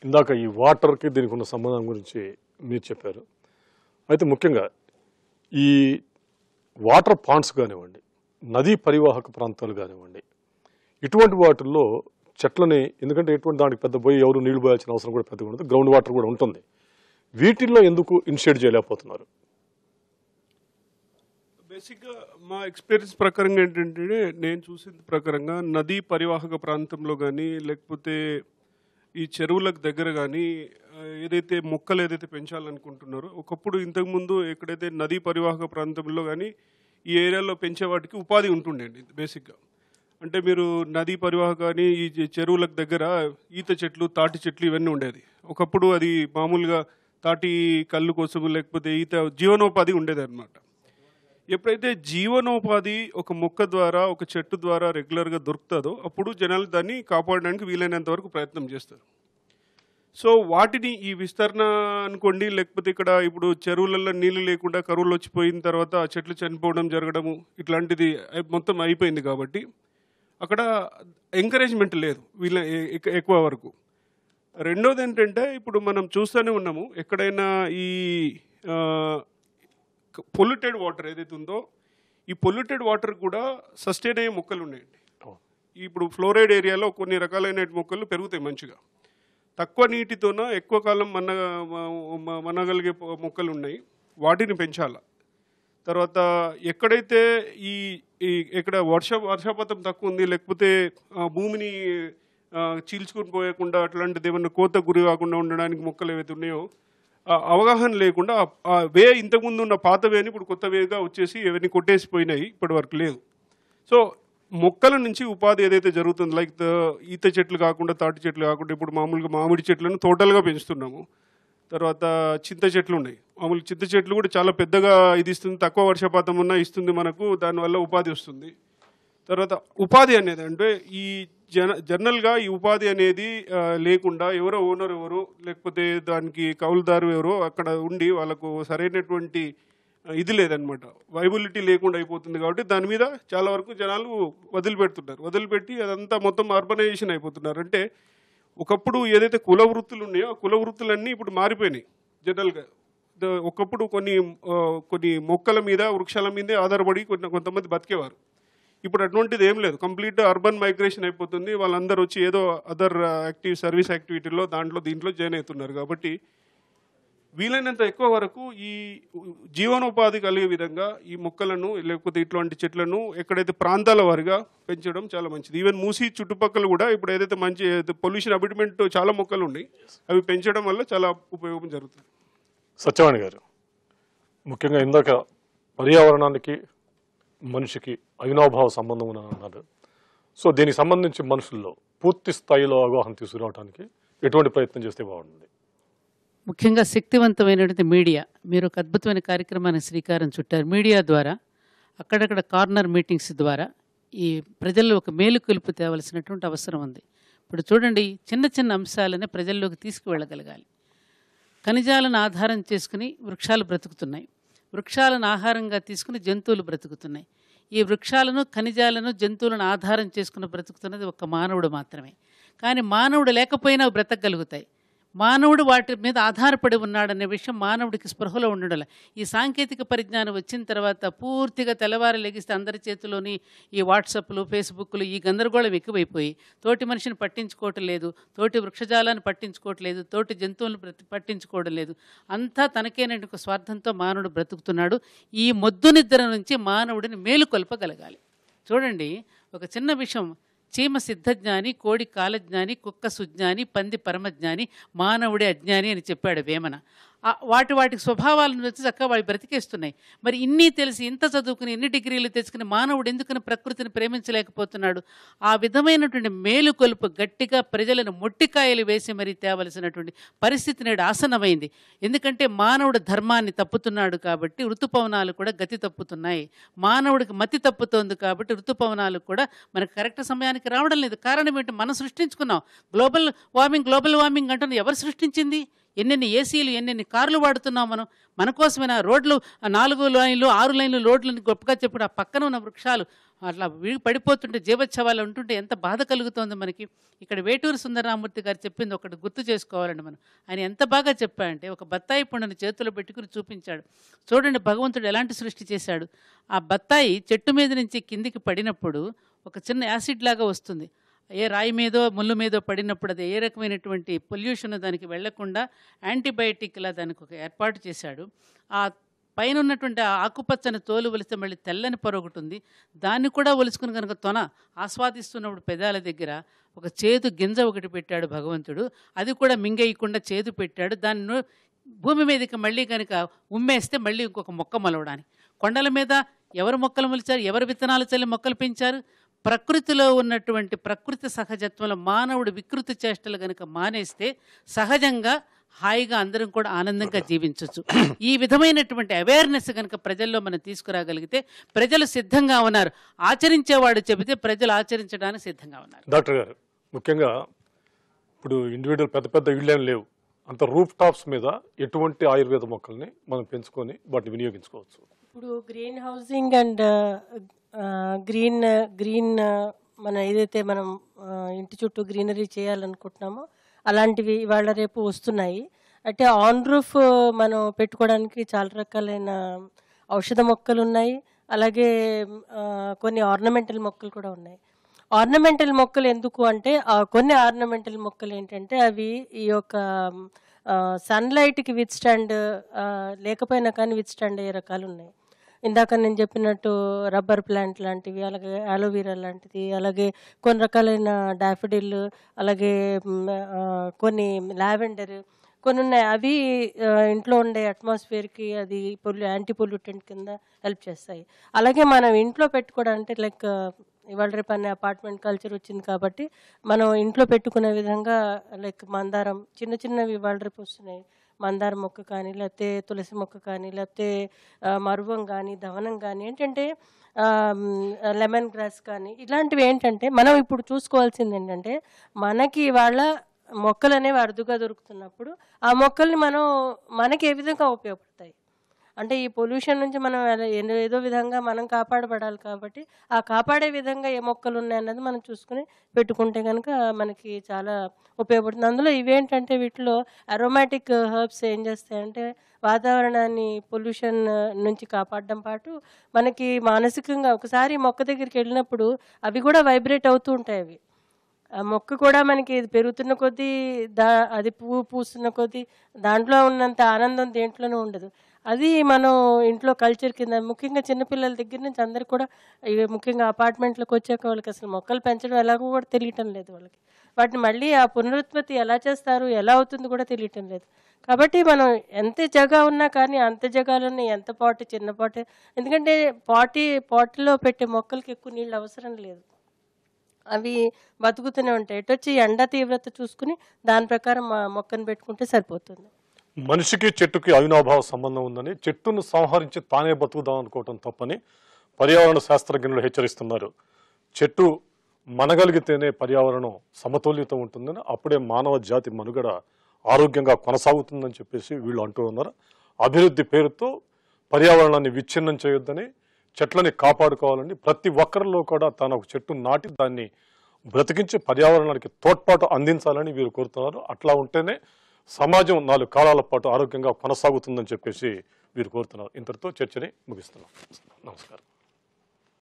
ఇందాక ఈ వాటర్కి దీనికి ఉన్న సంబంధం గురించి మీరు చెప్పారు. అయితే ముఖ్యంగా ఈ వాటర్ పాండ్స్ కానివ్వండి, నదీ పరివాహక ప్రాంతాలు కానివ్వండి, ఇటువంటి వాటిల్లో చెట్లని, ఎందుకంటే ఎటువంటి దానికి పెద్ద పోయి ఎవరు నీళ్లు పోయాల్సిన అవసరం కూడా పెద్దగా ఉండదు, గ్రౌండ్ వాటర్ కూడా ఉంటుంది, వీటిల్లో ఎందుకు ఇనిషియేట్ చేయలేకపోతున్నారు? బేసిక్గా మా ఎక్స్పీరియన్స్ ప్రకారంగా ఏంటంటే, నేను చూసిన ప్రకారంగా నదీ పరివాహక ప్రాంతంలో కానీ లేకపోతే ఈ చెరువులకు దగ్గర కానీ ఏదైతే మొక్కలు ఏదైతే పెంచాలనుకుంటున్నారో, ఒకప్పుడు ఇంతకుముందు ఎక్కడైతే నదీ పరివాహక ప్రాంతంలో కానీ ఈ ఏరియాలో పెంచే వాటికి ఉపాధి ఉంటుండేది బేసిక్గా. అంటే మీరు నదీ పరివాహక కానీ ఈ చెరువులకు దగ్గర ఈత చెట్లు, తాటి చెట్లు ఇవన్నీ ఉండేది. ఒకప్పుడు అది మామూలుగా తాటి కళ్ళు కోసం లేకపోతే జీవనోపాధి ఉండేది అనమాట. ఎప్పుడైతే జీవనోపాధి ఒక మొక్క ద్వారా, ఒక చెట్టు ద్వారా రెగ్యులర్గా దొరుకుతుందో అప్పుడు జనాలు దాన్ని కాపాడడానికి వీలైనంత వరకు ప్రయత్నం చేస్తారు. సో వాటిని ఈ విస్తరణ అనుకోండి, లేకపోతే ఇక్కడ ఇప్పుడు చెరువులలో నీళ్ళు లేకుండా కరువులు వచ్చిపోయిన తర్వాత ఆ చెట్లు చనిపోవడం జరగడము ఇట్లాంటిది మొత్తం అయిపోయింది. కాబట్టి అక్కడ ఎంకరేజ్మెంట్ లేదు వీళ్ళ ఎక్కువ వరకు. రెండోది ఏంటంటే, ఇప్పుడు మనం చూస్తూనే ఉన్నాము, ఎక్కడైనా ఈ పొల్యూటెడ్ వాటర్ ఏదైతే ఉందో, ఈ పొల్యూటెడ్ వాటర్ కూడా సస్టైన్ అయ్యే మొక్కలు ఉన్నాయండి. ఇప్పుడు ఫ్లోరైడ్ ఏరియాలో కొన్ని రకాలైన మొక్కలు పెరుగుతాయి మంచిగా. తక్కువ నీటితోన ఎక్కువ కాలం మనగలిగే మొక్కలు ఉన్నాయి, వాటిని పెంచాల. తర్వాత ఎక్కడైతే ఎక్కడ వర్షపాతం తక్కువ ఉంది, లేకపోతే భూమిని చీల్చుకుని పోయకుండా అట్లాంటిది ఏమన్నా కోత గురి కాకుండా ఉండడానికి మొక్కలు ఏవైతే ఉన్నాయో అవగాహన లేకుండా ఆ వే ఇంతకుముందు ఉన్న పాత వేని ఇప్పుడు కొత్త వేగా వచ్చేసి ఎవరిని కొట్టేసిపోయినాయి, ఇప్పటి వరకు లేదు. సో మొక్కల నుంచి ఉపాధి ఏదైతే జరుగుతుందో, లైక్ ఈత చెట్లు కాకుండా తాటి చెట్లు కాకుండా ఇప్పుడు మామూలుగా మామిడి చెట్లను తోటలుగా పెంచుతున్నాము. తర్వాత చింత చెట్లు ఉన్నాయి, మామూలు చింత చెట్లు కూడా చాలా పెద్దగా ఇది ఇస్తుంది, తక్కువ వర్షపాతం ఉన్నా ఇస్తుంది మనకు, దానివల్ల ఉపాధి వస్తుంది. తర్వాత ఉపాధి అనేది అంటే ఈ జనరల్గా ఈ ఉపాధి అనేది లేకుండా ఓనర్ ఎవరు లేకపోతే దానికి కౌలుదారు ఎవరో అక్కడ ఉండి వాళ్ళకు సరైనటువంటి ఇది లేదనమాట, వైబిలిటీ లేకుండా అయిపోతుంది. కాబట్టి దాని మీద చాలా వరకు జనాలు వదిలిపెట్టి అదంతా మొత్తం అర్బనైజేషన్ అయిపోతున్నారు. అంటే ఒకప్పుడు ఏదైతే కుల వృత్తులు ఉన్నాయో ఆ కుల వృత్తులన్నీ ఇప్పుడు మారిపోయినాయి. జనరల్గా ఒకప్పుడు కొన్ని మొక్కల మీద, వృక్షాల మీదే ఆధారపడి కొంతమంది బతికేవారు. ఇప్పుడు అటువంటిది ఏం లేదు, కంప్లీట్ అర్బన్ మైగ్రేషన్ అయిపోతుంది. వాళ్ళందరూ వచ్చి ఏదో అదర్ సర్వీస్ యాక్టివిటీలో దీంట్లో జాయిన్ అవుతున్నారు. కాబట్టి వీలైనంత ఎక్కువ వరకు ఈ జీవనోపాధి కలిగే విధంగా ఈ మొక్కలను లేకపోతే ఇట్లాంటి చెట్లను ఎక్కడైతే ప్రాంతాల వారిగా పెంచడం చాలా మంచిది. ఈవెన్ మూసీ చుట్టుపక్కల కూడా ఇప్పుడు ఏదైతే మంచి పొల్యూషన్ అబిట్మెంట్ చాలా మొక్కలు ఉన్నాయి, అవి పెంచడం వల్ల చాలా ఉపయోగం జరుగుతుంది. సత్యవాణి గారు, ముఖ్యంగా ఇందాక పర్యావరణానికి మనిషికి అవినాభావ సంబంధం అని అన్నారు. సో దీనికి సంబంధించి మనుషుల్లో పూర్తి స్థాయిలో అవగాహన తీసుకురావడానికి ఎటువంటి ప్రయత్నం చేస్తే బాగుంటుంది? ముఖ్యంగా శక్తివంతమైనటువంటి మీడియా. మీరు ఒక అద్భుతమైన కార్యక్రమాన్ని శ్రీకారం చుట్టారు. మీడియా ద్వారా అక్కడక్కడ కార్నర్ మీటింగ్స్ ద్వారా ఈ ప్రజల్లో ఒక మేలుకొలుపు తేవలసినటువంటి అవసరం ఉంది. ఇప్పుడు చూడండి, చిన్న చిన్న అంశాలనే ప్రజల్లోకి తీసుకువెళ్ళగలగాలి. ఖనిజాలను ఆధారం చేసుకుని వృక్షాలు బ్రతుకుతున్నాయి, వృక్షాలను ఆహారంగా తీసుకుని జంతువులు బ్రతుకుతున్నాయి. ఈ వృక్షాలను, ఖనిజాలను, జంతువులను ఆధారం చేసుకుని బ్రతుకుతున్నది ఒక్క మానవుడు మాత్రమే. కానీ మానవుడు లేకపోయినా బ్రతకగలుగుతాయి. మానవుడు వాటి మీద ఆధారపడి ఉన్నాడనే విషయం మానవుడికి స్పృహలో ఉండడం. ఈ సాంకేతిక పరిజ్ఞానం వచ్చిన తర్వాత పూర్తిగా తెల్లవారు లెగిస్తే అందరి చేతిలోని ఈ వాట్సాప్లు, ఫేస్బుక్లు, ఈ గందరగోళం ఎక్కువైపోయి తోటి మనిషిని పట్టించుకోవటం లేదు, తోటి వృక్షజాలాన్ని పట్టించుకోవట్లేదు, తోటి జంతువులను పట్టించుకోవడం లేదు. అంతా తనకేనంటే ఒక స్వార్థంతో మానవుడు బ్రతుకుతున్నాడు. ఈ మొద్దు నిద్ర నుంచి మానవుడిని మేలుకొల్పగలగాలి. చూడండి, ఒక చిన్న విషయం, చీమ సిద్ధజ్ఞాని, కోడి కాలజ్ఞాని, కుక్క సుజ్ఞాని, పంది పరమజ్ఞాని, మానవుడే అజ్ఞాని అని చెప్పాడు వేమన. వాటికి స్వభావాలను వచ్చి చక్కగా వాడి బ్రతికేస్తున్నాయి. మరి ఇన్ని తెలిసి ఇంత చదువుకుని ఇన్ని డిగ్రీలు తెచ్చుకుని మానవుడు ఎందుకని ప్రకృతిని ప్రేమించలేకపోతున్నాడు? ఆ విధమైనటువంటి మేలుకొలుపు గట్టిగా ప్రజలను మొట్టికాయలు వేసి మరీ తేవలసినటువంటి పరిస్థితి నేడు ఆసన్నమైంది. ఎందుకంటే మానవుడు ధర్మాన్ని తప్పుతున్నాడు కాబట్టి ఋతుపవనాలు కూడా గతి తప్పుతున్నాయి. మానవుడికి మతి తప్పుతోంది కాబట్టి ఋతుపవనాలు కూడా మనకు కరెక్ట్ సమయానికి రావడం లేదు. కారణం ఏంటి? మనం సృష్టించుకున్నాం. గ్లోబల్ వార్మింగ్ అంటున్నాం. ఎవరు సృష్టించింది? ఎన్నెన్ని ఏసీలు, ఎన్నెన్ని కార్లు వాడుతున్నాం మనం. మన కోసమైనా రోడ్లు 4 లైన్లు 6 లైన్లు రోడ్లని గొప్పగా చెప్పి ఆ పక్కన ఉన్న వృక్షాలు అట్లా పడిపోతుంటే జీవోత్సవాలు ఉంటుంటే ఎంత బాధ కలుగుతోంది మనకి. ఇక్కడ వేటూరు సుందరరామూర్తి గారు చెప్పింది ఒకటి గుర్తు చేసుకోవాలండి మనం. ఆయన ఎంత బాగా చెప్పాడంటే, ఒక బత్తాయి పండుని చేతిలో పెట్టుకుని చూపించాడు. చూడండి భగవంతుడు ఎలాంటి సృష్టి చేశాడు. ఆ బత్తాయి చెట్టు మీద నుంచి కిందికి పడినప్పుడు ఒక చిన్న యాసిడ్ లాగా వస్తుంది. ఏ రాయి మీదో ముళ్ళు మీదో పడినప్పుడు అది ఏ రకమైనటువంటి పొల్యూషన్ దానికి వెళ్లకుండా యాంటీబయాటిక్లా దానికి ఒక ఏర్పాటు చేశాడు. ఆ పైన ఉన్నటువంటి ఆకుపచ్చని తోలు ఒలిస్తే మళ్ళీ తెల్లని పొర ఒకటి ఉంది. దాన్ని కూడా ఒలుచుకుని కనుక తొన ఆస్వాదిస్తున్నప్పుడు పెదాల దగ్గర ఒక చేదు గింజ ఒకటి పెట్టాడు భగవంతుడు. అది కూడా మింగేయకుండా చేదు పెట్టాడు. దాన్ని భూమి మీదకి మళ్ళీ కనుక ఉమ్మేస్తే మళ్ళీ ఇంకొక మొక్క మొలవడానికి. కొండల మీద ఎవరు మొక్కలు మొలిచారు? ఎవరు విత్తనాలు చల్లి మొక్కలు పెంచారు? ప్రకృతిలో ఉన్నటువంటి ప్రకృతి సహజత్వంలో మానవుడు వికృతి చేష్టలు కనుక మానేస్తే సహజంగా హాయిగా అందరం కూడా ఆనందంగా జీవించవచ్చు. ఈ విధమైనటువంటి అవేర్నెస్ కనుక ప్రజల్లో మనం తీసుకురాగలిగితే ప్రజలు సిద్ధంగా ఉన్నారు. ఆచరించేవాడు చెబితే ప్రజలు ఆచరించడానికి సిద్ధంగా ఉన్నారు. డాక్టర్ గారు, ముఖ్యంగా ఇప్పుడు ఇండివిజువల్ పెద్ద పెద్ద ఇళ్ళేం లేవు, అంత రూఫ్ టాప్స్ మీద ఎటువంటి ఆయుర్వేద మొక్కల్ని మనం పెంచుకొని వాటిని వినియోగించుకోవచ్చు? ఇప్పుడు గ్రీన్ హౌసింగ్ అండ్ గ్రీన్ మన ఏదైతే మనం ఇంటి చుట్టూ గ్రీనరీ చేయాలనుకుంటున్నామో అలాంటివి ఇవాళ రేపు వస్తున్నాయి. అంటే ఆన్ రూఫ్ మనం పెట్టుకోవడానికి చాలా రకాలైన ఔషధ మొక్కలు ఉన్నాయి. అలాగే కొన్ని ఆర్నమెంటల్ మొక్కలు కూడా ఉన్నాయి. ఆర్నమెంటల్ మొక్కలు ఎందుకు అంటే కొన్ని ఆర్నమెంటల్ మొక్కలు ఏంటంటే అవి ఈ యొక్క సన్లైట్కి విత్స్టాండ్ లేకపోయినా కానీ విత్స్టాండ్ అయ్యే రకాలు ఉన్నాయి. ఇందాక నేను చెప్పినట్టు రబ్బర్ ప్లాంట్ లాంటివి, అలాగే అలోవీరా లాంటిది, అలాగే కొన్ని రకాలైన డాఫిడిల్, అలాగే కొన్ని లావెండర్ కొన్ని ఉన్నాయి. అవి ఇంట్లో ఉండే అట్మాస్ఫియర్కి అది యాంటీ పొల్యూటెంట్ కింద హెల్ప్ చేస్తాయి. అలాగే మనం ఇంట్లో పెట్టుకోవడానికి లైక్ ఇవాళ రేపు అనే అపార్ట్మెంట్ కల్చర్ వచ్చింది కాబట్టి మనం ఇంట్లో పెట్టుకునే విధంగా లైక్ మందారం చిన్న చిన్నవి ఇవాళ రేపు వస్తున్నాయి. మందార మొక్క కానీ, లేకపోతే తులసి మొక్క కానీ, లేకపోతే మరువం కానీ, దవనం కానీ, ఏంటంటే లెమన్ గ్రాస్ కానీ, ఇలాంటివి ఏంటంటే మనం ఇప్పుడు చూసుకోవాల్సింది ఏంటంటే మనకి ఇవాళ మొక్కలు అనేవి అరుదుగా దొరుకుతున్నప్పుడు ఆ మొక్కల్ని మనకి ఏ విధంగా ఉపయోగపడతాయి అంటే ఈ పొల్యూషన్ నుంచి మనం ఏదో విధంగా మనం కాపాడబడాలి కాబట్టి ఆ కాపాడే విధంగా ఏ మొక్కలు ఉన్నాయన్నది మనం చూసుకుని పెట్టుకుంటే కనుక మనకి చాలా ఉపయోగపడుతుంది. అందులో ఇవేంటంటే వీటిలో అరోమాటిక్ హర్బ్స్ ఏం చేస్తాయంటే వాతావరణాన్ని పొల్యూషన్ నుంచి కాపాడడం పాటు మనకి మానసికంగా ఒకసారి మొక్క దగ్గరికి వెళ్ళినప్పుడు అవి కూడా వైబ్రేట్ అవుతూ ఉంటాయి. అవి ఆ మొక్క కూడా మనకి ఇది పెరుగుతున్న కొద్దీ అది పువ్వు పూస్తున్న కొద్దీ దాంట్లో ఉన్నంత ఆనందం దేంట్లోనూ ఉండదు. అది మనం ఇంట్లో కల్చర్ కింద ముఖ్యంగా చిన్నపిల్లల దగ్గర నుంచి అందరు కూడా ముఖ్యంగా అపార్ట్మెంట్లకు వచ్చాక వాళ్ళకి అసలు మొక్కలు పెంచడం ఎలాగో కూడా తెలియటం లేదు. వాళ్ళకి వాటిని మళ్ళీ ఆ పునరుత్పత్తి ఎలా చేస్తారు, ఎలా అవుతుంది కూడా తెలియటం లేదు. కాబట్టి మనం ఎంత జగా ఉన్నా కానీ అంత జగాలోనే ఎంత పాటు చిన్న పాటు, ఎందుకంటే పాటిలో పెట్టే మొక్కలకి ఎక్కువ నీళ్ళు అవసరం లేదు. అవి బతుకుతూనే ఉంటాయి. ఎటొచ్చి ఎండ తీవ్రత చూసుకుని దాని ప్రకారం మొక్కను పెట్టుకుంటే సరిపోతుంది. మనిషికి చెట్టుకి అవినాభావ సంబంధం ఉందని, చెట్టును సంహరించి తానే బతుకుదాం అనుకోవటం తప్పని పర్యావరణ శాస్త్రజ్ఞులు హెచ్చరిస్తున్నారు. చెట్టు మనగలిగితేనే పర్యావరణం సమతుల్యత ఉంటుందని, అప్పుడే మానవ జాతి మనుగడ ఆరోగ్యంగా కొనసాగుతుందని చెప్పేసి వీళ్ళు అంటూ ఉన్నారు. అభివృద్ధి పేరుతో పర్యావరణాన్ని విచ్ఛిన్నం చేయొద్దని, చెట్లని కాపాడుకోవాలని ప్రతి ఒక్కరిలో కూడా తాను ఒక చెట్టు నాటి దాన్ని బ్రతికించి పర్యావరణానికి తోడ్పాటు అందించాలని వీరు కోరుతున్నారు. అట్లా ఉంటేనే సమాజం 4 కాలాల పాటు ఆరోగ్యంగా కొనసాగుతుందని చెప్పేసి వీరు కోరుతున్నారు. ఇంతటితో చర్చని ముగిస్తున్నాం. నమస్కారం.